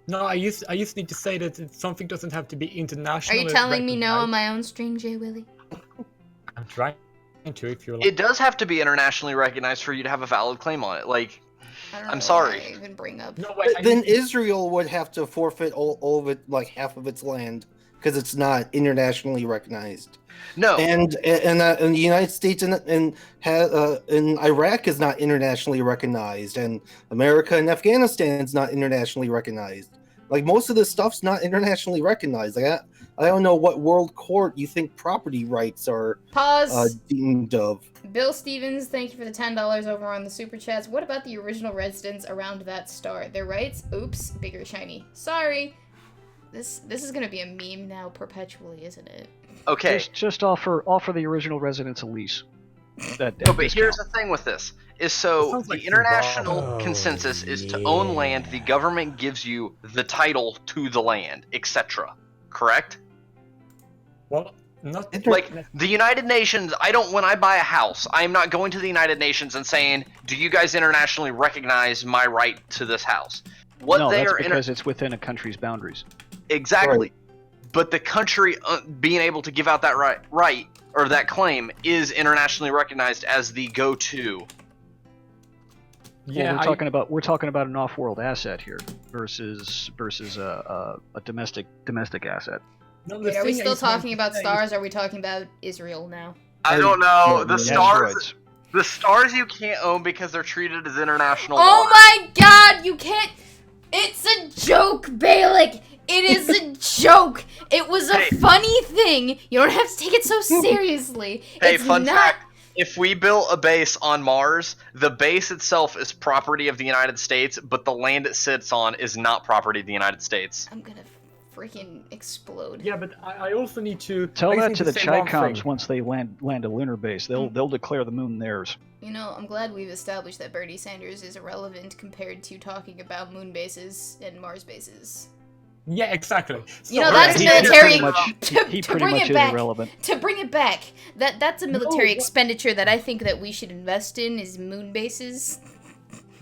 [SPEAKER 8] No, I just need to say that something doesn't have to be
[SPEAKER 1] Are
[SPEAKER 8] internationally.
[SPEAKER 1] you telling me no on
[SPEAKER 8] recognized.
[SPEAKER 1] my own stream, J. Willie?
[SPEAKER 8] I'm trying to. If you're like,
[SPEAKER 5] It does have to be internationally recognized for you to have a valid claim on it. Like,
[SPEAKER 1] I don't know
[SPEAKER 5] I'm
[SPEAKER 1] why
[SPEAKER 5] sorry.
[SPEAKER 1] I even bring up.
[SPEAKER 8] no, wait,
[SPEAKER 7] then Israel would have to forfeit all of it, like half of its land, because it's not internationally recognized.
[SPEAKER 5] no.
[SPEAKER 7] And the United States and Iraq is not internationally recognized, and America and Afghanistan is not internationally recognized. Like, most of this stuff's not internationally recognized. Like, I don't know what world court you think property rights are
[SPEAKER 1] Pause.
[SPEAKER 7] deemed of.
[SPEAKER 1] Bill Stevens, thank you for the $10 over on the super chats. What about the original residents around that star? Their rights? Oops, bigger shiny. Sorry. This is gonna be a meme now perpetually, isn't it?
[SPEAKER 5] Okay.
[SPEAKER 4] Just offer the original residents a lease.
[SPEAKER 5] No, but here's the thing with this: is so
[SPEAKER 8] Sounds
[SPEAKER 5] the
[SPEAKER 8] like
[SPEAKER 5] international
[SPEAKER 6] Zimbabwe.
[SPEAKER 5] consensus is to
[SPEAKER 6] Oh,
[SPEAKER 5] own land. The
[SPEAKER 6] yeah.
[SPEAKER 5] government gives you the title to the land, etc. Correct?
[SPEAKER 8] well, not
[SPEAKER 5] Like the United Nations, when I buy a house, I am not going to the United Nations and saying, "Do you guys internationally recognize my right to this house?" What
[SPEAKER 4] no,
[SPEAKER 5] they
[SPEAKER 4] that's
[SPEAKER 5] are
[SPEAKER 4] because it's within a country's boundaries.
[SPEAKER 5] exactly. But the country being able to give out that right or that claim is internationally recognized as the go-to.
[SPEAKER 8] Yeah,
[SPEAKER 4] Well, we're talking about an off-world asset here versus a domestic asset.
[SPEAKER 8] No,
[SPEAKER 1] Wait, are we
[SPEAKER 8] thing I
[SPEAKER 1] still
[SPEAKER 8] just wanted
[SPEAKER 1] talking
[SPEAKER 8] to
[SPEAKER 1] about
[SPEAKER 8] say is-
[SPEAKER 1] stars? Are we talking about Israel now?
[SPEAKER 5] I don't know.
[SPEAKER 7] The
[SPEAKER 4] Asteroids.
[SPEAKER 5] The stars you can't own because they're treated as international
[SPEAKER 1] Oh
[SPEAKER 5] water.
[SPEAKER 1] my god, you can't. It's a joke, Balik. It is a joke. It was a
[SPEAKER 5] Hey.
[SPEAKER 1] funny thing. You don't have to take it so seriously.
[SPEAKER 5] Hey,
[SPEAKER 1] it's
[SPEAKER 5] fun
[SPEAKER 1] not.
[SPEAKER 5] fact. If we built a base on Mars, the base itself is property of the United States, but the land it sits on is not property of the United States.
[SPEAKER 1] I'm gonna freaking explode.
[SPEAKER 8] Yeah, but I also need to
[SPEAKER 4] Tell
[SPEAKER 8] I just
[SPEAKER 4] that
[SPEAKER 8] need
[SPEAKER 4] to the
[SPEAKER 8] say one
[SPEAKER 4] Chi-Coms
[SPEAKER 8] thing.
[SPEAKER 4] once they land a lunar base. They'll declare the moon theirs.
[SPEAKER 1] You know, I'm glad we've established that Bernie Sanders is irrelevant compared to talking about moon bases and Mars bases.
[SPEAKER 8] Yeah, exactly.
[SPEAKER 1] You know,
[SPEAKER 8] So-
[SPEAKER 1] that's
[SPEAKER 4] He
[SPEAKER 1] military.
[SPEAKER 4] pretty much,
[SPEAKER 1] to
[SPEAKER 4] he
[SPEAKER 1] to
[SPEAKER 4] pretty
[SPEAKER 1] bring
[SPEAKER 4] much
[SPEAKER 1] it
[SPEAKER 4] is
[SPEAKER 1] back.
[SPEAKER 4] irrelevant.
[SPEAKER 1] To bring it back, that's a military
[SPEAKER 8] what-
[SPEAKER 1] expenditure that I think that we should invest in is moon bases.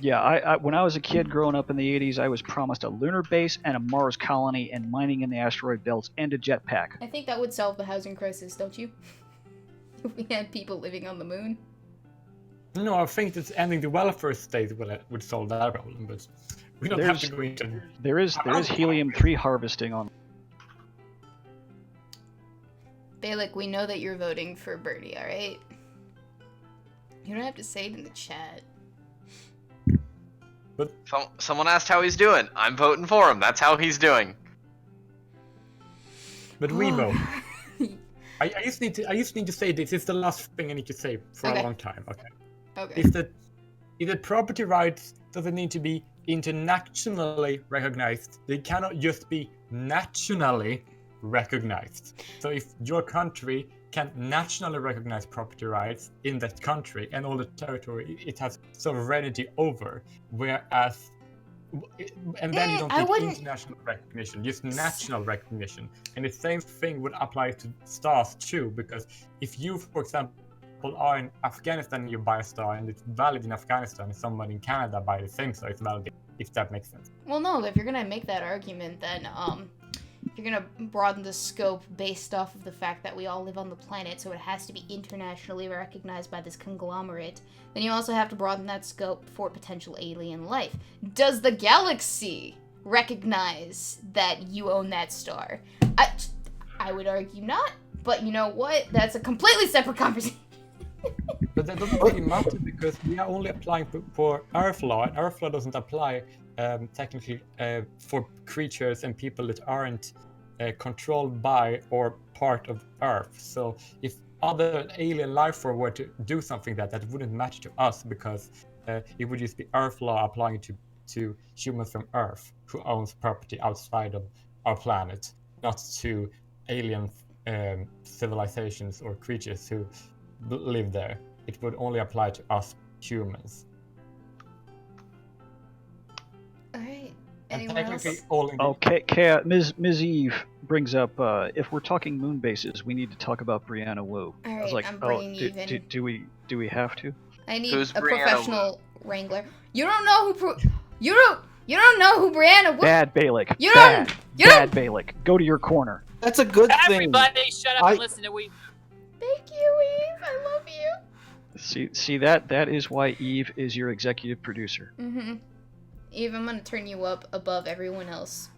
[SPEAKER 4] Yeah, I when I was a kid growing up in the 80s, I was promised a lunar base and a Mars colony and mining in the asteroid belts and a jetpack.
[SPEAKER 1] I think that would solve the housing crisis, don't you? If we had people living on the moon.
[SPEAKER 8] No, I think that ending the welfare state would solve that problem, but we don't have to go into.
[SPEAKER 4] There is helium-3 harvesting on.
[SPEAKER 1] Balik, we know that you're voting for Bernie, alright? You don't have to say it in the chat.
[SPEAKER 5] Someone asked how he's doing. I'm voting for him. That's how he's doing.
[SPEAKER 8] But Weebo, I just need to say this. It's the last thing I need to say for
[SPEAKER 1] Okay.
[SPEAKER 8] a long time. Okay.
[SPEAKER 1] Okay.
[SPEAKER 8] Is that property rights doesn't need to be internationally recognized. They cannot just be nationally recognized. So if your country can nationally recognize property rights in that country and all the territory it has sovereignty over, whereas and then you don't
[SPEAKER 1] I
[SPEAKER 8] need
[SPEAKER 1] wouldn't-
[SPEAKER 8] international recognition, just national recognition. And the same thing would apply to stars too, because if you, for example, people are in Afghanistan and you buy a star, and it's valid in Afghanistan, and someone in Canada buy the same star, it's valid, if that makes sense.
[SPEAKER 1] Well, no, if you're gonna make that argument, then if you're gonna broaden the scope based off of the fact that we all live on the planet, so it has to be internationally recognized by this conglomerate, then you also have to broaden that scope for potential alien life. Does the galaxy recognize that you own that star? I would argue not, but you know what? That's a completely separate conversation.
[SPEAKER 8] But that doesn't really matter, because we are only applying for Earth law, and Earth law doesn't apply technically for creatures and people that aren't controlled by or part of Earth. So if other alien life form were to do something that wouldn't matter to us, because it would just be Earth law applying to humans from Earth who owns property outside of our planet, not to alien civilizations or creatures who live there. It would only apply to us humans.
[SPEAKER 1] Alright. Anyone else?
[SPEAKER 4] Okay, Ms. Eve brings up, if we're talking moon bases, we need to talk about Brianna Wu.
[SPEAKER 1] Alright,
[SPEAKER 4] I was like,
[SPEAKER 1] I'm bringing Eve in.
[SPEAKER 4] do we have to?
[SPEAKER 1] I need
[SPEAKER 5] Who's
[SPEAKER 1] a
[SPEAKER 5] Brianna
[SPEAKER 1] professional wrangler. You don't know who you don't know who Brianna Wu.
[SPEAKER 4] Bad Balik.
[SPEAKER 1] You don't.
[SPEAKER 4] Bad Balik. Go to your corner.
[SPEAKER 7] That's a good thing.
[SPEAKER 9] Everybody, shut up and listen to Weebo.
[SPEAKER 1] Thank you, Eve. I love you.
[SPEAKER 4] See that is why Eve is your executive producer.
[SPEAKER 1] Mm-hmm. Eve, I'm gonna turn you up above everyone else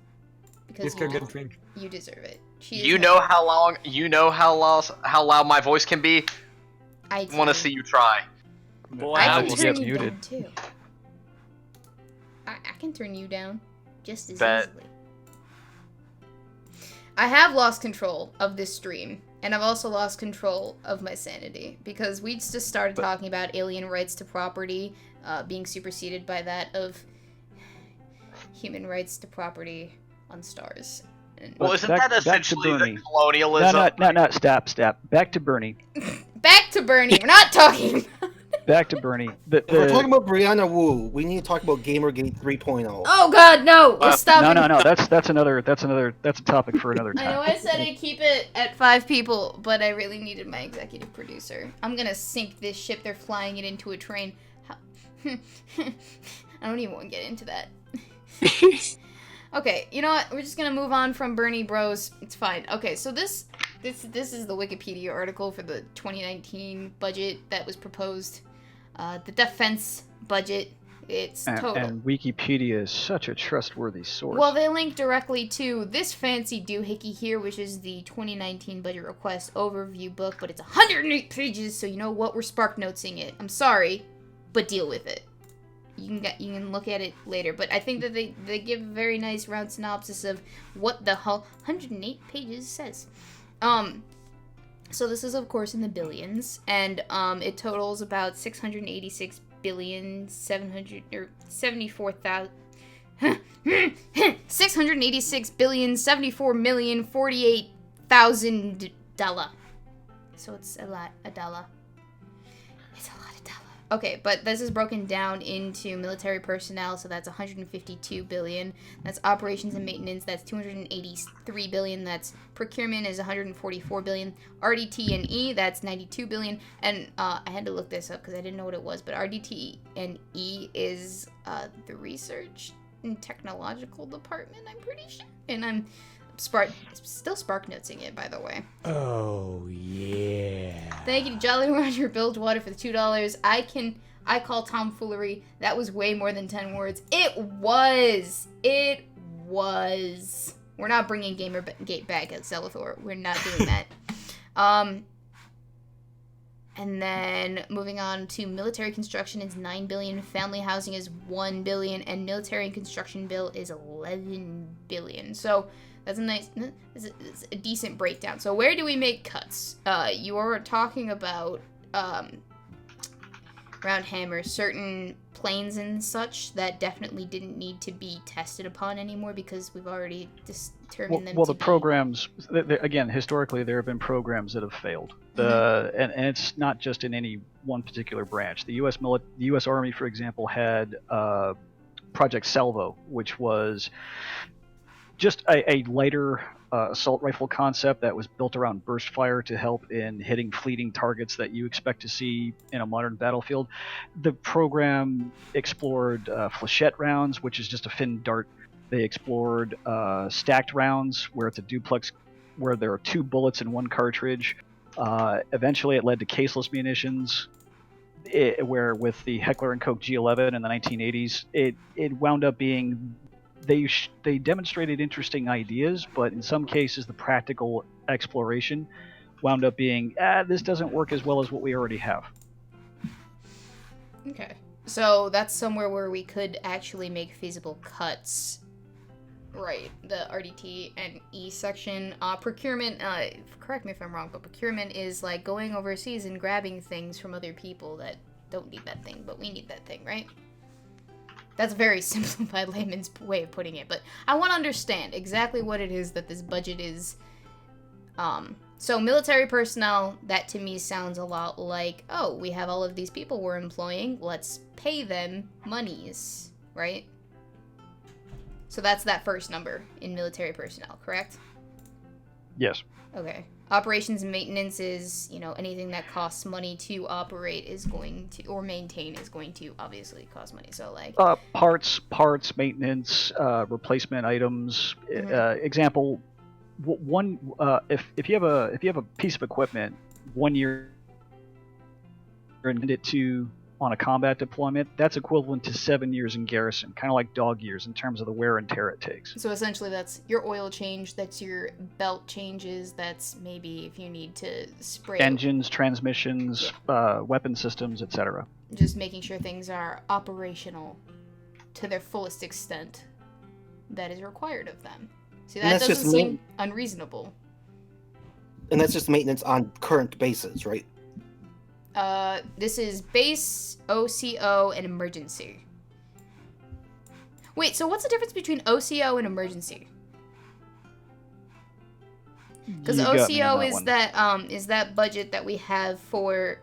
[SPEAKER 1] because you deserve it.
[SPEAKER 5] You know how loud my voice can be.
[SPEAKER 1] I
[SPEAKER 5] want to see you try.
[SPEAKER 9] Boy,
[SPEAKER 1] I
[SPEAKER 9] will
[SPEAKER 1] can turn
[SPEAKER 9] get
[SPEAKER 1] you
[SPEAKER 4] muted.
[SPEAKER 1] down too. I can turn you down just as
[SPEAKER 5] Bet.
[SPEAKER 1] easily. I have lost control of this stream, and I've also lost control of my sanity, because we just started talking about alien rights to property being superseded by that of human rights to property on stars.
[SPEAKER 5] Well, isn't that essentially the colonialism?
[SPEAKER 4] No, stop. Back to Bernie.
[SPEAKER 1] Back to Bernie. We're not talking about
[SPEAKER 4] Back to Bernie.
[SPEAKER 7] If we're talking about Brianna Wu, we need to talk about Gamergate 3.0.
[SPEAKER 1] Oh God, no! We're stopping.
[SPEAKER 4] No. That's a topic for another time.
[SPEAKER 1] I know I said I'd keep it at 5 people, but I really needed my executive producer. I'm gonna sink this ship. They're flying it into a train. I don't even want to get into that. Okay, you know what? We're just gonna move on from Bernie Bros. It's fine. Okay, so this is the Wikipedia article for the 2019 budget that was proposed. The defense budget. It's total.
[SPEAKER 4] And Wikipedia is such a trustworthy source.
[SPEAKER 1] Well, they link directly to this fancy doohickey here, which is the 2019 budget request overview book, but it's 108 pages, so you know what? We're SparkNotesing it. I'm sorry, but deal with it. You can look at it later, but I think that they give a very nice round synopsis of what the whole 108 pages says. So this is of course in the billions, and it totals about 686 billion 686 billion 74 million 48,000 dollar. So it's a lot of dollar. It's a lot of dollar. Okay, but this is broken down into military personnel, so that's 152 billion. That's operations and maintenance, that's 283 billion. That's procurement is 144 billion. RDT&E, that's 92 billion. And I had to look this up because I didn't know what it was, but RDT&E is the research and technological department, I'm pretty sure. And I'm still SparkNotesing it, by the way.
[SPEAKER 6] Oh, yeah.
[SPEAKER 1] Thank you to Jolly Roger Bilgewater for the $2. I call tomfoolery. That was way more than 10 words. It was. We're not bringing Gamergate back at Zelithor. We're not doing that. And then moving on to military construction is 9 billion, family housing is 1 billion, and military and construction bill is 11 billion. So that's it's a decent breakdown. So where do we make cuts? You were talking about round hammer, certain planes and such that definitely didn't need to be tested upon anymore because we've already determined them.
[SPEAKER 4] Well, the programs, again, historically there have been programs that have failed. And it's not just in any one particular branch. The U.S. Army, for example, had Project Salvo, which was just a lighter assault rifle concept that was built around burst fire to help in hitting fleeting targets that you expect to see in a modern battlefield. The program explored flechette rounds, which is just a fin dart. They explored stacked rounds, where it's a duplex, where there are 2 bullets in 1 cartridge. Eventually, it led to caseless munitions, where with the Heckler & Koch G11 in the 1980s, it wound up being they demonstrated interesting ideas, but in some cases the practical exploration wound up being this doesn't work as well as what we already have.
[SPEAKER 1] Okay. So that's somewhere where we could actually make feasible cuts. Right, the RDT and E section. Procurement, correct me if I'm wrong, but procurement is like going overseas and grabbing things from other people that don't need that thing, but we need that thing, right? That's a very simplified layman's way of putting it, but I want to understand exactly what it is that this budget is. So military personnel, that to me sounds a lot like, oh, we have all of these people we're employing, let's pay them monies, right? So that's that first number in military personnel, correct?
[SPEAKER 4] Yes.
[SPEAKER 1] Okay. Operations and maintenance is, anything that costs money to operate is going to, or maintain is going to obviously cost money. So like
[SPEAKER 4] parts, maintenance, replacement items. Example, one if you have a piece of equipment, 1 year and it to on a combat deployment, that's equivalent to 7 years in garrison, kind of like dog years in terms of the wear and tear it takes.
[SPEAKER 1] So essentially that's your oil change, that's your belt changes, that's maybe if you need to spray
[SPEAKER 4] engines, transmissions, weapon systems, etc.
[SPEAKER 1] Just making sure things are operational to their fullest extent that is required of them. See, that doesn't seem unreasonable.
[SPEAKER 7] And that's just maintenance on current bases, right?
[SPEAKER 1] This is base, OCO, and emergency. Wait, so what's the difference between OCO and emergency? Because OCO is that budget that we have for,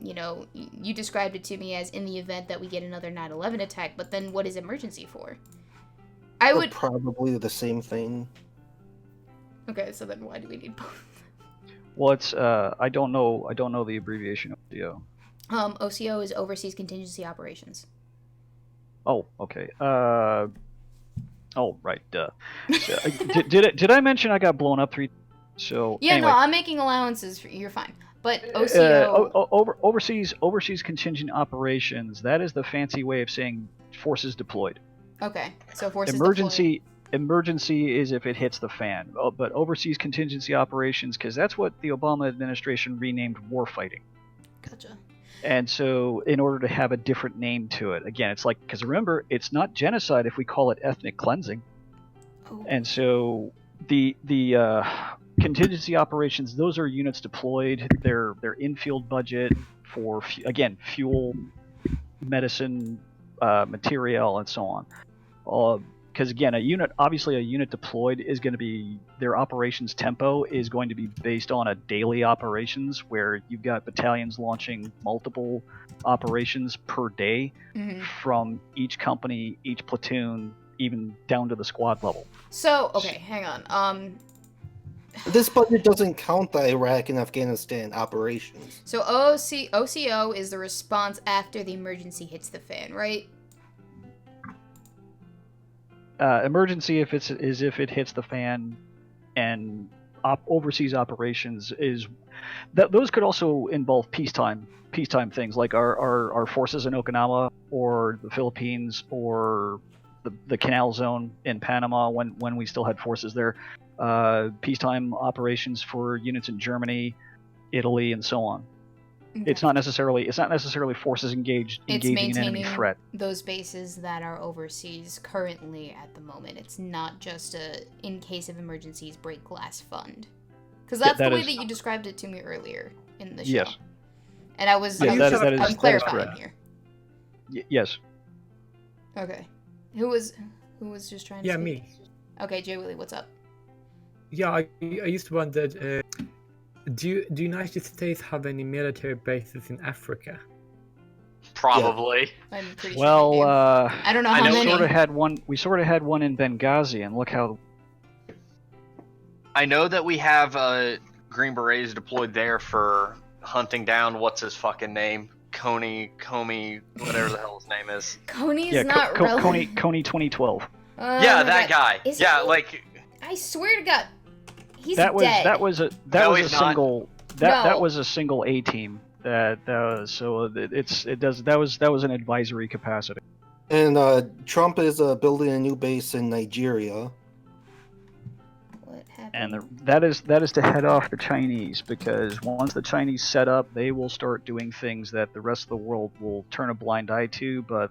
[SPEAKER 1] you described it to me as in the event that we get another 9/11 attack, but then what is emergency for?
[SPEAKER 7] Probably the same thing.
[SPEAKER 1] Okay, so then why do we need both?
[SPEAKER 4] Well, it's I don't know the abbreviation of OCO.
[SPEAKER 1] OCO is Overseas Contingency Operations.
[SPEAKER 4] Oh, okay. Oh, right. Duh. Did I mention I got blown up 3? So
[SPEAKER 1] yeah,
[SPEAKER 4] anyway.
[SPEAKER 1] No, I'm making allowances. You're fine. But OCO
[SPEAKER 4] overseas contingent operations. That is the fancy way of saying forces deployed.
[SPEAKER 1] Okay, so forces
[SPEAKER 4] deployed.
[SPEAKER 1] Emergency
[SPEAKER 4] is if it hits the fan, but overseas contingency operations, because that's what the Obama administration renamed warfighting.
[SPEAKER 1] Gotcha.
[SPEAKER 4] And so in order to have a different name to it, again, it's like, because remember, it's not genocide if we call it ethnic cleansing.
[SPEAKER 1] Oh.
[SPEAKER 4] And so the contingency operations, those are units deployed. They're infield budget for, again, fuel, medicine, material, and so on. Because again, a unit deployed is going to be, their operations tempo is going to be based on a daily operations where you've got battalions launching multiple operations per day from each company, each platoon, even down to the squad level.
[SPEAKER 1] So, okay, hang on.
[SPEAKER 7] This budget doesn't count the Iraq and Afghanistan operations.
[SPEAKER 1] So OCO is the response after the emergency hits the fan, right?
[SPEAKER 4] Emergency if it hits the fan, and overseas operations is that those could also involve peacetime things like our forces in Okinawa or the Philippines or the Canal Zone in Panama when we still had forces there. Peacetime operations for units in Germany, Italy, and so on. Okay. It's not necessarily forces engaging an enemy threat.
[SPEAKER 1] Those bases that are overseas currently at the moment. It's not just a in case of emergencies break glass fund. Because that's the way that you described it to me earlier in the show.
[SPEAKER 4] Yes.
[SPEAKER 1] And I'm clarifying here.
[SPEAKER 4] Yes.
[SPEAKER 1] Okay. Who was just trying to speak?
[SPEAKER 8] Me.
[SPEAKER 1] Okay, Jay Willie, what's up?
[SPEAKER 8] Yeah, I just wondered, do United States have any military bases in Africa?
[SPEAKER 5] Probably.
[SPEAKER 1] Yeah. I'm pretty
[SPEAKER 4] sure they do.
[SPEAKER 1] I don't know how many.
[SPEAKER 4] We sort of had one in Benghazi, and look how.
[SPEAKER 5] I know that we have Green Berets deployed there for hunting down what's his fucking name, Comey, whatever the hell his name is.
[SPEAKER 1] Coney's not relevant.
[SPEAKER 4] Coney 2012.
[SPEAKER 5] Yeah, that guy.
[SPEAKER 1] Is
[SPEAKER 5] Yeah,
[SPEAKER 1] he?
[SPEAKER 5] like
[SPEAKER 1] I swear to God, he's
[SPEAKER 4] That was
[SPEAKER 1] dead.
[SPEAKER 4] that was a
[SPEAKER 5] No, he's not.
[SPEAKER 4] single that was a single A team. That was so that was an advisory capacity.
[SPEAKER 7] And Trump is building a new base in Nigeria.
[SPEAKER 1] What happened?
[SPEAKER 4] And that is to head off the Chinese, because once the Chinese set up, they will start doing things that the rest of the world will turn a blind eye to. But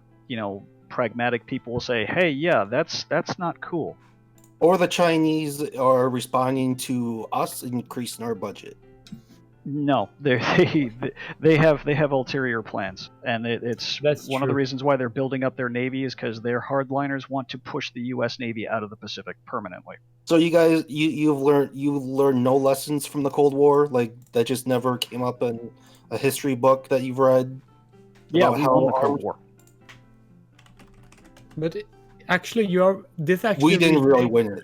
[SPEAKER 4] pragmatic people will say, "Hey, yeah, that's not cool."
[SPEAKER 7] Or the Chinese are responding to us increasing our budget.
[SPEAKER 4] No, they have ulterior plans, and it's
[SPEAKER 8] That's
[SPEAKER 4] one of the
[SPEAKER 8] true.
[SPEAKER 4] reasons why they're building up their navy is because their hardliners want to push the U.S. Navy out of the Pacific permanently.
[SPEAKER 7] So you guys, you've learned no lessons from the Cold War, like that just never came up in a history book that you've read.
[SPEAKER 4] Yeah,
[SPEAKER 7] about
[SPEAKER 4] we
[SPEAKER 7] how
[SPEAKER 4] won the
[SPEAKER 7] our-
[SPEAKER 4] Cold War.
[SPEAKER 8] But actually,
[SPEAKER 7] We didn't really win it.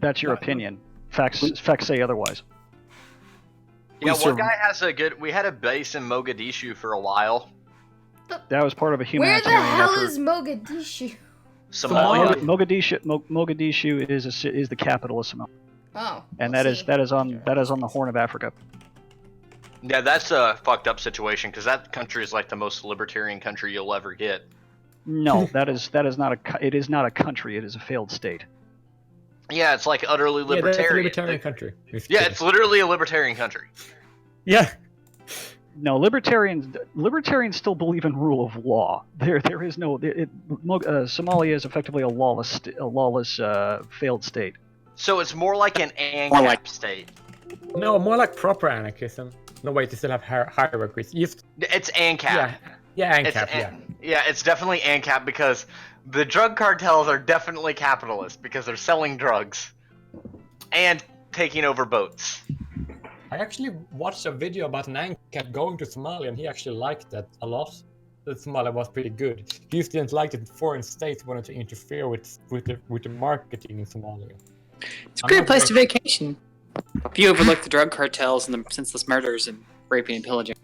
[SPEAKER 4] That's your opinion. Facts say otherwise.
[SPEAKER 5] yeah, one guy has we had a base in Mogadishu for a while.
[SPEAKER 4] That was part of a
[SPEAKER 1] Where the
[SPEAKER 4] humanitarian
[SPEAKER 1] hell
[SPEAKER 4] effort.
[SPEAKER 1] is Mogadishu?
[SPEAKER 5] Somalia.
[SPEAKER 4] Mogadishu is the capital of Somalia,
[SPEAKER 1] Oh.
[SPEAKER 4] and
[SPEAKER 1] we'll
[SPEAKER 4] that is on the Horn of Africa.
[SPEAKER 5] Yeah, that's a fucked up situation because that country is like the most libertarian country you'll ever get.
[SPEAKER 4] No, it is not a country. It is a failed state.
[SPEAKER 5] Yeah, it's like utterly
[SPEAKER 8] Yeah, that's a
[SPEAKER 5] libertarian.
[SPEAKER 8] libertarian country.
[SPEAKER 5] Yeah, it's literally a libertarian country.
[SPEAKER 8] Yeah.
[SPEAKER 4] No, libertarians still believe in rule of law. There is no. Somalia is effectively a lawless failed state.
[SPEAKER 5] So it's more like an ANCAP state.
[SPEAKER 8] No, more like proper anarchism. No, wait, they still have hierarchies.
[SPEAKER 5] It's ANCAP.
[SPEAKER 8] Yeah,
[SPEAKER 5] It's
[SPEAKER 8] ANCAP, yeah.
[SPEAKER 5] Yeah, it's definitely ANCAP because the drug cartels are definitely capitalist because they're selling drugs and taking over boats.
[SPEAKER 8] I actually watched a video about an ANCAP going to Somalia, and he actually liked that a lot. That Somalia was pretty good. He just didn't like that foreign states wanted to interfere with the marketing in Somalia.
[SPEAKER 10] It's a great place to vacation. If you overlook the drug cartels and the senseless murders and raping and pillaging.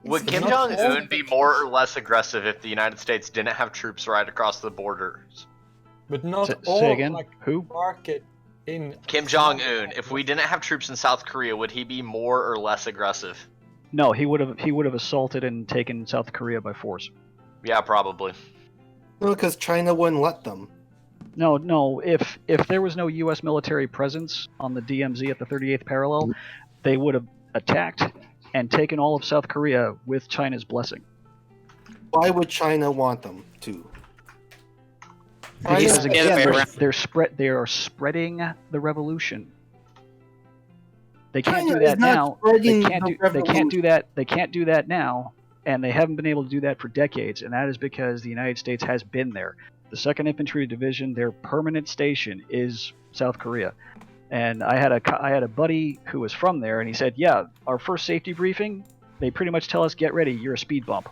[SPEAKER 5] Would
[SPEAKER 1] It's
[SPEAKER 5] Kim
[SPEAKER 1] not
[SPEAKER 5] Jong-un be more or less aggressive if the United States didn't have troops right across the borders?
[SPEAKER 8] But not
[SPEAKER 4] Say
[SPEAKER 8] all
[SPEAKER 4] again?
[SPEAKER 8] like
[SPEAKER 4] Who?
[SPEAKER 8] market in
[SPEAKER 5] Kim Jong-un, if we didn't have troops in South Korea, would he be more or less aggressive?
[SPEAKER 4] No, he would have assaulted and taken South Korea by force.
[SPEAKER 5] Yeah, probably.
[SPEAKER 7] No, because China wouldn't let them.
[SPEAKER 4] No. If there was no U.S. military presence on the DMZ at the 38th parallel, they would have attacked and taken all of South Korea with China's blessing.
[SPEAKER 7] Why would China want them to?
[SPEAKER 4] Because
[SPEAKER 10] the other way
[SPEAKER 4] again,
[SPEAKER 10] around.
[SPEAKER 4] they are spreading the revolution. They can't
[SPEAKER 7] China
[SPEAKER 4] do
[SPEAKER 7] is
[SPEAKER 4] that
[SPEAKER 7] not
[SPEAKER 4] now.
[SPEAKER 7] spreading
[SPEAKER 4] They can't
[SPEAKER 7] the
[SPEAKER 4] do that. They can't do that now, and they haven't been able to do that for decades. And that is because the United States has been there. The 2nd Infantry Division, their permanent station is South Korea. And I had a buddy who was from there, and he said, "Yeah, our first safety briefing, they pretty much tell us, get ready, you're a speed bump.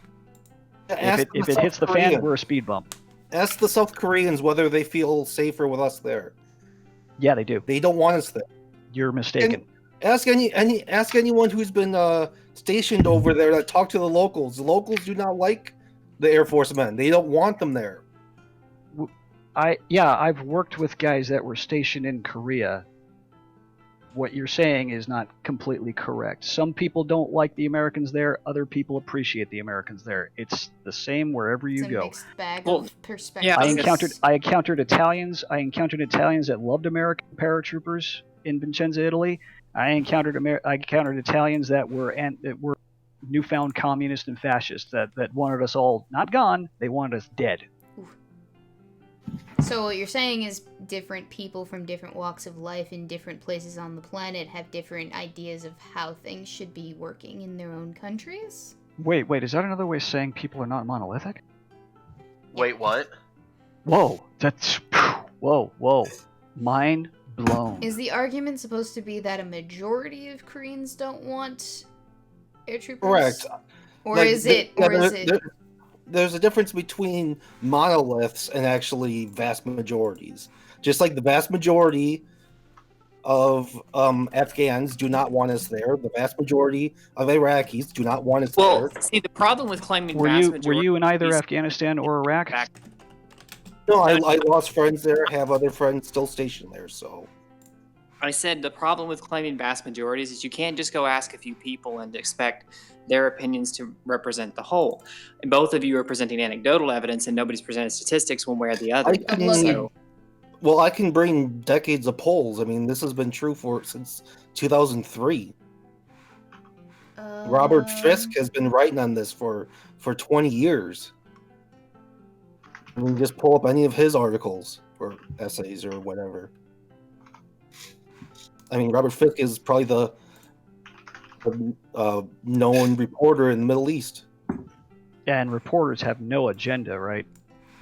[SPEAKER 4] If it hits the fan, we're a speed bump."
[SPEAKER 7] Ask the South Koreans whether they feel safer with us there.
[SPEAKER 4] Yeah, they do.
[SPEAKER 7] They don't want us there.
[SPEAKER 4] You're mistaken.
[SPEAKER 7] Ask anyone who's been stationed over there that talk to the locals. The locals do not like the Air Force men. They don't want them there.
[SPEAKER 4] I've worked with guys that were stationed in Korea. What you're saying is not completely correct. Some people don't like the Americans there. Other people appreciate the Americans there. It's the same wherever you
[SPEAKER 1] It's a
[SPEAKER 4] go.
[SPEAKER 1] mixed bag
[SPEAKER 10] Well,
[SPEAKER 1] of perspectives.
[SPEAKER 10] yeah,
[SPEAKER 4] I encountered Italians. I encountered Italians that loved American paratroopers in Vincenza, Italy. I encountered Italians that were newfound communists and fascists that wanted us all not gone. They wanted us dead.
[SPEAKER 1] So what you're saying is different people from different walks of life in different places on the planet have different ideas of how things should be working in their own countries?
[SPEAKER 4] Wait, is that another way of saying people are not monolithic?
[SPEAKER 5] Wait, what?
[SPEAKER 4] Whoa, whoa, mind blown.
[SPEAKER 1] Is the argument supposed to be that a majority of Koreans don't want air troopers?
[SPEAKER 7] Correct.
[SPEAKER 1] Or
[SPEAKER 7] Like,
[SPEAKER 1] is it
[SPEAKER 7] there's a difference between monoliths and actually vast majorities. Just like the vast majority of Afghans do not want us there. The vast majority of Iraqis do not want us
[SPEAKER 10] Well,
[SPEAKER 7] there.
[SPEAKER 10] see, the problem with claiming
[SPEAKER 4] Were
[SPEAKER 10] vast
[SPEAKER 4] you
[SPEAKER 10] majority
[SPEAKER 4] in either
[SPEAKER 10] is
[SPEAKER 4] Afghanistan or Iraq?
[SPEAKER 10] back.
[SPEAKER 7] No, I lost friends there. Have other friends still stationed there. So
[SPEAKER 10] I said the problem with claiming vast majorities is you can't just go ask a few people and expect their opinions to represent the whole. And both of you are presenting anecdotal evidence, and nobody's presented statistics one way or the other.
[SPEAKER 7] I can bring decades of polls. I mean, this has been true since 2003. Robert Fisk has been writing on this for 20 years. I mean, just pull up any of his articles or essays or whatever. I mean, Robert Fisk is probably the known reporter in the Middle East.
[SPEAKER 4] Yeah, and reporters have no agenda, right?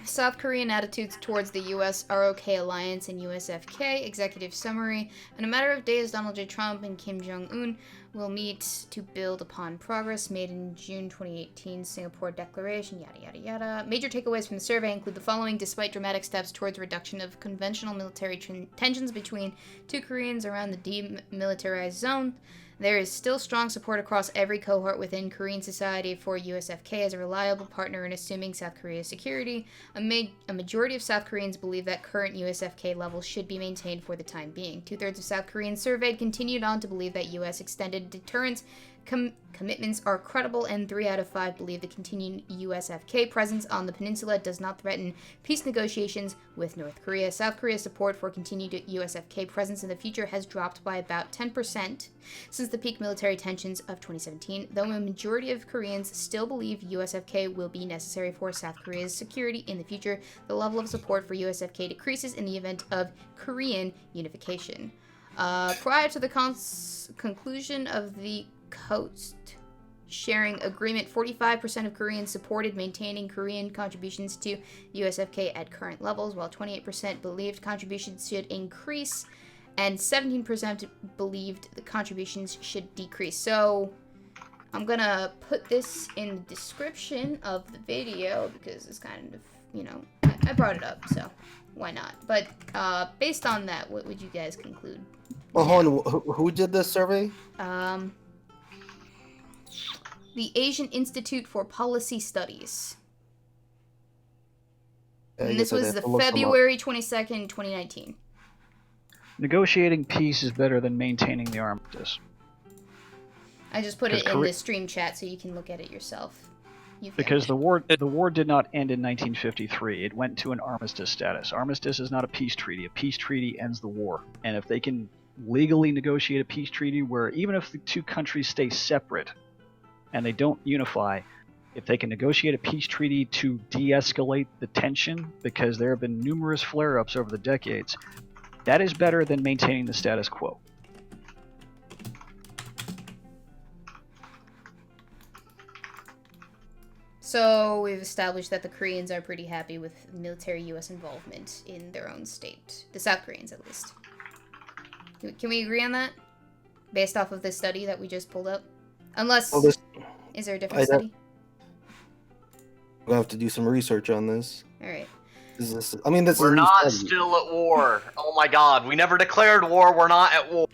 [SPEAKER 1] South Korean attitudes towards the U.S. ROK alliance and USFK, executive summary. In a matter of days, Donald J. Trump and Kim Jong-un will meet to build upon progress made in June 2018 Singapore Declaration, yada yada yada. Major takeaways from the survey include the following. Despite dramatic steps towards reduction of conventional military tensions between two Koreans around the demilitarized zone, there is still strong support across every cohort within Korean society for USFK as a reliable partner in assuming South Korea's security. A majority of South Koreans believe that current USFK levels should be maintained for the time being. 2/3 of South Koreans surveyed continued on to believe that U.S. extended deterrence commitments are credible, and 3 out of 5 believe the continued USFK presence on the peninsula does not threaten peace negotiations with North Korea. South Korea's support for continued USFK presence in the future has dropped by about 10% since the peak military tensions of 2017, though a majority of Koreans still believe USFK will be necessary for South Korea's security in the future. The level of support for USFK decreases in the event of Korean unification. Prior to the conclusion of the Coast Sharing Agreement, 45% of Koreans supported maintaining Korean contributions to USFK at current levels, while 28% believed contributions should increase, and 17% believed the contributions should decrease. So I'm gonna put this in the description of the video because it's kind of, I brought it up, so why not? But based on that, what would you guys conclude?
[SPEAKER 7] Well, hold on. Who did this survey?
[SPEAKER 1] The Asian Institute for Policy Studies. And this was the February 22nd, 2019.
[SPEAKER 4] Negotiating peace is better than maintaining the armistice.
[SPEAKER 1] I just put it in the stream chat so you can look at it yourself.
[SPEAKER 4] Because the war did not end in 1953. It went to an armistice status. Armistice is not a peace treaty. A peace treaty ends the war. And if they can legally negotiate a peace treaty where even if the two countries stay separate and they don't unify, if they can negotiate a peace treaty to de-escalate the tension, because there have been numerous flare-ups over the decades, that is better than maintaining the status quo.
[SPEAKER 1] So we've established that the Koreans are pretty happy with military U.S. involvement in their own state. The South Koreans, at least. Can we agree on that? Based off of this study that we just pulled up? Unless... is there a different study?
[SPEAKER 7] We'll have to do some research on this.
[SPEAKER 1] Alright.
[SPEAKER 5] We're not still at war. Oh my god, we never declared war, we're not at war.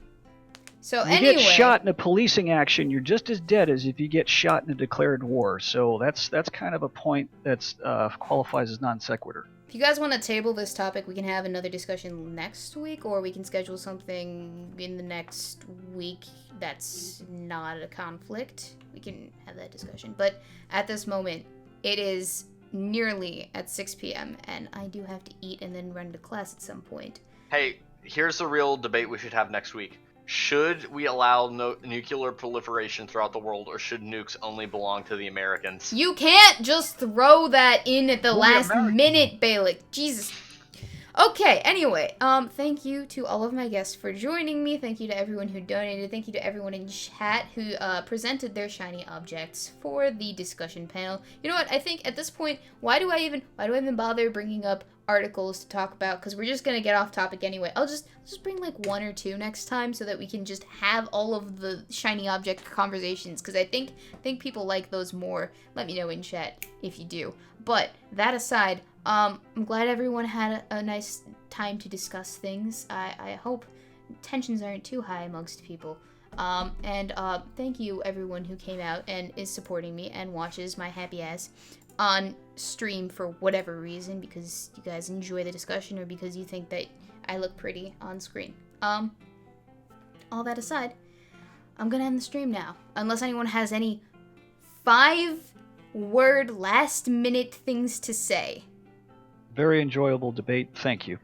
[SPEAKER 1] So
[SPEAKER 4] you get shot in a policing action, you're just as dead as if you get shot in a declared war. So that's kind of a point that qualifies as non sequitur.
[SPEAKER 1] If you guys want to table this topic, we can have another discussion next week, or we can schedule something in the next week that's not a conflict. We can have that discussion. But at this moment, it is nearly at 6 p.m., and I do have to eat and then run to class at some point.
[SPEAKER 5] Hey, here's the real debate we should have next week. Should we allow nuclear proliferation throughout the world, or should nukes only belong to the Americans?
[SPEAKER 1] You can't just throw that in at the last minute, Balik. Jesus. Okay, anyway, thank you to all of my guests for joining me. Thank you to everyone who donated. Thank you to everyone in chat who presented their shiny objects for the discussion panel. You know what? I think at this point, why do I even bother bringing up articles to talk about? Because we're just gonna get off topic anyway. I'll just bring like 1 or 2 next time so that we can just have all of the shiny object conversations. Because I think people like those more. Let me know in chat if you do. But that aside, I'm glad everyone had a nice time to discuss things. I hope tensions aren't too high amongst people. And thank you everyone who came out and is supporting me and watches my happy ass on stream for whatever reason, because you guys enjoy the discussion or because you think that I look pretty on screen. All that aside, I'm gonna end the stream now, unless anyone has any 5-word last-minute things to say.
[SPEAKER 4] Very enjoyable debate. Thank you.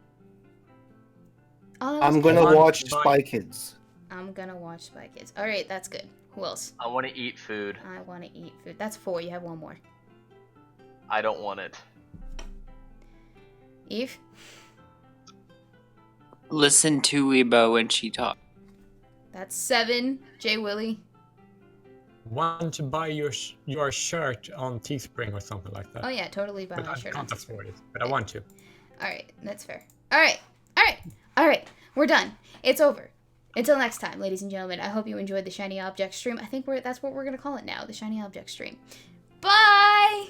[SPEAKER 1] Oh,
[SPEAKER 7] I'm gonna watch Spy Kids.
[SPEAKER 1] I'm gonna watch Spy Kids. All right, that's good. Who else?
[SPEAKER 5] I want to eat food.
[SPEAKER 1] I want to eat food. That's 4. You have 1 more.
[SPEAKER 5] I don't want it.
[SPEAKER 1] Eve?
[SPEAKER 10] Listen to Weebo when she talks.
[SPEAKER 1] That's 7. Jay Willie?
[SPEAKER 8] Want to buy your shirt on Teespring or something like that.
[SPEAKER 1] Oh yeah, totally buy
[SPEAKER 8] But
[SPEAKER 1] my
[SPEAKER 8] I
[SPEAKER 1] shirt.
[SPEAKER 8] can't afford it. But I want to.
[SPEAKER 1] All right, that's fair. All right. We're done. It's over. Until next time, ladies and gentlemen. I hope you enjoyed the Shiny Object stream. I think that's what we're gonna call it now, the Shiny Object stream. Bye.